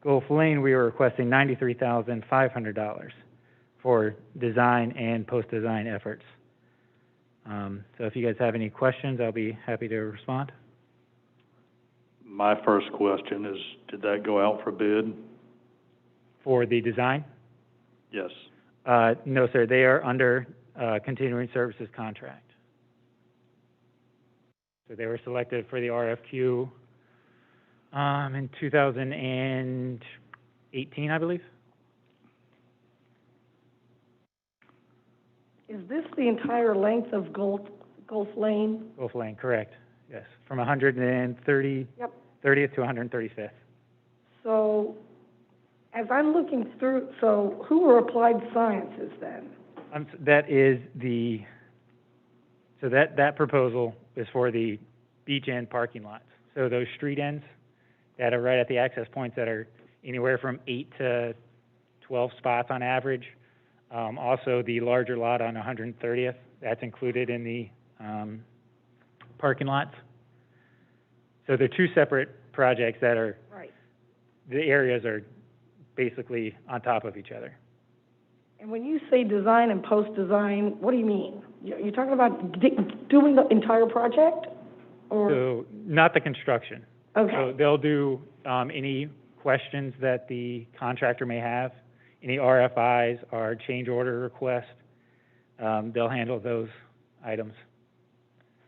S16: Gulf Lane, we are requesting $93,500 for design and post-design efforts. So if you guys have any questions, I'll be happy to respond.
S15: My first question is, did that go out for bid?
S16: For the design?
S15: Yes.
S16: No, sir, they are under, continuing services contract. So they were selected for the RFQ, in 2018, I believe.
S14: Is this the entire length of Gulf Lane?
S16: Gulf Lane, correct, yes, from 130,
S14: Yep.
S16: 30th to 135th.
S14: So, as I'm looking through, so who are Applied Sciences then?
S16: That is the, so that proposal is for the beach end parking lots. So those street ends that are right at the access points that are anywhere from 8 to 12 spots on average. Also the larger lot on 130th, that's included in the, parking lots. So they're two separate projects that are,
S14: Right.
S16: the areas are basically on top of each other.
S14: And when you say design and post-design, what do you mean? You're talking about doing the entire project? Or?
S16: So, not the construction.
S14: Okay.
S16: So they'll do, any questions that the contractor may have, any RFIs or change order requests, they'll handle those items.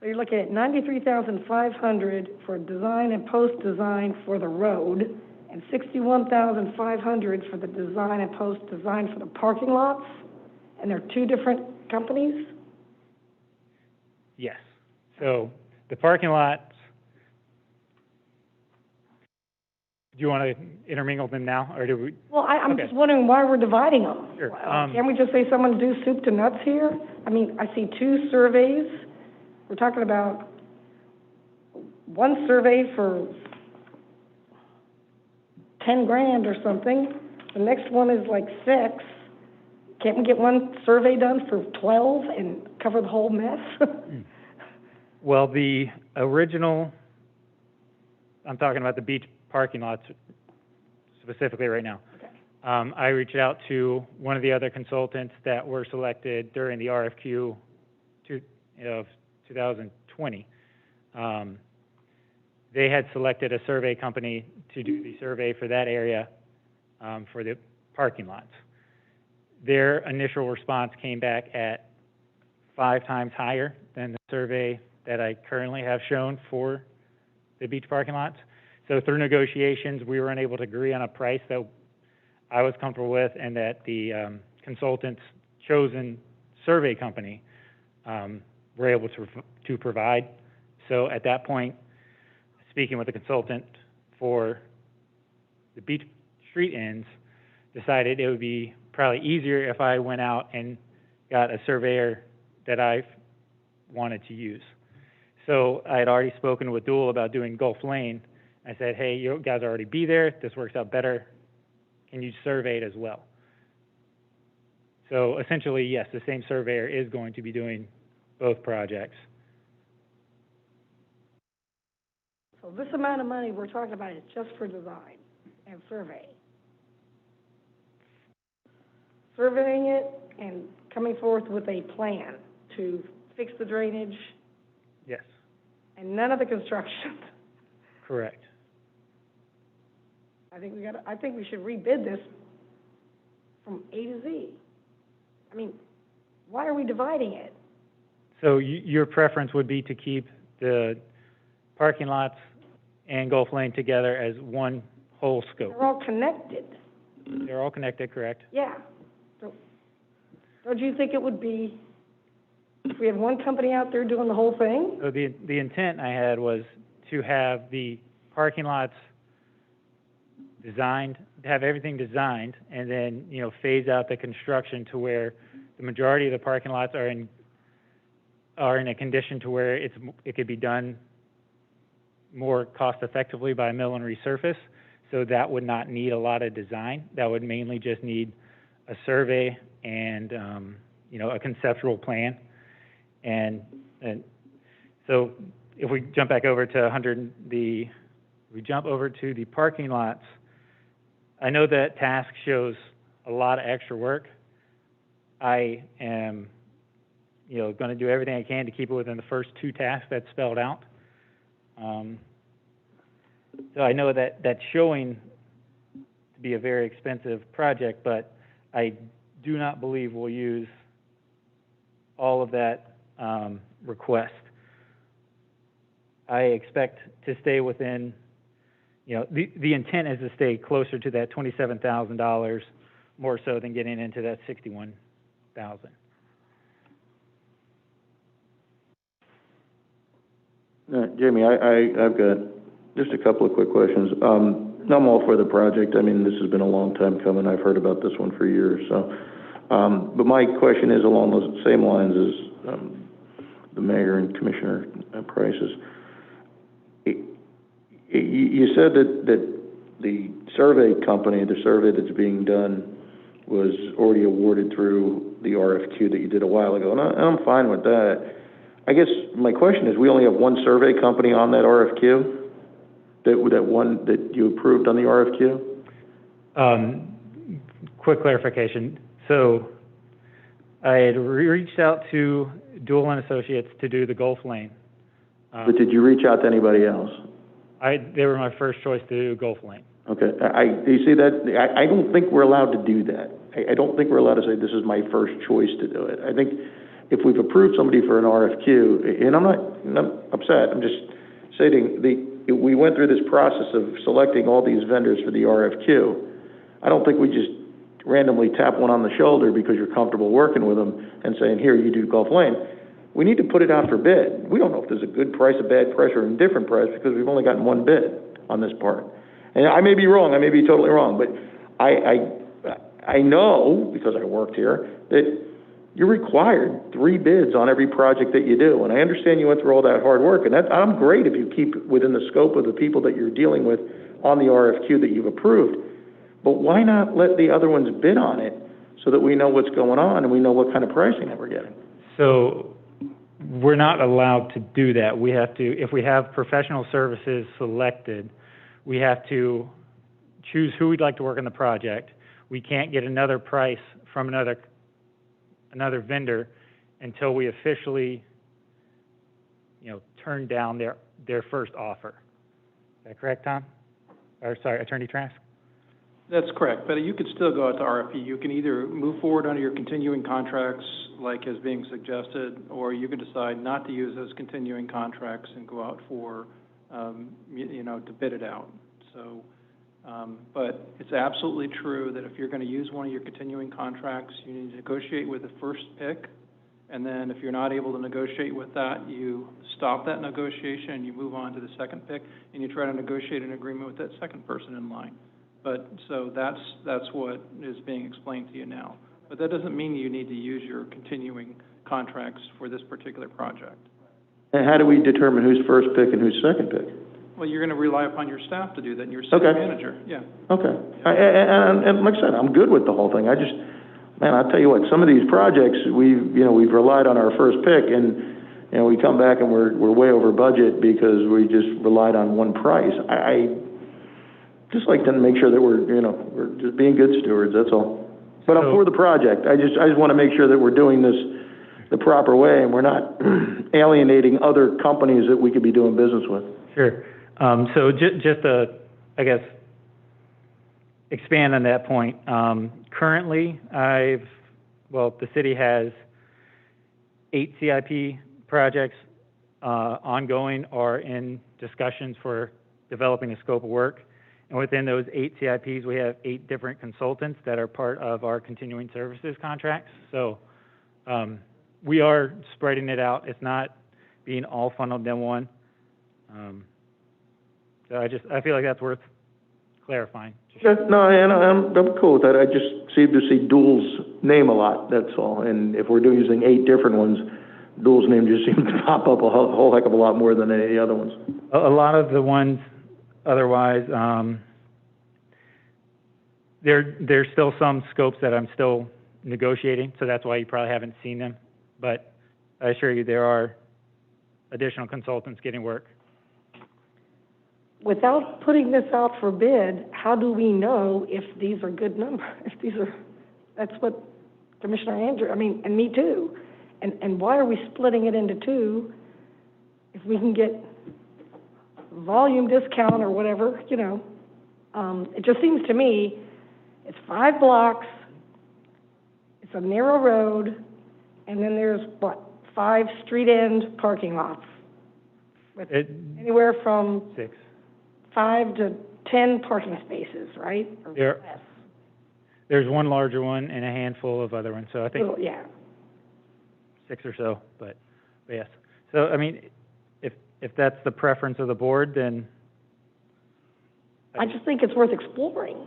S14: So you're looking at $93,500 for design and post-design for the road, and $61,500 for the design and post-design for the parking lots? And they're two different companies?
S16: Yes. So the parking lots, do you want to intermingle them now, or do we?
S14: Well, I'm
S16: Okay.
S14: just wondering why we're dividing them.
S16: Sure.
S14: Can't we just say someone do soup to nuts here? I mean, I see two surveys. We're talking about one survey for 10 grand or something. The next one is like 6. Can't we get one survey done for 12 and cover the whole mess?
S16: Well, the original, I'm talking about the beach parking lots specifically right now.
S14: Okay.
S16: I reached out to one of the other consultants that were selected during the RFQ of 2020. They had selected a survey company to do the survey for that area, for the parking lots. Their initial response came back at 5 times higher than the survey that I currently have shown for the beach parking lots. So through negotiations, we were unable to agree on a price that I was comfortable with, and that the consultant's chosen survey company were able to provide. So at that point, speaking with the consultant for the beach street ends, decided it would be probably easier if I went out and got a surveyor that I wanted to use. So I had already spoken with Dual about doing Gulf Lane. I said, hey, you guys already be there. This works out better. Can you survey it as well? So essentially, yes, the same surveyor is going to be doing both projects.
S14: So this amount of money we're talking about is just for design and survey. Surveying it and coming forth with a plan to fix the drainage
S16: Yes,
S14: and none of the construction.
S16: correct.
S14: I think we should rebid this from A to Z. I mean, why are we dividing it?
S16: So your preference would be to keep the parking lots and Gulf Lane together as one whole scope?
S14: They're all connected.
S16: They're all connected, correct?
S14: Yeah. So, don't you think it would be, if we had one company out there doing the whole thing?
S16: So the intent I had was to have the parking lots designed, to have everything designed, and then, you know, phase out the construction to where the majority of the parking lots are in a condition to where it could be done more cost effectively by mill and resurface. So that would not need a lot of design. That would mainly just need a survey and, you know, a conceptual plan. And so if we jump back over to we jump over to the parking lots, I know that task shows a lot of extra work. I am, you know, going to do everything I can to keep it within the first 2 tasks that's spelled out. So I know that that's showing to be a very expensive project, but I do not believe we'll use all of that request. I expect to stay within, the intent is to stay closer to that $27,000 more so than getting into that 61,000.
S5: Jamie, I've got just a couple of quick questions. I'm all for the project. I mean, this has been a long time coming. I've heard about this one for years. So, but my question is along those same lines as the mayor and Commissioner Price's. You said that the survey company, the survey that's being done, was already awarded through the RFQ that you did a while ago, and I'm fine with that. I guess my question is, we only have one survey company on that RFQ? That you approved on the RFQ?
S16: Quick clarification. So I had reached out to Duell and Associates to do the Gulf Lane.
S5: But did you reach out to anybody else?
S16: They were my first choice to do Gulf Lane.
S5: Okay. You see that? I don't think we're allowed to do that. I don't think we're allowed to say this is my first choice to do it. I think if we've approved somebody for an RFQ, and I'm not upset, I'm just stating we went through this process of selecting all these vendors for the RFQ. I don't think we just randomly tap one on the shoulder because you're comfortable working with them and saying, here, you do Gulf Lane. We need to put it out for bid. We don't know if there's a good price, a bad price, or an indifferent price because we've only gotten one bid on this part. And I may be wrong, I may be totally wrong, but I know, because I worked here, that you're required 3 bids on every project that you do. And I understand you went through all that hard work, and I'm great if you keep within the scope of the people that you're dealing with on the RFQ that you've approved. But why not let the other ones bid on it so that we know what's going on and we know what kind of pricing that we're getting?
S16: So we're not allowed to do that. We have to, if we have professional services selected, we have to choose who we'd like to work on the project. We can't get another price from another vendor until we officially, turn down their first offer. Is that correct, Tom? Or sorry, Attorney Trask?
S17: That's correct, but you could still go out to RFP. You can either move forward under your continuing contracts, like is being suggested, or you can decide not to use those continuing contracts and go out for, to bid it out. So, but it's absolutely true that if you're going to use one of your continuing contracts, you need to negotiate with the first pick, and then if you're not able to negotiate with that, you stop that negotiation and you move on to the second pick, and you try to negotiate an agreement with that second person in line. But so that's what is being explained to you now. But that doesn't mean you need to use your continuing contracts for this particular project.
S5: And how do we determine who's first pick and who's second pick?
S17: Well, you're going to rely upon your staff to do that, and your city manager, yeah. Okay.
S5: And like I said, I'm good with the whole thing. I'll tell you what, some of these projects, we've relied on our first pick, and, we come back and we're way over budget because we just relied on one price. I just like to make sure that we're just being good stewards, that's all. But I'm for the project. I just want to make sure that we're doing this the proper way and we're not alienating other companies that we could be doing business with.
S16: Sure. So just to, I guess, expand on that point, currently the city has 8 CIP projects ongoing or in discussions for developing a scope of work. And within those 8 CIPs, we have 8 different consultants that are part of our continuing services contracts. So we are spreading it out. It's not being all funneled in one. So I feel like that's worth clarifying.
S5: No, and I'm cool with that. I just seem to see Duell's name a lot, that's all. And if we're using 8 different ones, Duell's name just seems to pop up a whole heck of a lot more than any of the other ones.
S16: A lot of the ones, otherwise, there's still some scopes that I'm still negotiating, so that's why you probably haven't seen them. But I assure you there are additional consultants getting work.
S14: Without putting this out for bid, how do we know if these are good numbers? That's what Commissioner Andrew, and me too. And why are we splitting it into 2 if we can get volume discount or whatever, it just seems to me it's 5 blocks, it's a narrow road, and then there's, what, 5 street-end parking lots? With anywhere from 5 to 10 parking spaces, right? Or less.
S16: There's one larger one and a handful of other ones, so I think
S14: Yeah.
S16: 6 or so, but yes. So, I mean, if that's the preference of the board, then
S14: I just think it's worth exploring.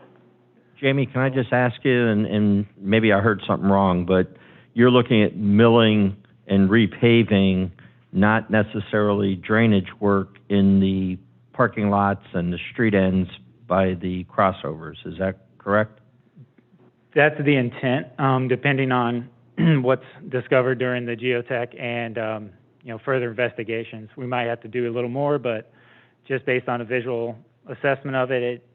S11: Jamie, can I just ask you, and maybe I heard something wrong, but you're looking at milling and repaving, not necessarily drainage work in the parking lots and the street ends by the crossovers, is that correct?
S16: that's the intent, depending on what's discovered during the geotech and, further investigations. We might have to do a little more, but just based on a visual assessment of it,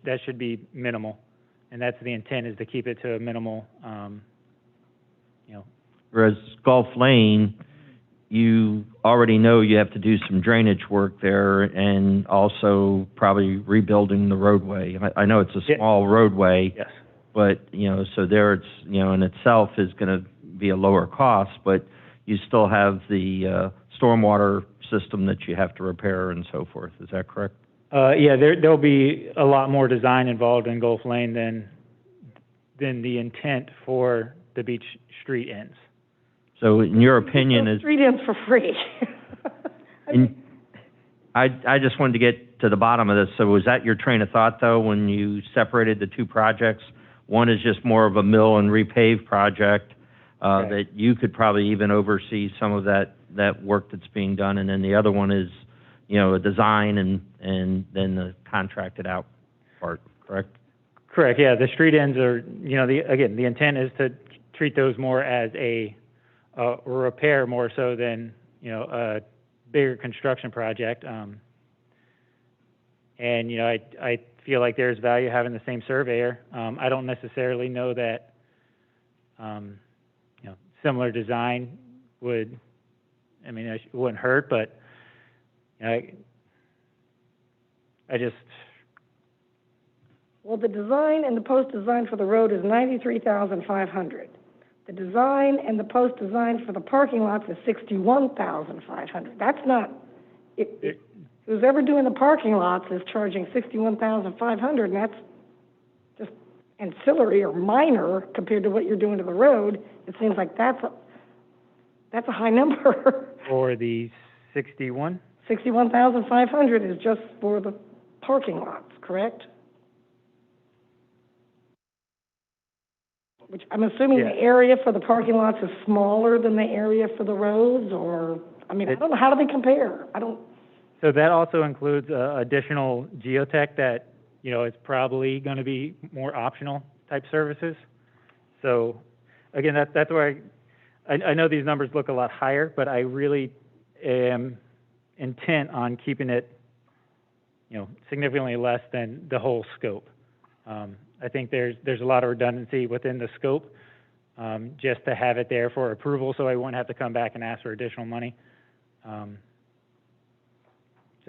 S16: that should be minimal. And that's the intent, is to keep it to a minimal,
S11: Whereas Gulf Lane, you already know you have to do some drainage work there and also probably rebuilding the roadway. I know it's a small roadway.
S16: Yes.
S11: But, so there it's, in itself is going to be a lower cost, but you still have the stormwater system that you have to repair and so forth. Is that correct?
S16: There'll be a lot more design involved in Gulf Lane than the intent for the beach street ends.
S11: So in your opinion is...
S14: Street ends for free.
S11: I just wanted to get to the bottom of this. So was that your train of thought, though, when you separated the two projects? One is just more of a mill and repave project that you could probably even oversee some of that work that's being done, and then the other one is, a design and then the contracted out part, correct?
S16: Correct, yeah. The street ends are, the intent is to treat those more as a repair more so than, a bigger construction project. I feel like there's value having the same surveyor. I don't necessarily know that, similar design wouldn't hurt, but I just...
S14: Well, the design and the post-design for the road is $93,500. The design and the post-design for the parking lots is $61,500. That's not... Who's ever doing the parking lots is charging $61,500, and that's just ancillary or minor compared to what you're doing to the road. It seems like that's a high number.
S16: For the 61?
S14: $61,500 is just for the parking lots, correct? Which I'm assuming the area for the parking lots is smaller than the area for the roads, or, I don't know, how do they compare?
S16: So that also includes additional geotech that, is probably going to be more optional type services. So, again, that's where I know these numbers look a lot higher, but I really am intent on keeping it, significantly less than the whole scope. I think there's a lot of redundancy within the scope, just to have it there for approval, so I won't have to come back and ask for additional money. So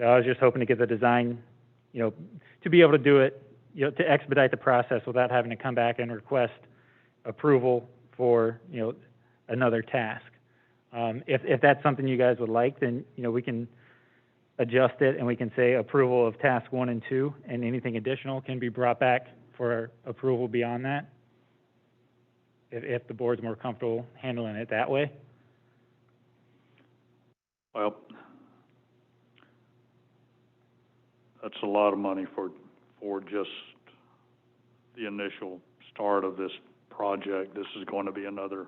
S16: I was just hoping to get the design, to be able to do it, to expedite the process without having to come back and request approval for, another task. If that's something you guys would like, then, we can adjust it and we can say approval of task 1 and 2, and anything additional can be brought back for approval beyond that, if the board's more comfortable handling it that way.
S15: Well, that's a lot of money for just the initial start of this project. This is going to be another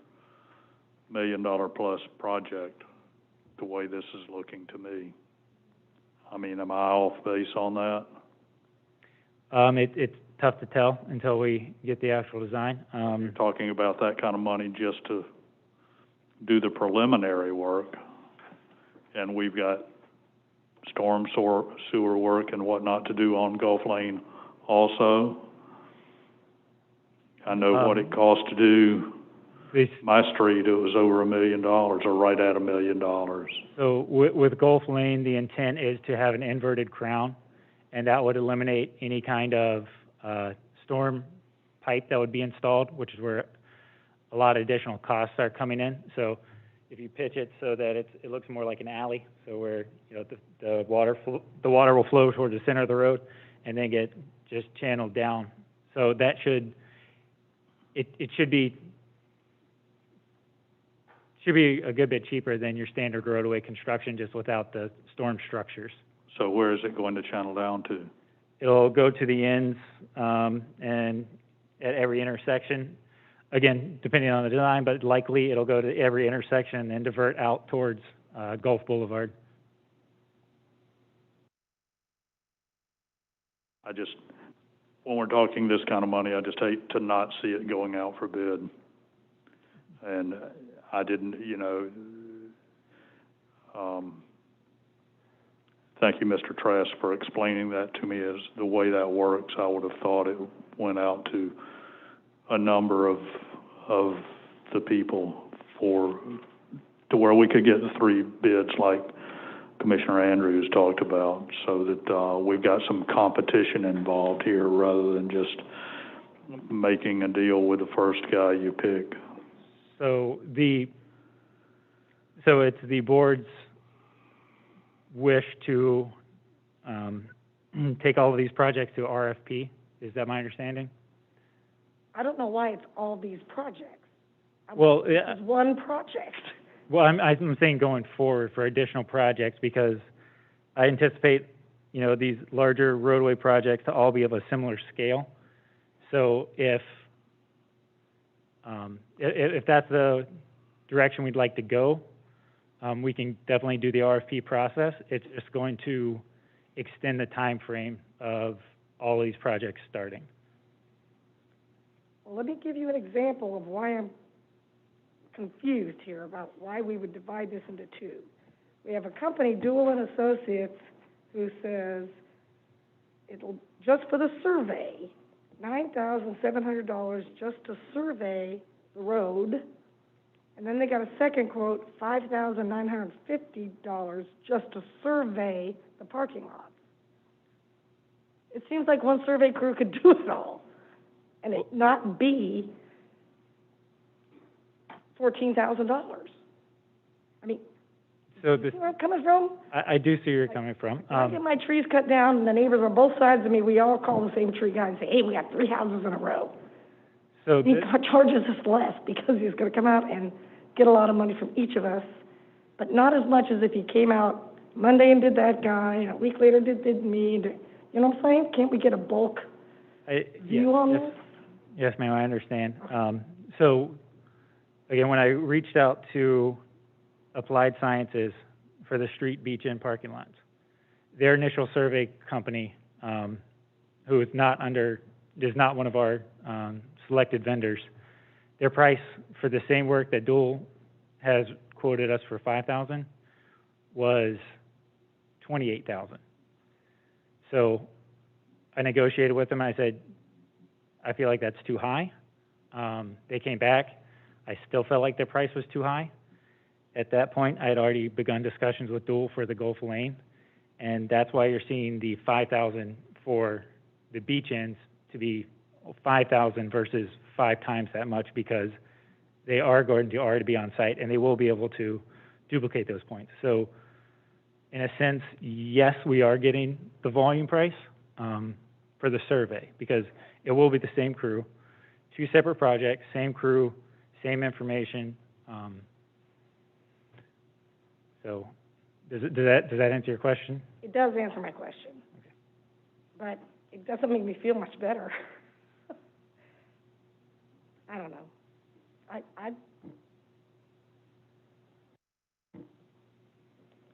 S15: $1 million plus project, the way this is looking to me. Am I off base on that?
S16: It's tough to tell until we get the actual design.
S15: You're talking about that kind of money just to do the preliminary work, and we've got storm sewer work and whatnot to do on Gulf Lane also. I know what it costs to do my street. It was over $1 million, or right at $1 million.
S16: So with Gulf Lane, the intent is to have an inverted crown, and that would eliminate any kind of storm pipe that would be installed, which is where a lot of additional costs are coming in. So if you pitch it so that it looks more like an alley, so where, you know, the water will flow towards the center of the road and then get just channeled down. So that should be a good bit cheaper than your standard roadway construction, just without the storm structures.
S15: So where is it going to channel down to?
S16: It'll go to the ends, and at every intersection. Again, depending on the design, but likely it'll go to every intersection and then divert out towards Gulf Boulevard.
S15: When we're talking this kind of money, I just hate to not see it going out for bid. And I didn't, you know, thank you, Mr. Trask, for explaining that to me as the way that works. I would have thought it went out to a number of the people to where we could get the 3 bids like Commissioner Andrews talked about, so that we've got some competition involved here rather than just making a deal with the first guy you pick.
S16: So it's the board's wish to take all of these projects to RFP. Is that my understanding?
S14: I don't know why it's all these projects.
S16: Well,
S14: It's one project.
S16: Well, I'm saying going forward for additional projects, because I anticipate, you know, these larger roadway projects to all be of a similar scale. So if that's the direction we'd like to go, we can definitely do the RFP process. It's just going to extend the time frame of all these projects starting.
S14: Well, let me give you an example of why I'm confused here about why we would divide this into 2. We have a company, Dual and Associates, who says it'll, just for the survey, $9,700 just to survey the road. And then they got a second quote, $5,950 just to survey the parking lots. It seems like one survey crew could do it all, and it not be $14,000. I mean,
S16: So
S14: you see where I'm coming from?
S16: I do see where you're coming from.
S14: I get my trees cut down, and the neighbors on both sides of me, we all call the same tree guy and say, hey, we got 3 houses in a row.
S16: So
S14: He charges us less because he's gonna come out and get a lot of money from each of us, but not as much as if he came out Monday and did that guy, and a week later did me, you know what I'm saying? Can't we get a bulk view on this?
S16: Yes, ma'am, I understand. So, again, when I reached out to Applied Sciences for the street, beach, and parking lots, their initial survey company, who is not one of our selected vendors, their price for the same work that Dual has quoted us for $5,000 was $28,000. So I negotiated with them. I said, I feel like that's too high. They came back. I still felt like their price was too high. At that point, I had already begun discussions with Dual for the Gulf Lane, and that's why you're seeing the $5,000 for the beach ends to be $5,000 versus 5 times that much, because they are going to already be on site and they will be able to duplicate those points. So in a sense, yes, we are getting the volume price for the survey, because it will be the same crew, 2 separate projects, same crew, same information. So does that answer your question?
S14: It does answer my question. Okay. But it doesn't make me feel much better. I don't know.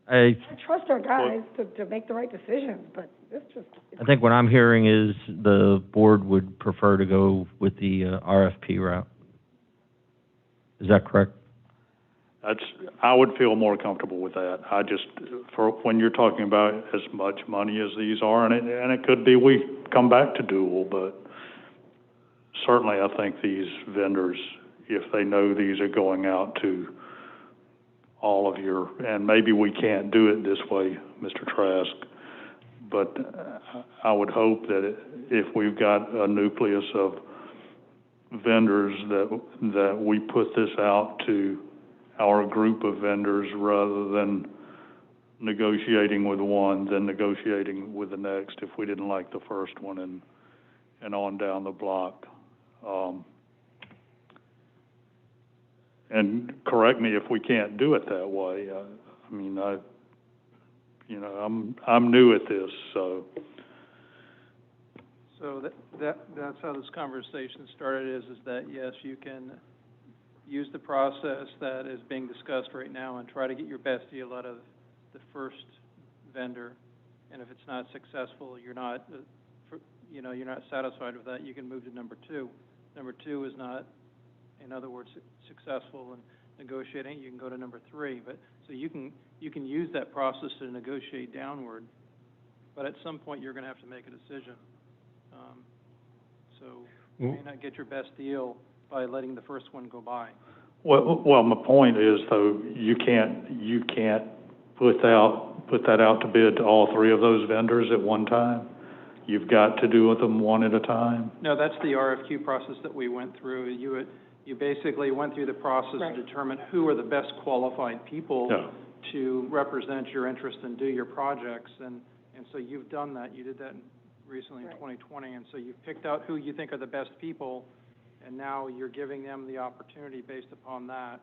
S14: I trust our guys to make the right decisions, but this just...
S11: I think what I'm hearing is the board would prefer to go with the RFP route. Is that correct?
S15: I would feel more comfortable with that. For when you're talking about as much money as these are, and it could be we come back to Dual, but certainly I think these vendors, if they know these are going out to all of your, and maybe we can't do it this way, Mr. Trask, but I would hope that if we've got a nucleus of vendors that we put this out to our group of vendors rather than negotiating with one, then negotiating with the next if we didn't like the first one and on down the block. And correct me if we can't do it that way. I mean, I'm new at this, so.
S17: So that's how this conversation started, is that, yes, you can use the process that is being discussed right now and try to get your best deal out of the first vendor. And if it's not successful, you're not satisfied with that, you can move to number two. Number two is not, in other words, successful in negotiating, you can go to number three. But so you can use that process to negotiate downward, but at some point you're going to have to make a decision. So you may not get your best deal by letting the first one go by.
S15: Well, my point is, though, you can't put that out to bid to all three of those vendors at one time. You've got to do with them one at a time.
S17: No, that's the RFQ process that we went through. You basically went through the process to determine who are the best qualified people to represent your interest and do your projects, and so you've done that. You did that recently in 2020, and so you've picked out who you think are the best people, and now you're giving them the opportunity based upon that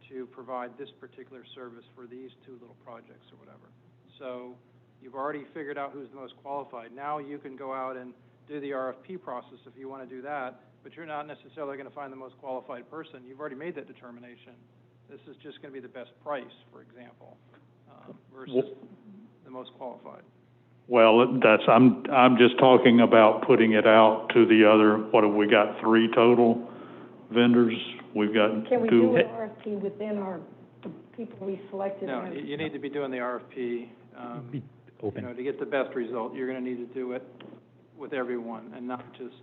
S17: to provide this particular service for these two little projects or whatever. So you've already figured out who's the most qualified. Now you can go out and do the RFP process if you want to do that, but you're not necessarily going to find the most qualified person. You've already made that determination. This is just going to be the best price, for example, versus the most qualified.
S15: Well, I'm just talking about putting it out to the other, what have we got, 3 total vendors? We've got
S14: Can we do an RFP within the people we selected?
S17: No, you need to be doing the RFP.
S16: Open.
S17: To get the best result, you're going to need to do it with everyone and not just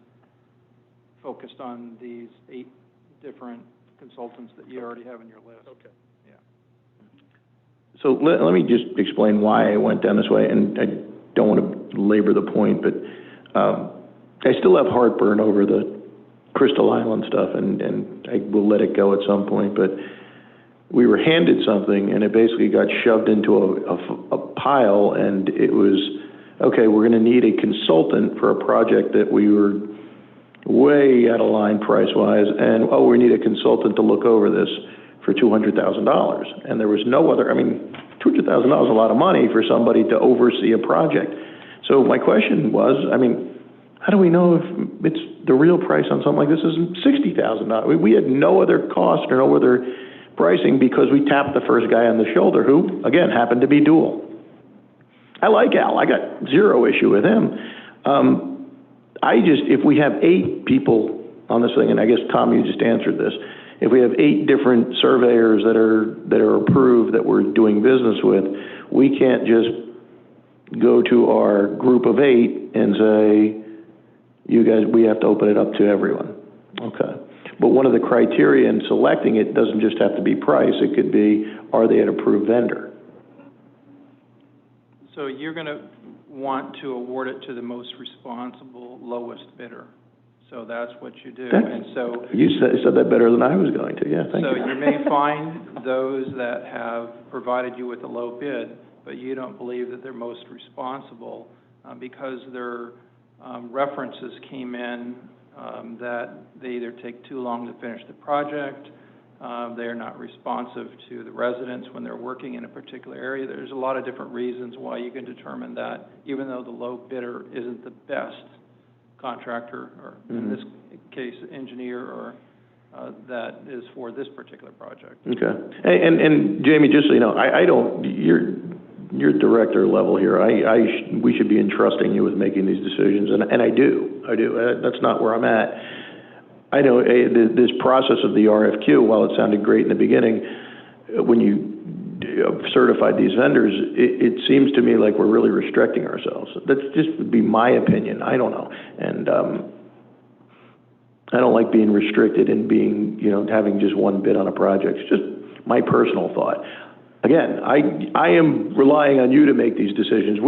S17: focused on these 8 different consultants that you already have in your list.
S5: Okay.
S17: Yeah.
S5: So let me just explain why I went down this way, and I don't want to labor the point, but I still have heartburn over the Crystal Island stuff, and I will let it go at some point, but we were handed something, and it basically got shoved into a pile, and it was, okay, we're going to need a consultant for a project that we were way out of line price-wise, and, we need a consultant to look over this for $200,000. And there was no other, $200,000 is a lot of money for somebody to oversee a project. So my question was, how do we know if it's the real price on something like this isn't $60,000? We had no other cost or no other pricing because we tapped the first guy on the shoulder who, again, happened to be dual. I like Al. I got zero issue with him. If we have 8 people on this thing, and I guess, Tom, you just answered this, if we have 8 different surveyors that are approved that we're doing business with, we can't just go to our group of 8 and say, you guys, we have to open it up to everyone. Okay. But one of the criteria in selecting it doesn't just have to be price. It could be, are they an approved vendor?
S17: So you're going to want to award it to the most responsible, lowest bidder. So that's what you do. And so
S5: you said that better than I was going to. Yeah, thank you.
S17: So you may find those that have provided you with a low bid, but you don't believe that they're most responsible because their references came in that they either take too long to finish the project, they are not responsive to the residents when they're working in a particular area. There's a lot of different reasons why you can determine that, even though the low bidder isn't the best contractor, or in this case, engineer, or that is for this particular project.
S5: Okay. And Jamie, just so you know, I don't, you're director level here. We should be entrusting you with making these decisions, and I do. That's not where I'm at. I know this process of the RFQ, while it sounded great in the beginning, when you certified these vendors, it seems to me like we're really restricting ourselves. That's just would be my opinion. I don't know. And I don't like being restricted and being, having just one bid on a project. It's just my personal thought. Again, I am relying on you to make these decisions.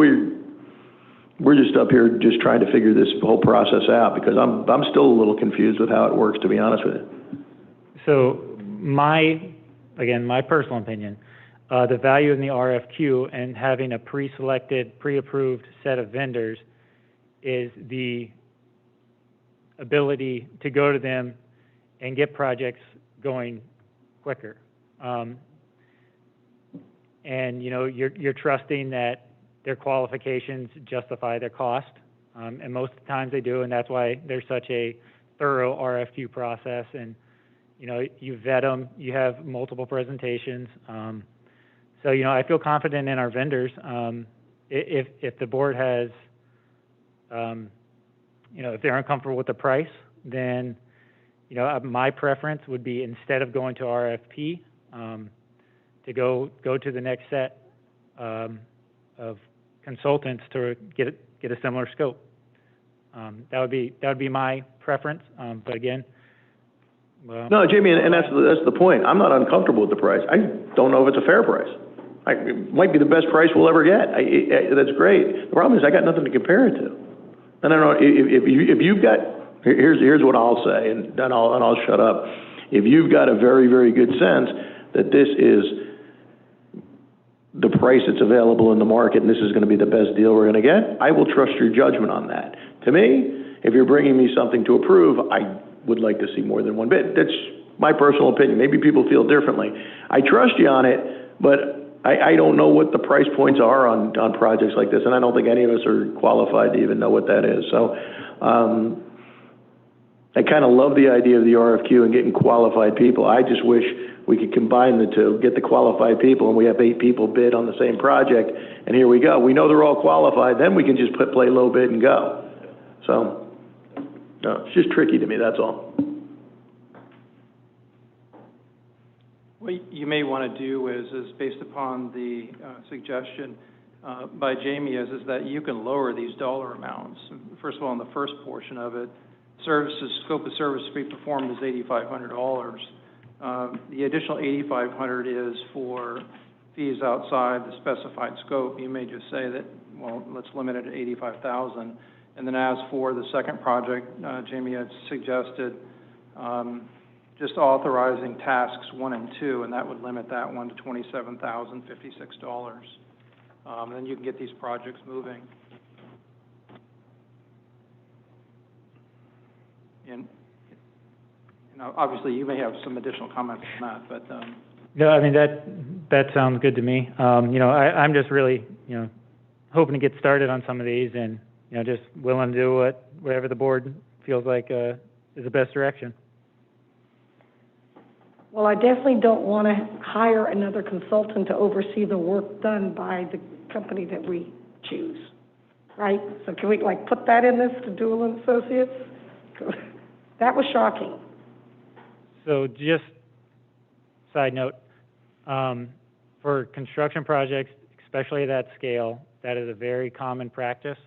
S5: We're just up here just trying to figure this whole process out, because I'm still a little confused with how it works, to be honest with you.
S16: So my personal opinion, the value in the RFQ and having a pre-selected, pre-approved set of vendors is the ability to go to them and get projects going quicker. And, you know, you're trusting that their qualifications justify their cost, and most of the times they do, and that's why there's such a thorough RFQ process. And, you know, you vet them, you have multiple presentations. So, you know, I feel confident in our vendors. If the board has, you know, if they're uncomfortable with the price, then, you know, my preference would be, instead of going to RFP, to go to the next set of consultants to get a similar scope. That would be my preference. But again, well,
S5: no, Jamie, and that's the point. I'm not uncomfortable with the price. I don't know if it's a fair price. It might be the best price we'll ever get. That's great. The problem is I got nothing to compare it to. And I don't know if you've got. Here's what I'll say, and I'll shut up. If you've got a very, very good sense that this is the price that's available in the market and this is going to be the best deal we're going to get, I will trust your judgment on that. To me, if you're bringing me something to approve, I would like to see more than one bid. That's my personal opinion. Maybe people feel differently. I trust you on it, but I don't know what the price points are on projects like this, and I don't think any of us are qualified to even know what that is. So I kind of love the idea of the RFQ and getting qualified people. I just wish we could combine the two, get the qualified people, and we have 8 people bid on the same project, and here we go. We know they're all qualified, then we can just play low bid and go. So, no, it's just tricky to me, that's all.
S17: What you may want to do is based upon the suggestion by Jamie is that you can lower these dollar amounts. First of all, in the first portion of it, scope of service to be performed is $8,500. The additional $8,500 is for fees outside the specified scope. You may just say that, well, let's limit it to $85,000. And then as for the second project, Jamie had suggested just authorizing tasks 1 and 2, and that would limit that one to $27,056. Then you can get these projects moving. And you know, obviously, you may have some additional comments on that, but
S16: no, I mean that sounds good to me. You know, I'm just really, you know, hoping to get started on some of these, and you know, just willing to do whatever the board feels like is the best direction.
S14: Well, I definitely don't want to hire another consultant to oversee the work done by the company that we choose, right? So can we like put that in this to Doolin and Associates? That was shocking.
S16: So just side note, for construction projects, especially at that scale, that is a very common practice.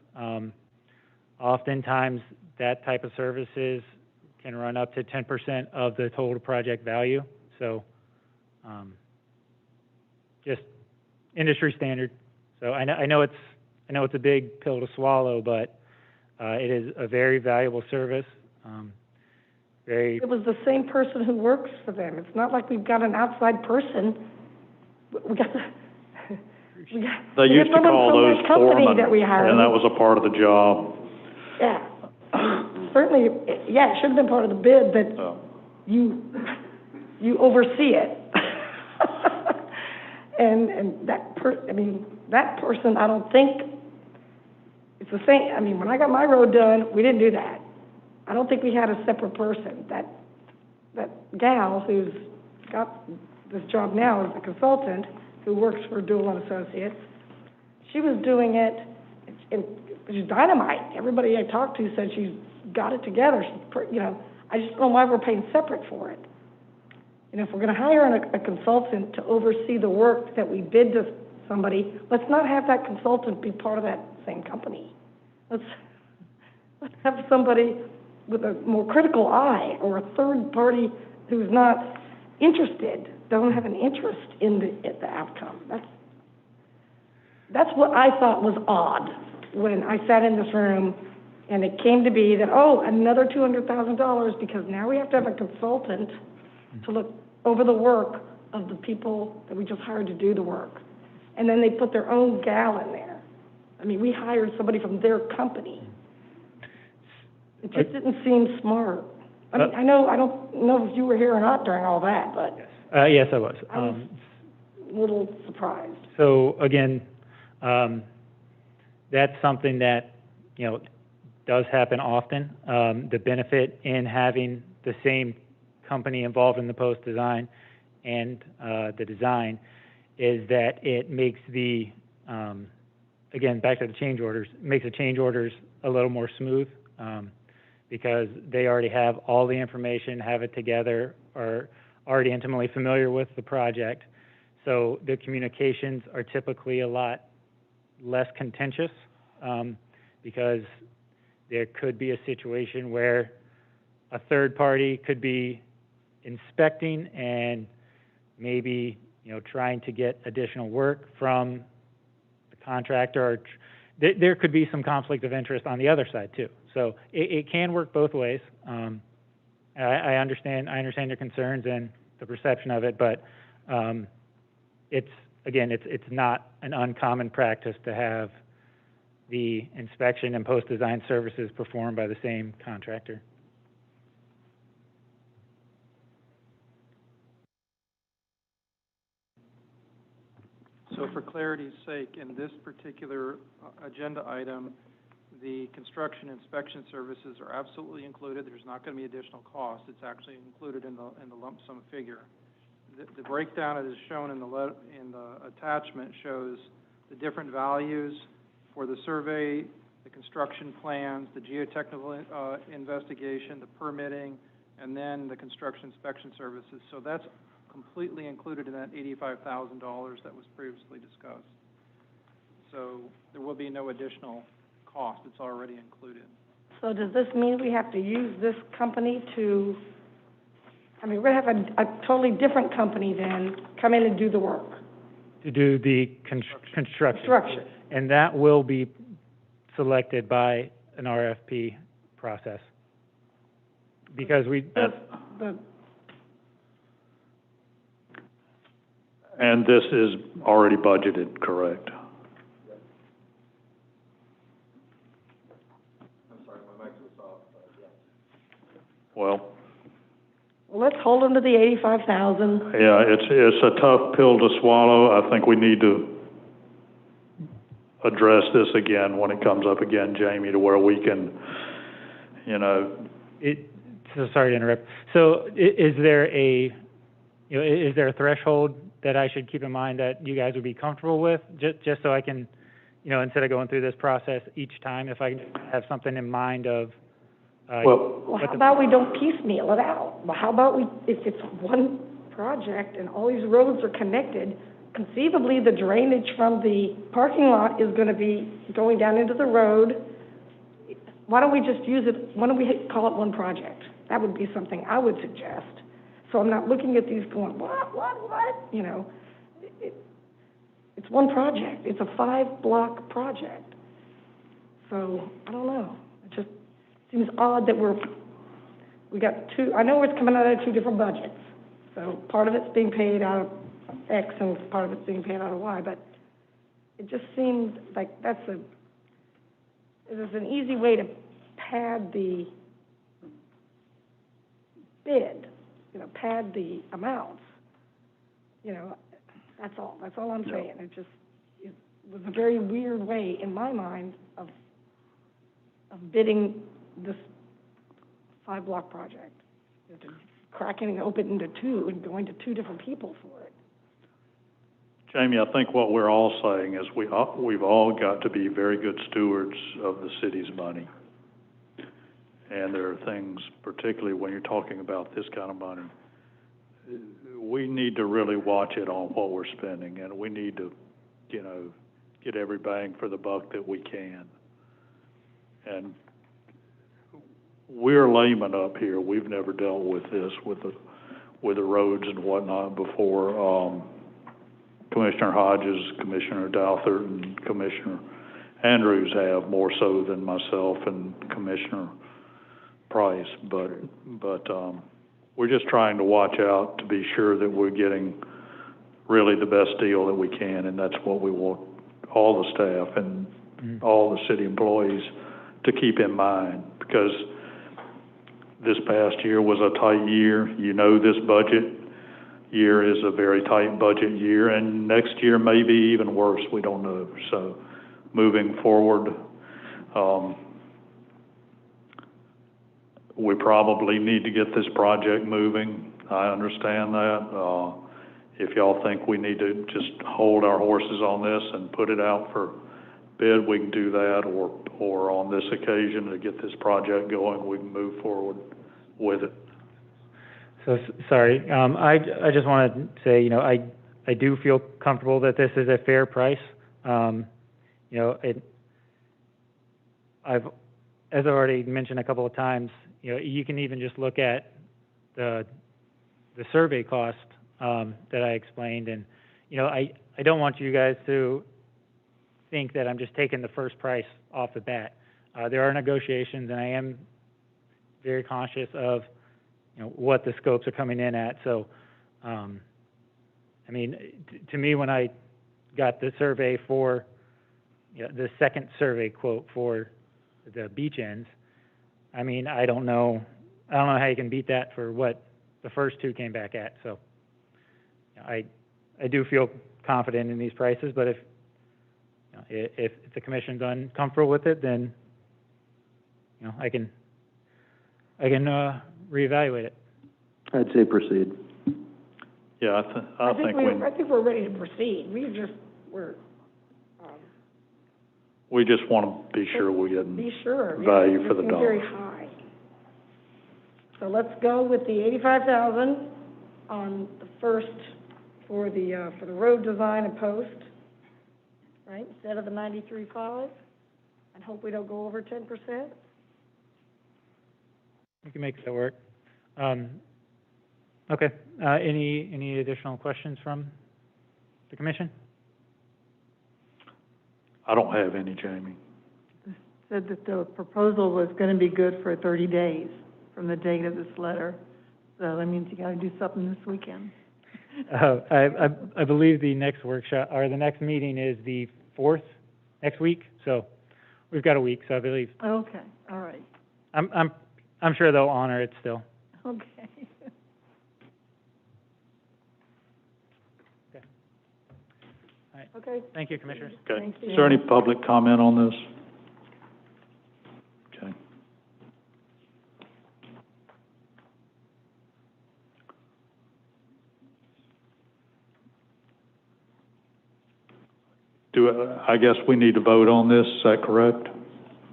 S16: Oftentimes, that type of services can run up to 10% of the total project value. So just industry standard. So I know it's a big pill to swallow, but it is a very valuable service.
S14: It was the same person who works for them. It's not like we've got an outside person. We got
S15: They used to call those foremen,
S14: that we hired.
S15: and that was a part of the job.
S14: Yeah. Certainly, yeah, it should have been part of the bid that you oversee it. and that person, I don't think, it's the same. I mean, when I got my road done, we didn't do that. I don't think we had a separate person. That gal who's got this job now as a consultant who works for Doolin Associates, she was doing it, and she's dynamite. Everybody I talked to said she's got it together. You know, I just don't know why we're paying separate for it. You know, if we're going to hire a consultant to oversee the work that we bid to somebody, let's not have that consultant be part of that same company. Let's have somebody with a more critical eye, or a third party who's not interested, don't have an interest in the outcome. That's what I thought was odd. when I sat in this room and it came to be that, oh, another $200,000 because now we have to have a consultant to look over the work of the people that we just hired to do the work. And then they put their own gal in there. I mean, we hired somebody from their company. It just didn't seem smart. I mean, I don't know if you were here or not during all that, but
S16: Yes, I was.
S14: I was a little surprised.
S16: So again, that's something that, you know, does happen often. The benefit in having the same company involved in the post-design and the design is that it makes the, again, back to the change orders, makes the change orders a little more smooth because they already have all the information, have it together, are already intimately familiar with the project. So the communications are typically a lot less contentious because there could be a situation where a third party could be inspecting and maybe, you know, trying to get additional work from the contractor, or there could be some conflict of interest on the other side too. So it can work both ways. I understand your concerns and the perception of it, but it's not an uncommon practice to have the inspection and post-design services performed by the same contractor.
S17: So for clarity's sake, in this particular agenda item, the construction inspection services are absolutely included. There's not going to be additional cost. It's actually included in the lump sum figure. The breakdown that is shown in the attachment shows the different values for the survey, the construction plans, the geotechnical investigation, the permitting, and then the construction inspection services. So that's completely included in that $85,000 that was previously discussed. So there will be no additional cost. It's already included.
S14: So does this mean we have to use this company to, I mean, we're going to have a totally different company then come in and do the work?
S16: To do the construction. And that will be selected by an RFP process. Because
S15: And this is already budgeted, correct?
S5: I'm sorry, my mic was off, yeah.
S15: Well,
S14: let's hold them to the 85,000.
S15: yeah, it's a tough pill to swallow. I think we need to address this again when it comes up again, Jamie, to where we can, you know.
S16: So sorry to interrupt. So is there a threshold that I should keep in mind that you guys would be comfortable with, just so I can, you know, instead of going through this process each time, if I can have something in mind of.
S14: Well, how about we don't piecemeal it out? Well, how about if it's one project and all these roads are connected, conceivably the drainage from the parking lot is going to be going down into the road. Why don't we just use it, why don't we call it one project? That would be something I would suggest. So I'm not looking at these going, what? You know, it's one project. It's a 5-block project. So, I don't know. It just seems odd that we got two, I know it's coming out of two different budgets. So part of it's being paid out of X and part of it's being paid out of Y, but it just seemed like there's an easy way to pad the bid, you know, pad the amounts. You know, that's all I'm saying. It was a very weird way, in my mind, of bidding this 5-block project. Cracking it open into two and going to two different people for it.
S15: Jamie, I think what we're all saying is we've all got to be very good stewards of the city's money. And there are things, particularly when you're talking about this kind of money, we need to really watch it on what we're spending, and we need to, you know, get every bang for the buck that we can. And we're laymen up here. We've never dealt with this, with the roads and whatnot before. Commissioner Hodges, Commissioner Douthert, and Commissioner Andrews have more so than myself and Commissioner Price, but, we're just trying to watch out to be sure that we're getting really the best deal that we can, and that's what we want all the staff and all the city employees to keep in mind, because this past year was a tight year. You know, this budget year is a very tight budget year, and next year may be even worse, we don't know. So, moving forward, we probably need to get this project moving. I understand that. If y'all think we need to just hold our horses on this and put it out for bid, we can do that, or on this occasion, to get this project going, we can move forward with it.
S16: So, sorry, I just want to say, you know, I do feel comfortable that this is a fair price. You know, as I've already mentioned a couple of times, you know, you can even just look at the survey cost that I explained, and, you know, I don't want you guys to think that I'm just taking the first price off the bat. There are negotiations, and I am very conscious of, you know, what the scopes are coming in at. So, I mean, to me, when I got the survey for, you know, the second survey quote for the beach ends, I mean, I don't know how you can beat that for what the first two came back at. So, you know, I do feel confident in these prices, but if, you know, if the commission's uncomfortable with it, then, you know, I can reevaluate it.
S5: I'd say proceed.
S15: Yeah, I think
S14: we're ready to proceed.
S15: we just want to be sure we're getting value for the dollar.
S14: Very high. So let's go with the 85,000 on the first for the road design and post, right? Instead of the 93.5, and hope we don't go over 10%.
S16: We can make that work. Okay. Any additional questions from the commission?
S15: I don't have any, Jamie.
S13: Said that the proposal was going to be good for 30 days from the date of this letter. So that means you got to do something this weekend.
S16: I believe the next workshop, or the next meeting is the 4th, next week. So we've got a week, so I believe.
S13: Okay, all right.
S16: I'm sure they'll honor it still.
S13: Okay.
S16: All right.
S14: Okay.
S16: Thank you, Commissioners.
S15: Okay.
S14: Thank you.
S15: Is there any public comment on this? Okay. I guess we need to vote on this, is that correct?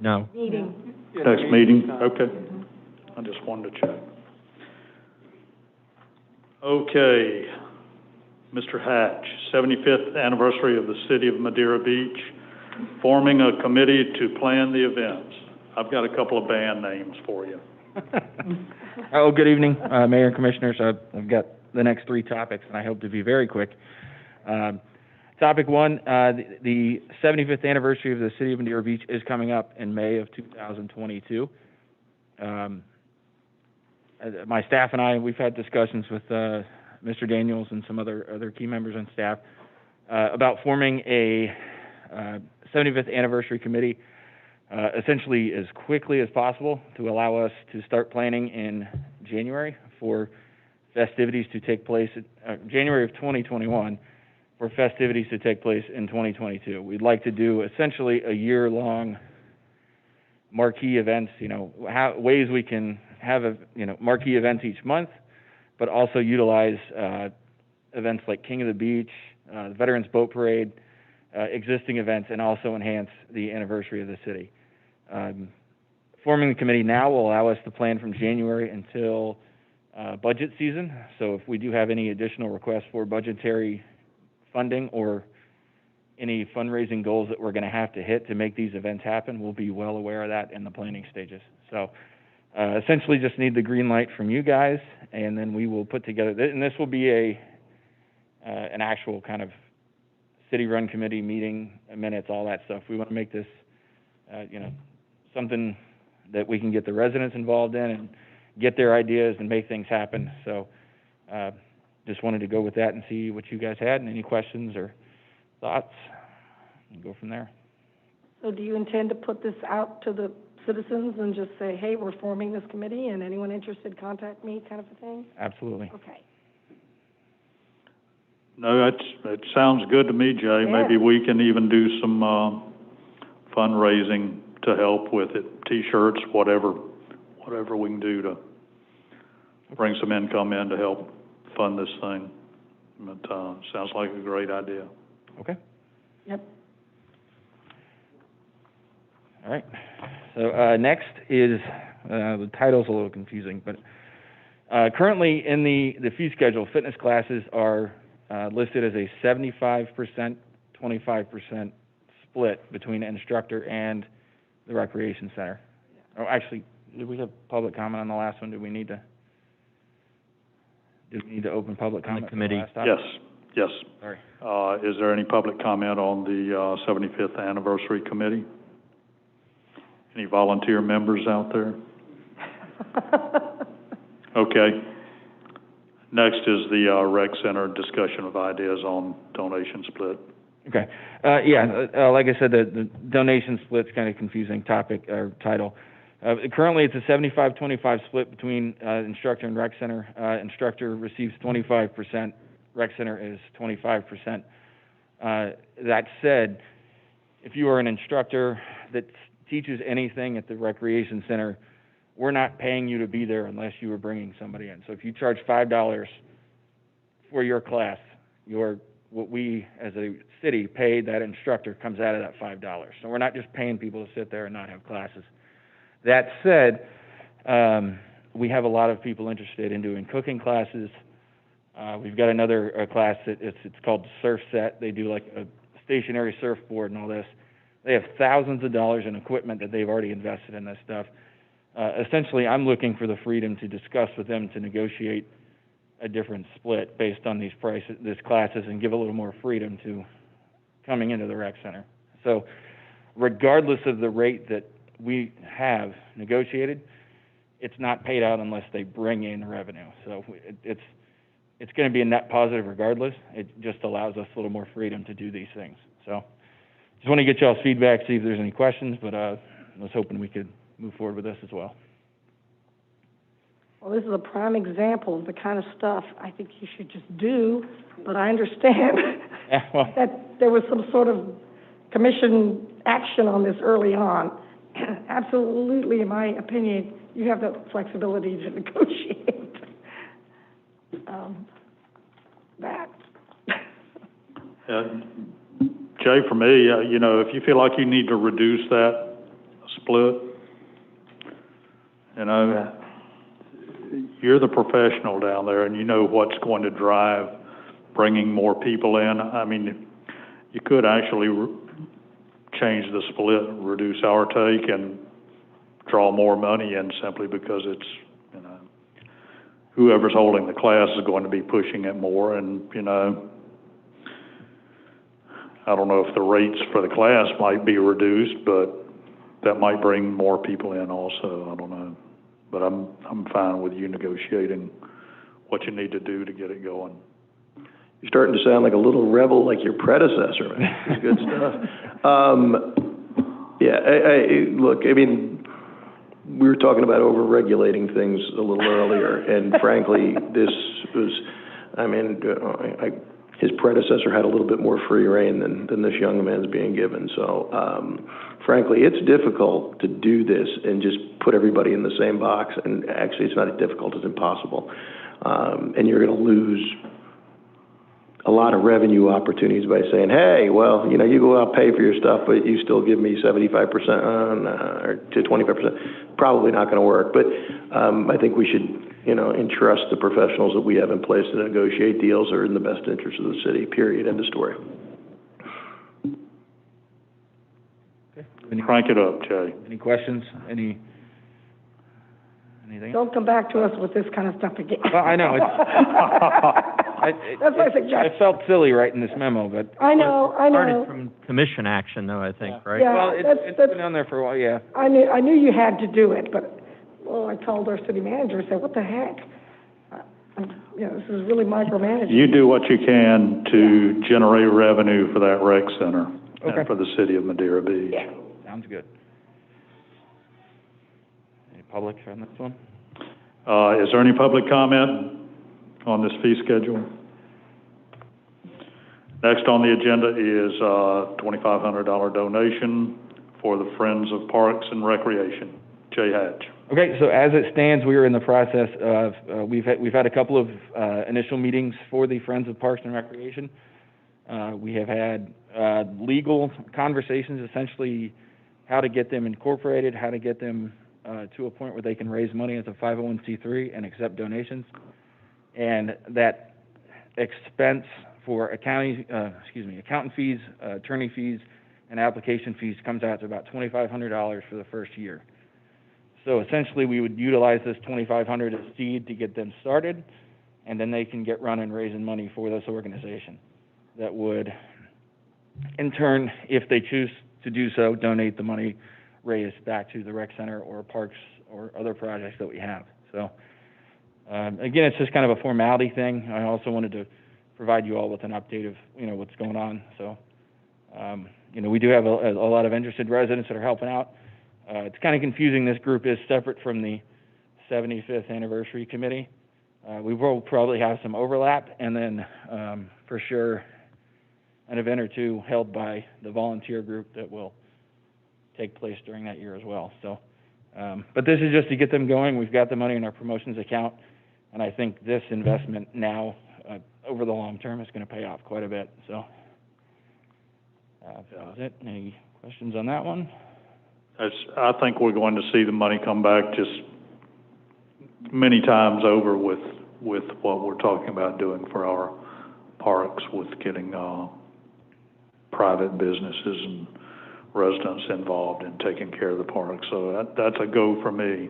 S11: No.
S14: Meeting.
S15: Next meeting? Okay. I just wanted to check. Okay. Mr. Hatch, 75th anniversary of the city of Madeira Beach, forming a committee to plan the events. I've got a couple of band names for you.
S18: Oh, good evening, Mayor and Commissioners. I've got the next three topics, and I hope to be very quick. Topic one, the 75th anniversary of the city of Madeira Beach is coming up in May of 2022. My staff and I, we've had discussions with Mr. Daniels and some other key members on staff about forming a 75th anniversary committee essentially as quickly as possible to allow us to start planning in January for festivities to take place, January of 2021, for festivities to take place in 2022. We'd like to do essentially a year-long marquee events, ways we can have marquee events each month, but also utilize events like King of the Beach, the Veterans Boat Parade, existing events, and also enhance the anniversary of the city. Forming the committee now will allow us to plan from January until budget season. So if we do have any additional requests for budgetary funding or any fundraising goals that we're going to have to hit to make these events happen, we'll be well aware of that in the planning stages. So essentially just need the green light from you guys, and then we will put together, and this will be an actual kind of city-run committee meeting minutes, all that stuff. We want to make this, something that we can get the residents involved in and get their ideas and make things happen. So, just wanted to go with that and see what you guys had and any questions or thoughts, and go from there.
S14: So do you intend to put this out to the citizens and just say, hey, we're forming this committee, and anyone interested, contact me, kind of a thing?
S18: Absolutely.
S14: Okay.
S15: No, it sounds good to me, Jay.
S14: Yeah.
S15: Maybe we can even do some, fundraising to help with it, T-shirts, whatever we can do to bring some income in to help fund this thing. But, sounds like a great idea.
S18: Okay.
S14: Yep.
S18: All right. So, next is, the title's a little confusing, but, currently in the fee schedule, fitness classes are, listed as a 75%, 25% split between instructor and the recreation center. Oh, actually, did we have public comment on the last one? Did we need to open public comment for the last topic?
S15: Yes.
S18: Sorry.
S15: Is there any public comment on the 75th anniversary committee? Any volunteer members out there? Okay. Next is the rec center discussion of ideas on donation split.
S18: Okay. Like I said, the donation split's kind of confusing topic or title. Currently, it's a 75-25 split between instructor and rec center. Instructor receives 25%, rec center is 25%. That said, if you are an instructor that teaches anything at the recreation center, we're not paying you to be there unless you are bringing somebody in. So if you charge $5 for your class, what we as a city pay that instructor comes out of that $5. So we're not just paying people to sit there and not have classes. That said, we have a lot of people interested in doing cooking classes. We've got another class that it's called Surf Set. They do like a stationary surfboard and all this. They have thousands of dollars in equipment that they've already invested in this stuff. Essentially, I'm looking for the freedom to discuss with them to negotiate a different split based on these classes, and give a little more freedom to coming into the rec center. So, regardless of the rate that we have negotiated, it's not paid out unless they bring in revenue. So it's going to be a net positive regardless. It just allows us a little more freedom to do these things. So, just want to get y'all's feedback, see if there's any questions, but I was hoping we could move forward with this as well.
S14: Well, this is a prime example of the kind of stuff I think you should just do, but I understand that there was some sort of commission action on this early on. Absolutely, in my opinion, you have the flexibility to negotiate that.
S15: Jay, for me, if you feel like you need to reduce that split, you're the professional down there, and you know what's going to drive bringing more people in. I mean, you could actually change the split, reduce our take, and draw more money in simply because it's, whoever's holding the class is going to be pushing it more, and, I don't know if the rates for the class might be reduced, but that might bring more people in also. I don't know. But I'm fine with you negotiating what you need to do to get it going.
S5: You're starting to sound like a little rebel like your predecessor, man. It's good stuff. Look, I mean, we were talking about over-regulating things a little earlier, and frankly, this was, his predecessor had a little bit more free rein than this young man's being given. So, frankly, it's difficult to do this and just put everybody in the same box. And actually, it's not difficult; it's impossible. And you're going to lose a lot of revenue opportunities by saying, "Hey, well, you go out pay for your stuff, but you still give me 75% or to 25%." Probably not going to work. But I think we should, entrust the professionals that we have in place to negotiate deals that are in the best interest of the city, period, end of story.
S18: Okay.
S15: Crank it up, Jay.
S18: Any questions? Anything?
S14: Don't come back to us with this kind of stuff again.
S18: Well, I know.
S14: That's my suggestion.
S18: It felt silly writing this memo, but.
S14: I know.
S11: Started from commission action though, I think, right?
S14: Yeah,
S18: Well, it's been on there for a while, yeah.
S14: I knew you had to do it, but, well, I told our city manager, I said, what the heck? This is really micromanaging.
S15: You do what you can to generate revenue for that rec center
S18: Okay.
S15: and for the city of Madeira Beach.
S14: Yeah.
S18: Sounds good. Any public on this one?
S15: Is there any public comment on this fee schedule? Next on the agenda is $2,500 donation for the Friends of Parks and Recreation. Jay Hatch.
S18: Okay, so as it stands, we are in the process of, we've had a couple of initial meetings for the Friends of Parks and Recreation. We have had legal conversations, essentially how to get them incorporated, how to get them to a point where they can raise money as a 501c3 and accept donations. And that expense for accountant fees, attorney fees, and application fees comes out to about $2,500 for the first year. So essentially, we would utilize this $2,500 as seed to get them started, and then they can get running raising money for this organization. That would, in turn, if they choose to do so, donate the money raised back to the rec center or parks or other projects that we have. So, again, it's just kind of a formality thing. I also wanted to provide you all with an update of, what's going on. So, we do have a lot of interested residents that are helping out. It's kind of confusing. This group is separate from the 75th anniversary committee. We will probably have some overlap, and then for sure an event or two held by the volunteer group that will take place during that year as well. So, but this is just to get them going. We've got the money in our promotions account, and I think this investment now over the long term is going to pay off quite a bit. So that was it. Any questions on that one?
S15: I think we're going to see the money come back just many times over with what we're talking about doing for our parks, with getting private businesses and residents involved in taking care of the parks. So that's a go for me.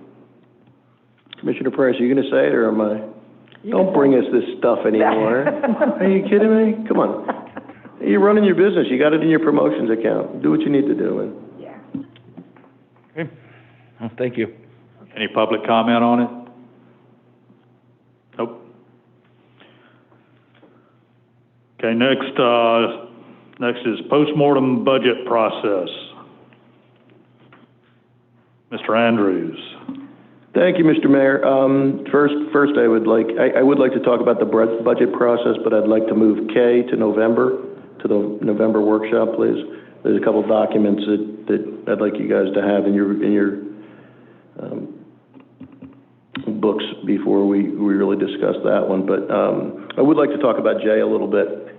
S5: Commissioner Price, are you going to say it, or am I? Don't bring us this stuff anymore. Are you kidding me? Come on. You're running your business. You got it in your promotions account. Do what you need to do. And
S18: Okay. Well, thank you.
S15: Any public comment on it? Nope. Okay, next is postmortem budget process. Mr. Andrews.
S5: thank you, Mr. Mayor. First, I would like to talk about the budget process, but I'd like to move K to November, to the November workshop, please. There's a couple documents that I'd like you guys to have in your books before we really discuss that one. But I would like to talk about J a little bit,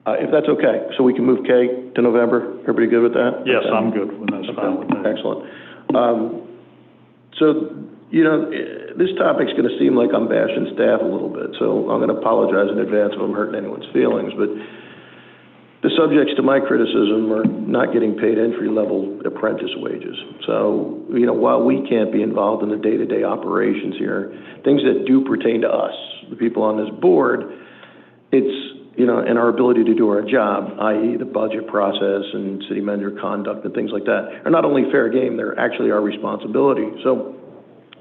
S5: if that's okay. So we can move K to November. Everybody good with that?
S15: Yes,
S5: okay.
S15: I'm good with that. That's fine with that.
S5: Excellent. So, this topic's going to seem like I'm bashing staff a little bit, so I'm going to apologize in advance if I'm hurting anyone's feelings, but the subjects to my criticism are not getting paid entry-level apprentice wages. So, while we can't be involved in the day-to-day operations here, things that do pertain to us, the people on this board, it's, and our ability to do our job, i.e. the budget process and city manager conduct and things like that, are not only fair game, they're actually our responsibility. So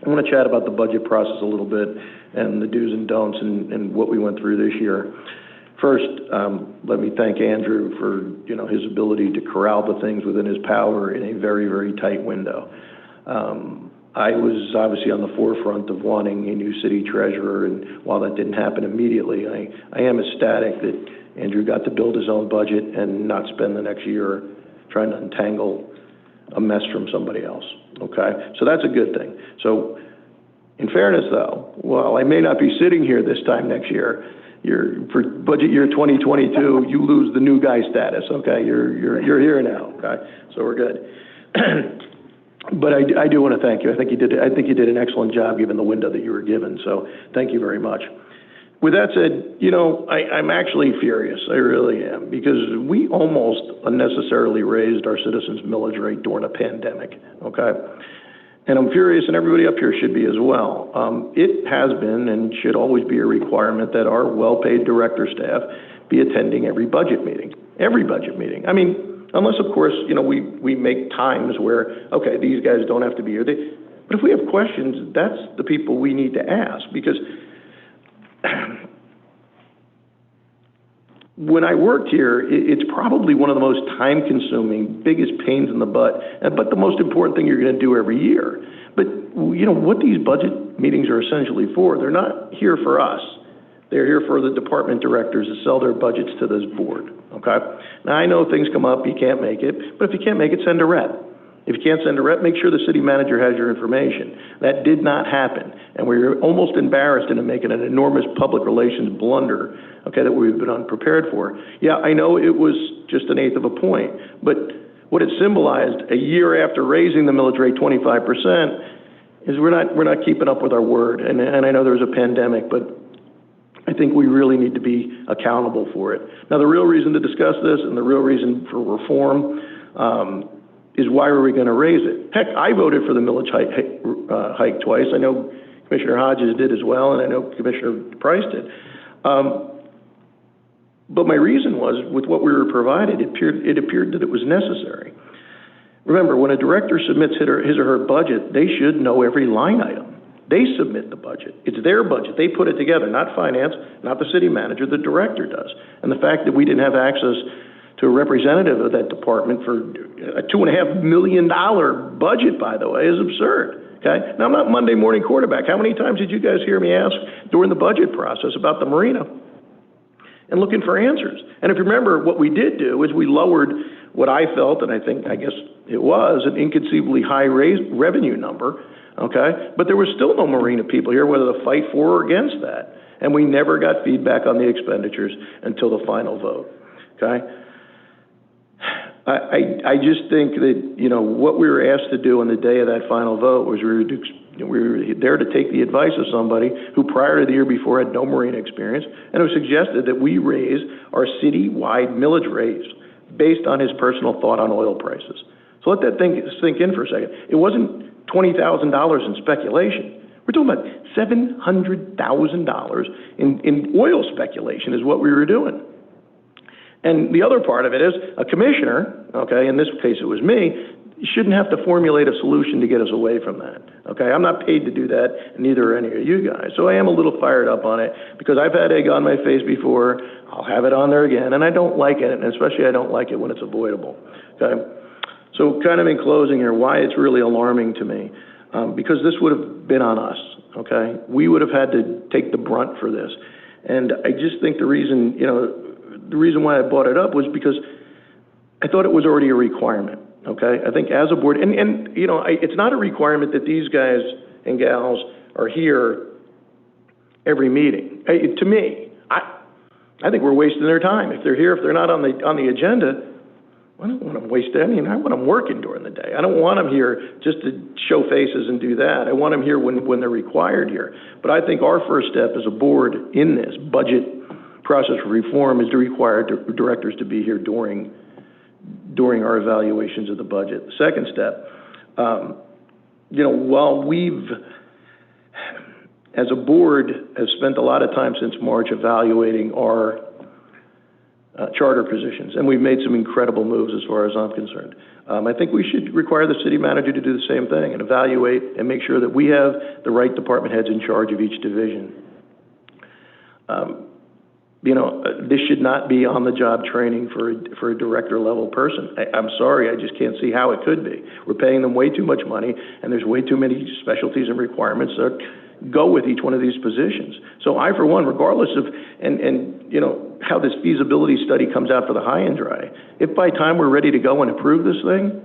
S5: I want to chat about the budget process a little bit and the do's and don'ts and what we went through this year. First, let me thank Andrew for, his ability to corral the things within his power in a very, very tight window. I was obviously on the forefront of wanting a new city treasurer, and while that didn't happen immediately, I am ecstatic that Andrew got to build his own budget and not spend the next year trying to untangle a mess from somebody else, okay? So that's a good thing. So in fairness, though, while I may not be sitting here this time next year, for budget year 2022, you lose the new guy status, okay? You're here now, okay? So we're good. But I do want to thank you. I think you did an excellent job given the window that you were given. So thank you very much. With that said, I'm actually furious. I really am, because we almost unnecessarily raised our citizens' millage rate during a pandemic. Okay, and I'm furious, and everybody up here should be as well. It has been and should always be a requirement that our well-paid director staff be attending every budget meeting. Every budget meeting. I mean, unless, of course, you know, we make times where, okay, these guys don't have to be here. But if we have questions, that's the people we need to ask, because when I worked here, it's probably one of the most time-consuming, biggest pains in the butt, but the most important thing you're going to do every year. But, you know, what these budget meetings are essentially for, they're not here for us. They're here for the department directors to sell their budgets to this board, okay? Now, I know things come up, you can't make it, but if you can't make it, send a rep. If you can't send a rep, make sure the city manager has your information. That did not happen, and we're almost embarrassed into making an enormous public relations blunder, okay, that we've been unprepared for. Yeah, I know it was just 1/8 of a point, but what it symbolized a year after raising the millage rate 25% is we're not keeping up with our word, and I know there was a pandemic, but I think we really need to be accountable for it. Now, the real reason to discuss this and the real reason for reform is why are we going to raise it? Heck, I voted for the millage hike twice. I know Commissioner Hodges did as well, and I know Commissioner Price did. But my reason was, with what we were provided, it appeared that it was necessary. Remember, when a director submits his or her budget, they should know every line item. They submit the budget. It's their budget. They put it together, not finance, not the city manager, the director does. And the fact that we didn't have access to a representative of that department for a $2.5 million budget, by the way, is absurd, okay? Now, I'm not Monday morning quarterback. How many times did you guys hear me ask during the budget process about the marina and looking for answers? And if you remember, what we did do is we lowered what I felt, and I guess it was, an inconceivably high revenue number, okay? But there was still no marina people here, whether to fight for or against that. And we never got feedback on the expenditures until the final vote, okay? I just think that, you know, what we were asked to do on the day of that final vote was we were there to take the advice of somebody who prior to the year before had no marina experience, and it was suggested that we raise our city-wide millage rates based on his personal thought on oil prices. So let that thing sink in for a second. It wasn't $20,000 in speculation. We're talking about $700,000 in oil speculation is what we were doing. And the other part of it is a commissioner, okay, in this case it was me, shouldn't have to formulate a solution to get us away from that, okay? I'm not paid to do that, and neither are any of you guys. So I am a little fired up on it because I've had egg on my face before. I'll have it on there again, and I don't like it, and especially I don't like it when it's avoidable, okay? So kind of in closing here, why it's really alarming to me, because this would have been on us, okay? We would have had to take the brunt for this. And I just think the reason, you know, the reason why I brought it up was because I thought it was already a requirement, okay? I think as a board, and you know, it's not a requirement that these guys and gals are here every meeting. To me, I think we're wasting their time. If they're here, if they're not on the agenda, I don't want them wasted. I mean, I want them working during the day. I don't want them here just to show faces and do that. I want them here when they're required here. But I think our first step as a board in this budget process for reform is to require directors to be here during our evaluations of the budget. The second step, you know, while we've, as a board, have spent a lot of time since March evaluating our charter positions, and we've made some incredible moves as far as I'm concerned. I think we should require the city manager to do the same thing and evaluate and make sure that we have the right department heads in charge of each division. You know, this should not be on-the-job training for a director-level person. I'm sorry, I just can't see how it could be. We're paying them way too much money, and there's way too many specialties and requirements that go with each one of these positions. So I, for one, regardless of, and you know, how this feasibility study comes out for the high and dry, if by time we're ready to go and approve this thing,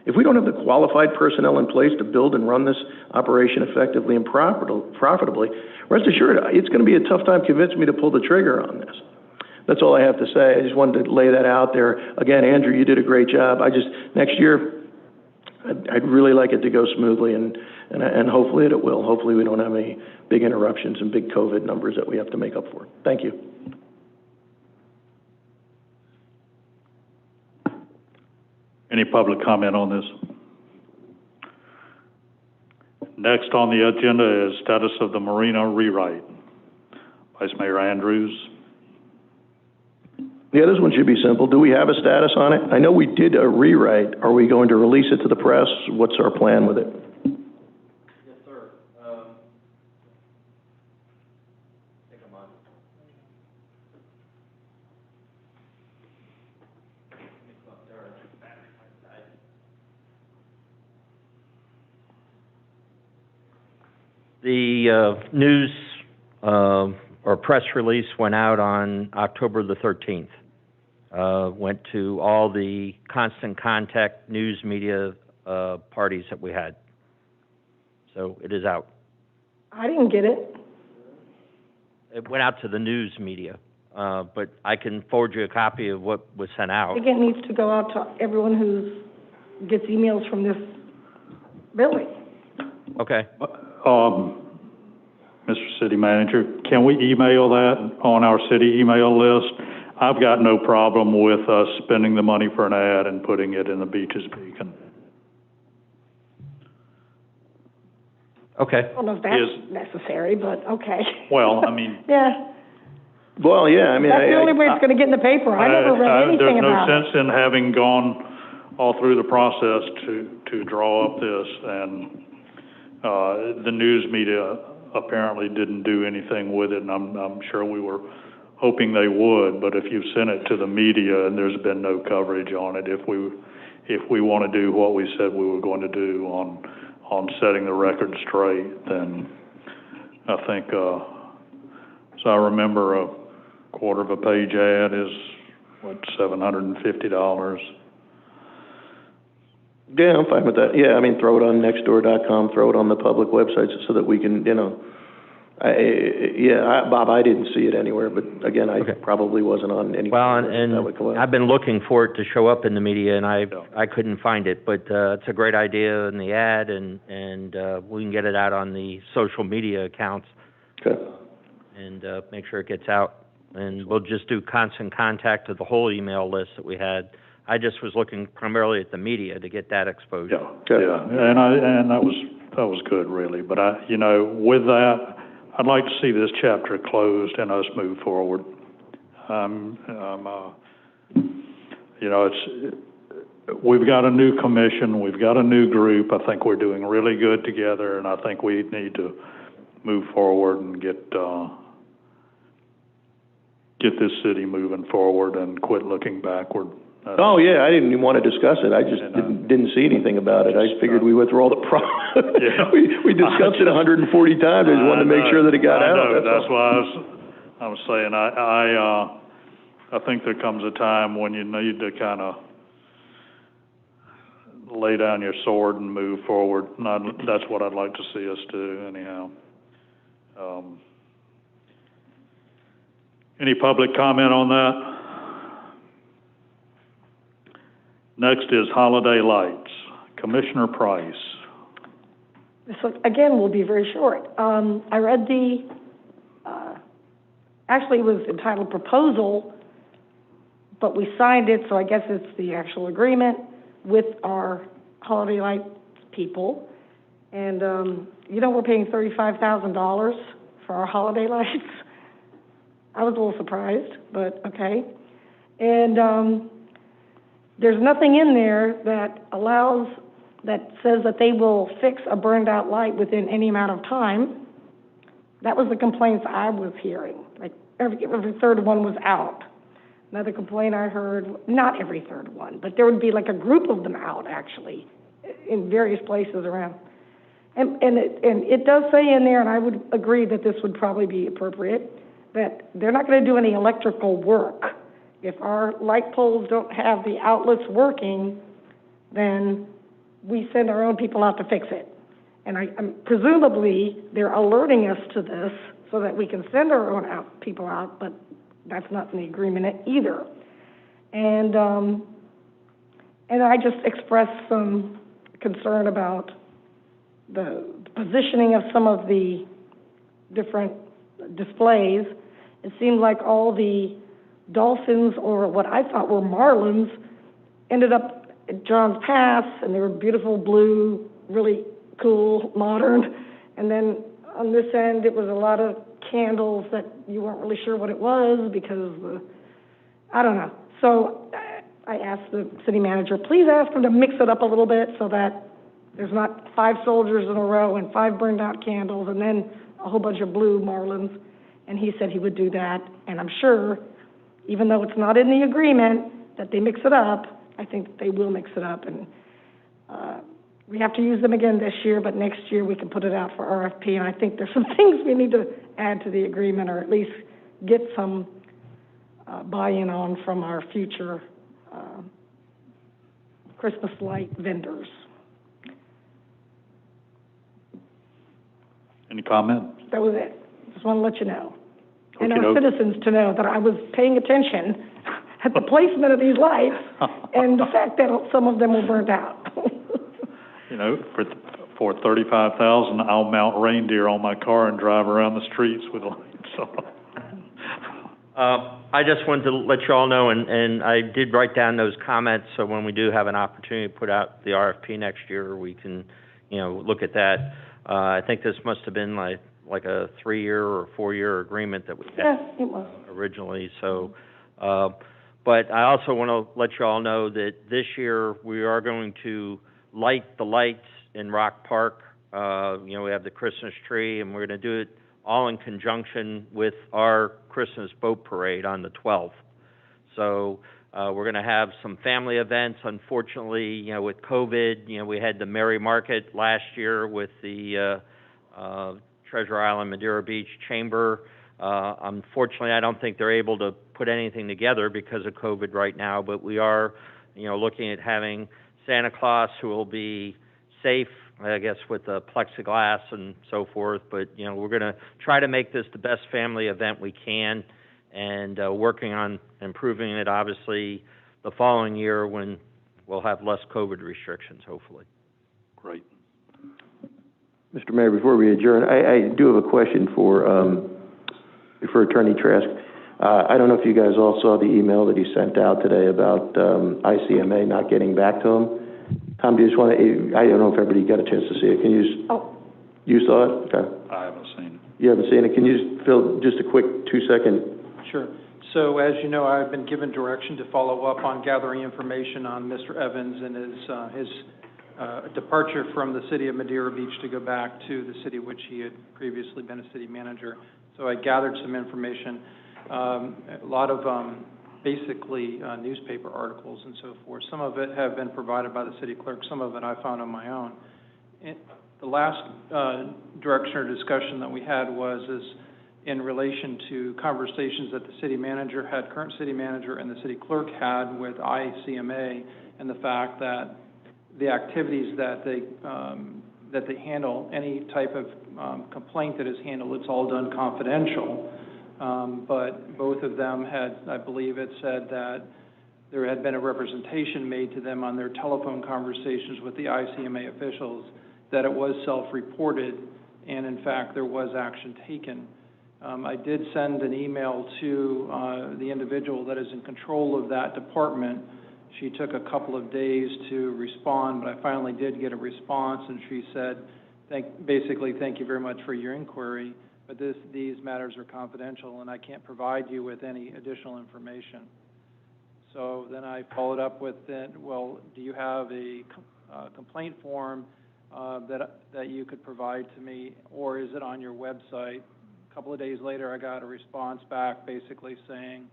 S5: if we don't have the qualified personnel in place to build and run this operation effectively and profitably, rest assured, it's going to be a tough time convincing me to pull the trigger on this. That's all I have to say. I just wanted to lay that out there. Again, Andrew, you did a great job. Next year, I'd really like it to go smoothly, and hopefully it will. Hopefully we don't have any big interruptions and big COVID numbers that we have to make up for. Thank you.
S15: Any public comment on this? Next on the agenda is status of the marina rewrite. Vice Mayor Andrews.
S5: Yeah, this one should be simple. Do we have a status on it? I know we did a rewrite. Are we going to release it to the press? What's our plan with it?
S7: Yes, sir. Take a moment.
S11: The news or press release went out on October the 13th. Went to all the constant contact news media parties that we had. So it is out.
S14: I didn't get it.
S11: It went out to the news media, but I can forward you a copy of what was sent
S14: I
S11: out.
S14: think it needs to go out to everyone who gets emails from this building.
S11: Okay.
S15: Mr. City Manager, can we email that on our city email list? I've got no problem with us spending the money for an ad and putting it in the Beaches Beacon.
S11: Okay.
S14: I don't know if that's necessary, but okay.
S15: Well, I mean.
S14: Yeah.
S5: Well, yeah, I mean.
S14: That's the only way it's gonna get in the paper. I never read anything about it.
S15: There's no sense in having gone all through the process to draw up this, and the news media apparently didn't do anything with it, and I'm sure we were hoping they would, but if you've sent it to the media and there's been no coverage on it, if we want to do what we said we were going to do on setting the record straight, then I think, so I remember a quarter of a page ad is, what, $750?
S5: Yeah, I'm fine with that. Yeah, I mean, throw it on nextdoor.com, throw it on the public websites so that we can, Bob, I didn't see it anywhere, but again, I probably wasn't on any.
S11: Well, and I've been looking for it to show up in the media, and I couldn't find it, but it's a great idea in the ad, and we can get it out on the social media accounts.
S5: Okay.
S11: And make sure it gets out, and we'll just do constant contact to the whole email list that we had. I just was looking primarily at the media to get that exposure.
S15: Yeah, and that was good, really. But with that, I'd like to see this chapter closed and us move forward. We've got a new commission, we've got a new group. I think we're doing really good together, and I think we need to move forward and get this city moving forward and quit looking backward.
S5: Oh, yeah, I didn't even want to discuss it. I just didn't see anything about it. I figured we went through all the problems.
S15: Yeah.
S5: we discussed it 140 times. I just wanted to make sure that it got out.
S15: That's why I was saying, I think there comes a time when you need to kind of lay down your sword and move forward. That's what I'd like to see us do, anyhow. Any public comment on that? Next is holiday lights. Commissioner Price.
S14: This, again, will be very short. I read actually it was entitled proposal, but we signed it, so I guess it's the actual agreement with our holiday light people. And, we're paying $35,000 for our holiday lights. I was a little surprised, but okay. And, there's nothing in there that says that they will fix a burned out light within any amount of time. That was the complaints I was hearing. Like every third one was out. Another complaint I heard, not every third one, but there would be like a group of them out actually in various places around. And it does say in there, and I would agree that this would probably be appropriate, that they're not going to do any electrical work. If our light poles don't have the outlets working, then we send our own people out to fix it. And presumably, they're alerting us to this so that we can send our own people out, but that's not in the agreement either. And I just expressed some concern about the positioning of some of the different displays. It seemed like all the dolphins, or what I thought were marlins, ended up at John's Pass, and they were beautiful blue, really cool, modern. And then on this end, it was a lot of candles that you weren't really sure what it was because I don't know. So I asked the city manager, please ask them to mix it up a little bit so that there's not 5 soldiers in a row and 5 burned out candles and then a whole bunch of blue marlins. And he said he would do that. And I'm sure, even though it's not in the agreement that they mix it up, I think they will mix it up. And we have to use them again this year, but next year we can put it out for RFP. And I think there's some things we need to add to the agreement, or at least get some buy-in on from our future Christmas light vendors.
S15: Any comment?
S14: That was it. Just want to let you know. And our citizens to know that I was paying attention at the placement of these lights and the fact that some of them were burnt out.
S15: You know, for $35,000, I'll mount reindeer on my car and drive around the streets with lights on.
S19: I just wanted to let you all know, and I did write down those comments, so when we do have an opportunity to put out the RFP next year, we can, look at that. I think this must have been like a 3-year or 4-year agreement that we had originally. So, but I also want to let you all know that this year we are going to light the lights in Rock Park. We have the Christmas tree, and we're going to do it all in conjunction with our Christmas boat parade on the 12th. So we're going to have some family events. Unfortunately, with COVID, we had the Merry Market last year with the Treasure Island Madeira Beach Chamber. Unfortunately, I don't think they're able to put anything together because of COVID right now, but we are, looking at having Santa Claus, who will be safe, I guess, with the plexiglass and so forth. But, we're going to try to make this the best family event we can, and working on improving it, obviously, the following year when we'll have less COVID restrictions, hopefully.
S15: Great.
S5: Mr. Mayor, before we adjourn, I do have a question for Attorney Trask. I don't know if you guys all saw the email that he sent out today about ICMA not getting back to him. Tom, do you just want to, I don't know if everybody got a chance to see it. Can you just, you saw it? Okay.
S15: I haven't seen it.
S5: You haven't seen it? Can you just fill just a quick 2-second?
S17: Sure. So as you know, I've been given direction to follow up on gathering information on Mr. Evans and his departure from the city of Madeira Beach to go back to the city which he had previously been a city manager. So I gathered some information, a lot of basically newspaper articles and so forth. Some of it have been provided by the city clerk, some of it I found on my own. The last direction or discussion that we had was in relation to conversations that the city manager had, current city manager and the city clerk had with ICMA, and the fact that the activities that they handle, any type of complaint that is handled, it's all done confidential. But both of them had, I believe it said that there had been a representation made to them on their telephone conversations with the ICMA officials that it was self-reported, and in fact there was action taken. I did send an email to the individual that is in control of that department. She took a couple of days to respond, but I finally did get a response, and she said, basically, thank you very much for your inquiry, but these matters are confidential, and I can't provide you with any additional information. So then I followed up with, well, do you have a complaint form that you could provide to me, or is it on your website? A couple of days later, I got a response back basically saying,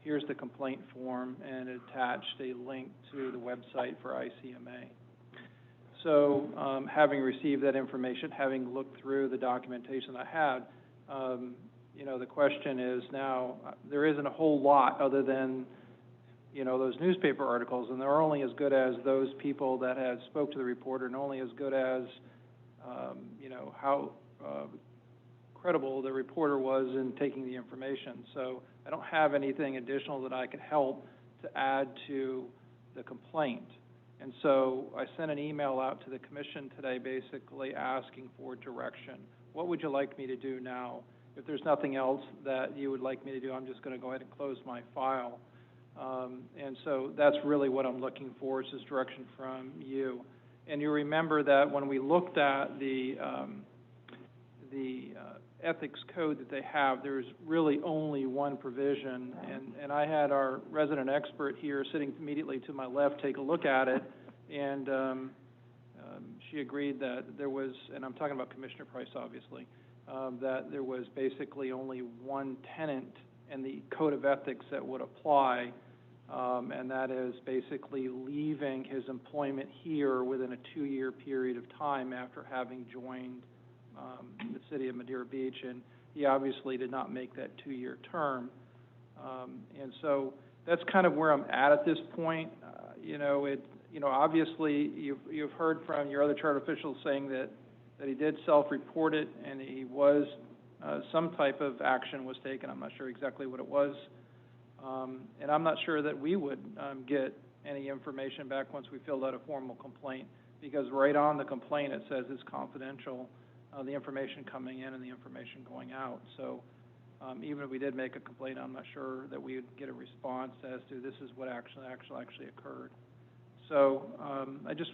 S17: here's the complaint form, and it attached a link to the website for ICMA. So having received that information, having looked through the documentation I had, the question is now, there isn't a whole lot other than, those newspaper articles, and they're only as good as those people that had spoke to the reporter, and only as good as, how credible the reporter was in taking the information. So I don't have anything additional that I could help to add to the complaint. And so I sent an email out to the commission today basically asking for direction. What would you like me to do now? If there's nothing else that you would like me to do, I'm just going to go ahead and close my file. And so that's really what I'm looking for, is this direction from you. And you remember that when we looked at the ethics code that they have, there's really only one provision. And I had our resident expert here sitting immediately to my left take a look at it, and she agreed that there was, and I'm talking about Commissioner Price, obviously, that there was basically only one tenant in the code of ethics that would apply, and that is basically leaving his employment here within a 2-year period of time after having joined the city of Madeira Beach, and he obviously did not make that 2-year term. And so that's kind of where I'm at this point. Obviously you've heard from your other charter officials saying that he did self-report it, and he was, some type of action was taken. I'm not sure exactly what it was. And I'm not sure that we would get any information back once we filled out a formal complaint, because right on the complaint it says it's confidential, the information coming in and the information going out. So even if we did make a complaint, I'm not sure that we would get a response as to this is what actually occurred. So I just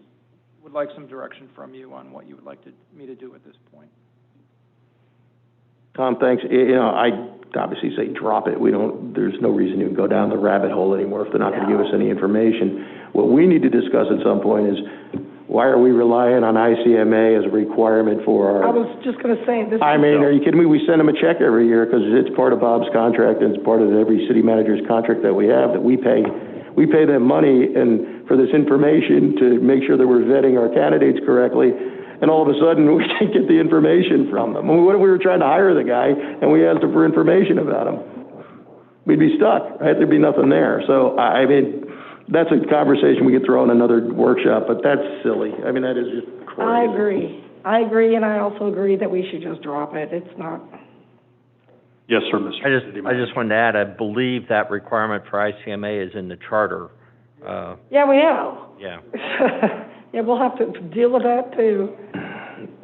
S17: would like some direction from you on what you would like me to do at this point.
S5: Tom, thanks. I obviously say drop it. There's no reason to go down the rabbit hole anymore if they're not going to give us any information. What we need to discuss at some point is, why are we relying on ICMA as a requirement for our...
S14: I was just going to say this.
S5: I mean, are you kidding me? We send them a check every year because it's part of Bob's contract and it's part of every city manager's contract that we have, that we pay them money and for this information to make sure that we're vetting our candidates correctly. And all of a sudden, we can't get the information from them. I mean, what if we were trying to hire the guy and we asked him for information about him? We'd be stuck, right? There'd be nothing there. So, I mean, that's a conversation we could throw in another workshop, but that's silly. I mean, that is just crazy.
S14: I agree, and I also agree that we should just drop it. It's not...
S15: Yes, sir, Mr.
S19: I just wanted to add, I believe that requirement for ICMA is in the charter.
S14: Yeah, we know.
S19: Yeah.
S14: Yeah, we'll have to deal with that too.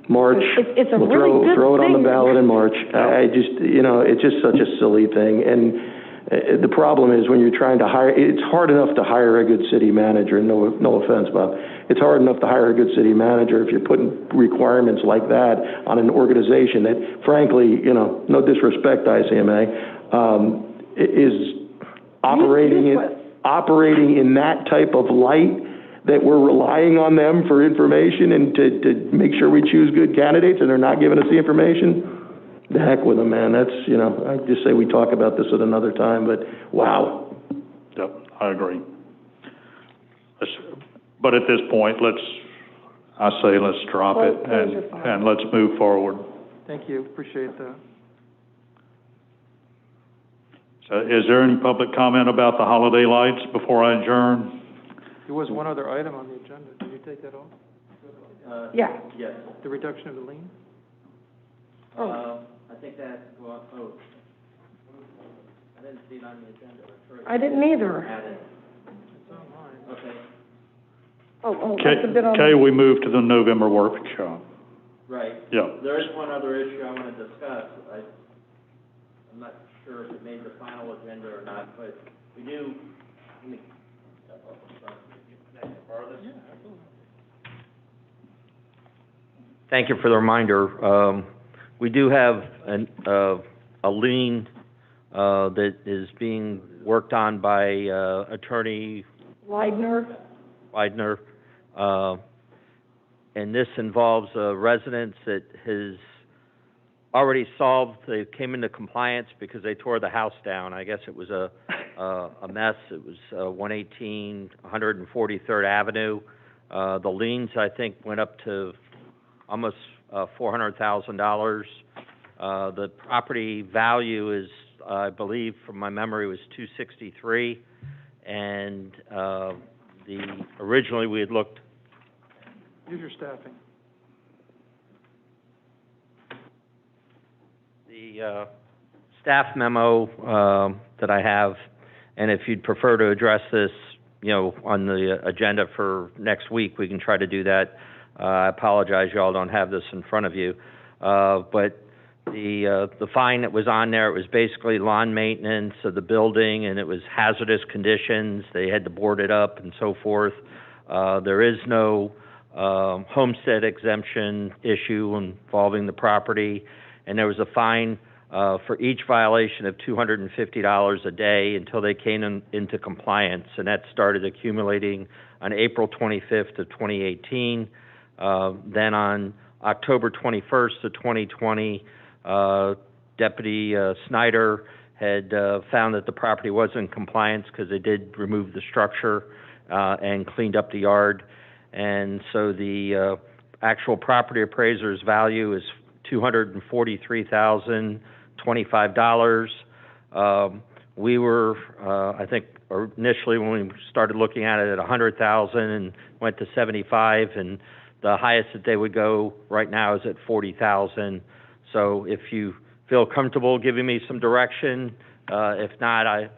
S5: March.
S14: It's a
S5: we'll
S14: really good
S5: throw it on the
S14: thing.
S5: ballot in March. I just, it's just such a silly thing. And the problem is when you're trying to hire, it's hard enough to hire a good city manager. No offense, Bob. It's hard enough to hire a good city manager if you're putting requirements like that on an organization that, frankly, no disrespect to ICMA, is operating in that type of light, that we're relying on them for information and to make sure we choose good candidates, and they're not giving us the information. The heck with them, man. That's, I just say we talk about this at another time, but wow.
S15: Yep, I agree. But at this point, I say let's drop it and let's move forward.
S17: Thank you, appreciate that.
S15: So is there any public comment about the holiday lights before I adjourn?
S17: There was one other item on the agenda. Did you take that off?
S14: Yeah.
S18: Yes.
S17: The reduction of the lien?
S18: I think that, I didn't see it on the agenda.
S14: I didn't either.
S18: Okay.
S15: Okay, we move to the November workshop.
S18: Right.
S15: Yeah.
S18: There is one other issue I want to discuss. I'm not sure if it made the final agenda or not, but we do,
S19: Thank you for the reminder. We do have a lien that is being worked on by Attorney
S14: Leidner.
S19: And this involves a residence that has already solved. They came into compliance because they tore the house down. I guess it was a mess. It was 118 143rd Avenue. The liens, I think, went up to almost $400,000. The property value is, I believe, from my memory, was $263, and originally we had looked.
S17: Use your staffing.
S19: The staff memo that I have, and if you'd prefer to address this, on the agenda for next week, we can try to do that. I apologize, you all don't have this in front of you, but the fine that was on there, it was basically lawn maintenance of the building, and it was hazardous conditions. They had to board it up and so forth. There is no homestead exemption issue involving the property, and there was a fine for each violation of $250 a day until they came into compliance, and that started accumulating on April 25th of 2018. Then on October 21st of 2020, Deputy Snyder had found that the property was in compliance because they did remove the structure and cleaned up the yard. And so the actual property appraiser's value is $243,025. We were, I think, initially when we started looking at it at $100,000 and went to $75,000, and the highest that they would go right now is at $40,000. So if you feel comfortable giving me some direction, if not, I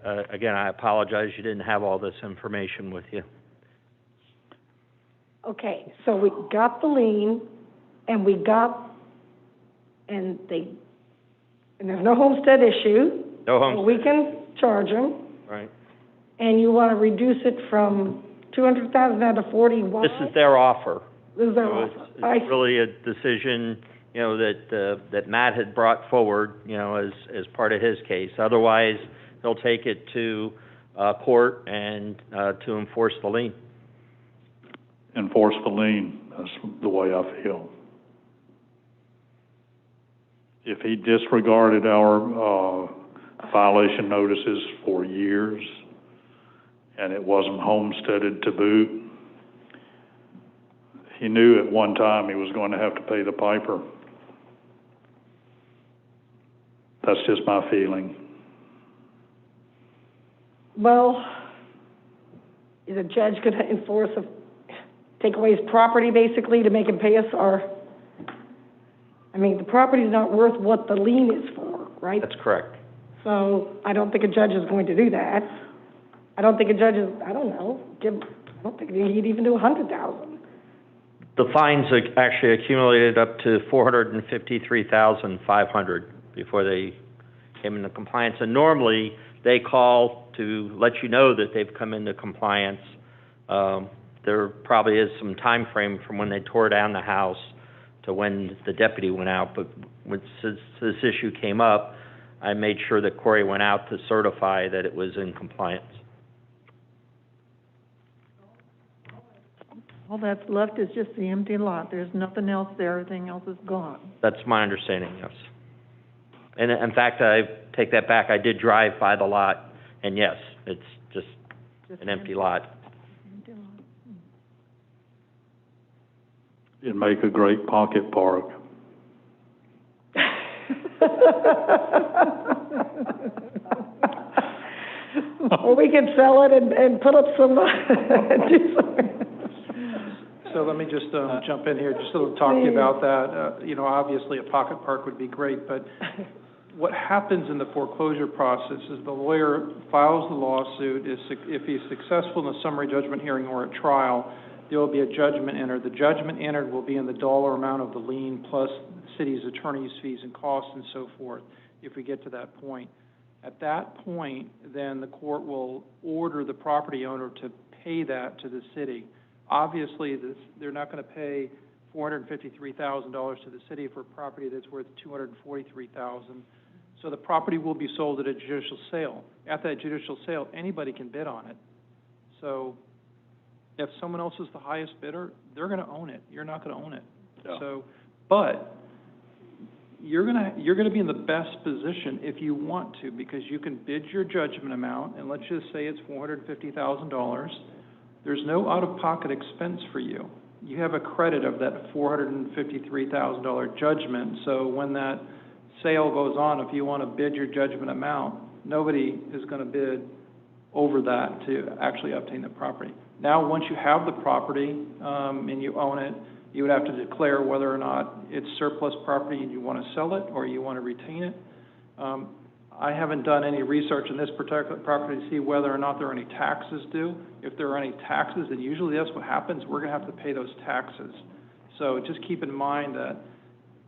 S19: apologize you didn't have all this information with you.
S14: Okay, so we got the lien, and and there's no homestead issue.
S19: No homestead.
S14: So we can charge them.
S19: Right.
S14: And you want to reduce it from 200,000 down to 40. Why?
S19: This is their offer.
S14: This is their
S19: So
S14: offer.
S19: It's really a decision, that Matt had brought forward, as part of his case. Otherwise, he'll take it to court and to enforce the lien.
S15: Enforce the lien, that's the way I feel. If he disregarded our violation notices for years, and it wasn't homesteaded to boot, he knew at one time he was going to have to pay the piper. That's just my feeling.
S14: Well, is a judge going to enforce take away his property basically to make him pay us, or? I mean, the property's not worth what the lien is for, right?
S19: That's correct.
S14: So I don't think a judge is going to do that. I don't think a judge is, I don't think he'd even do 100,000.
S19: The fines actually accumulated up to $453,500 before they came into compliance. And normally, they call to let you know that they've come into compliance. There probably is some time frame from when they tore down the house to when the deputy went out. But since this issue came up, I made sure that Corey went out to certify that it was in compliance.
S13: All that's left is just the empty lot. There's nothing else there. Everything else is gone.
S19: That's my understanding, yes. And in fact, I take that back. I did drive by the lot, and yes, it's just an empty lot.
S15: It'd make a great pocket park.
S14: Or we could sell it and put up some, do some.
S17: So let me just jump in here, just to talk to you about that. Obviously a pocket park would be great, but what happens in the foreclosure process is the lawyer files the lawsuit. If he's successful in a summary judgment hearing or a trial, there will be a judgment entered. The judgment entered will be in the dollar amount of the lien plus the city's attorney's fees and costs and so forth, if we get to that point. At that point, then the court will order the property owner to pay that to the city. Obviously, they're not going to pay $453,000 to the city for a property that's worth $243,000. So the property will be sold at a judicial sale. At that judicial sale, anybody can bid on it. So if someone else is the highest bidder, they're going to own it. You're not going to own it. Yeah. So, but you're going to be in the best position if you want to, because you can bid your judgment amount, and let's just say it's $450,000. There's no out-of-pocket expense for you. You have a credit of that $453,000 judgment. So when that sale goes on, if you want to bid your judgment amount, nobody is going to bid over that to actually obtain the property. Now, once you have the property and you own it, you would have to declare whether or not it's surplus property and you want to sell it or you want to retain it. I haven't done any research on this particular property to see whether or not there are any taxes due. If there are any taxes, then usually that's what happens. We're going to have to pay those taxes. So just keep in mind that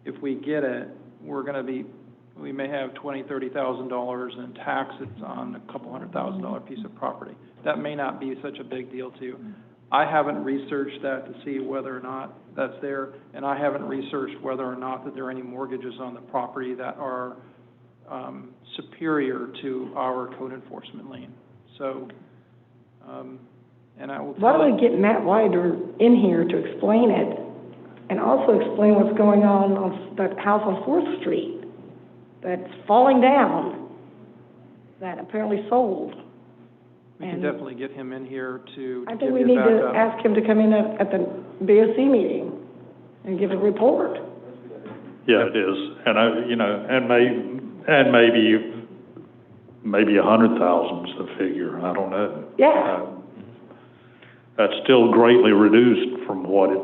S17: if we get it, we may have $20,000, $30,000 in taxes on a couple $100,000 piece of property. That may not be such a big deal to you. I haven't researched that to see whether or not that's there, and I haven't researched whether or not that there are any mortgages on the property that are superior to our code enforcement lien. So, and I will
S14: Why
S17: tell
S14: don't
S17: you.
S14: we get Matt Wider in here to explain it, and also explain what's going on the house on 4th Street that's falling down, that apparently sold.
S17: We can definitely get him in here to
S14: I
S17: give
S14: think we
S17: you
S14: need
S17: a
S14: to
S17: backup.
S14: ask him to come in at the BOC meeting and give a report.
S15: Yeah, it is, and maybe 100,000's the figure, I don't know.
S14: Yeah.
S15: That's still greatly reduced from what it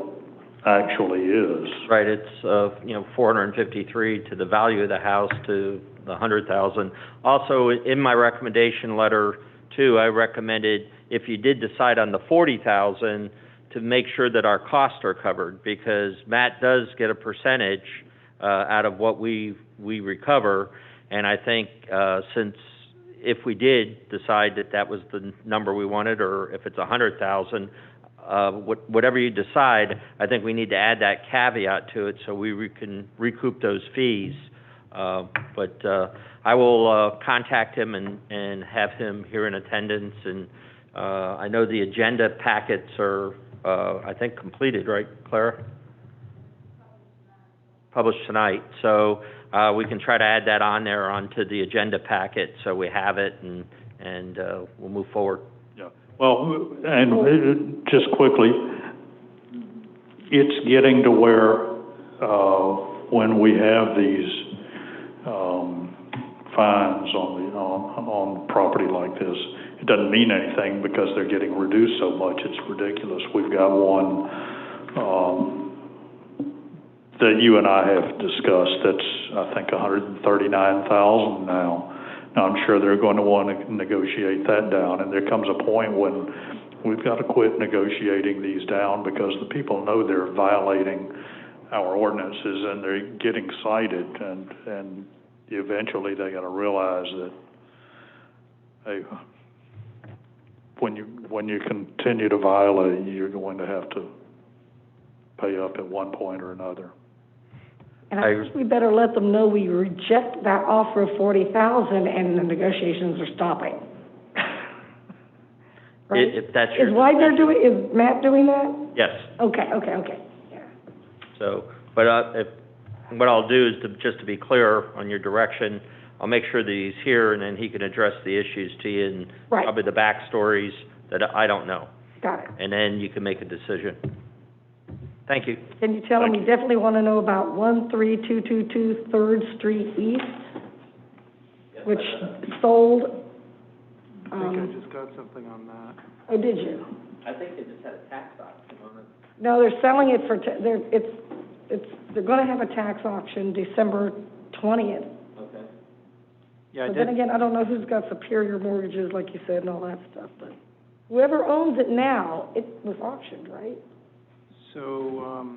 S15: actually is.
S19: Right, it's, 453 to the value of the house to the 100,000. Also, in my recommendation letter too, I recommended if you did decide on the 40,000 to make sure that our costs are covered, because Matt does get a percentage out of what we recover, and I think since if we did decide that that was the number we wanted, or if it's 100,000, whatever you decide, I think we need to add that caveat to it so we can recoup those fees. But I will contact him and have him here in attendance, and I know the agenda packets are, I think, completed, right, Clara? Published tonight, so we can try to add that on there onto the agenda packet so we have it, and we'll move forward.
S15: Yeah. Well, and just quickly, it's getting to where when we have these fines on property like this, it doesn't mean anything because they're getting reduced so much. It's ridiculous. We've got one that you and I have discussed that's, I think, 139,000 now. Now, I'm sure they're going to want to negotiate that down, and there comes a point when we've got to quit negotiating these down because the people know they're violating our ordinances and they're getting cited, and eventually they got to realize that, hey, when you continue to violate, you're going to have to pay up at one point or another.
S14: And I think we better let them know we reject that offer of 40,000 and the negotiations are stopping. Right?
S19: If that's your
S14: Is Matt doing that?
S19: Yes.
S14: Okay. Yeah.
S19: So, but what I'll do is just to be clear on your direction, I'll make sure that he's here and then he can address the issues to you and probably the backstories that I don't know.
S14: Got it.
S19: And then you can make a decision. Thank you.
S14: Can you tell them we definitely want to know about 13222 3rd Street East, which sold?
S17: I think I just got something on that.
S14: Oh, did you?
S19: I think they just had a tax auction on it.
S14: No, they're selling it for, they're going to have a tax auction December 20th.
S19: Okay.
S17: Yeah,
S14: But then again, I don't know who's got superior mortgages, like you said, and all that stuff, but whoever owns it now, it was auctioned, right?
S17: So,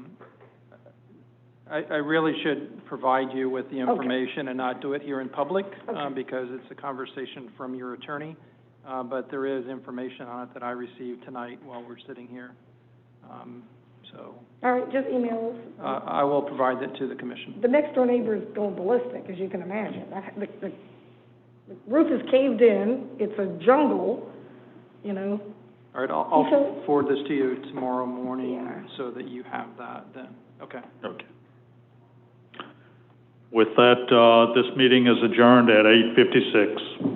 S17: I really should provide you with the information and not do it here in public, because it's a conversation from your attorney. But there is information on it that I received tonight while we're sitting here.
S14: All right, just email us.
S17: I will provide that to the commission.
S14: The next door neighbor is going ballistic, as you can imagine. The roof is caved in, it's a jungle, you know.
S17: All right, I'll forward this to you tomorrow morning so that you have that then. Okay.
S15: Okay. With that, this meeting is adjourned at 8:56.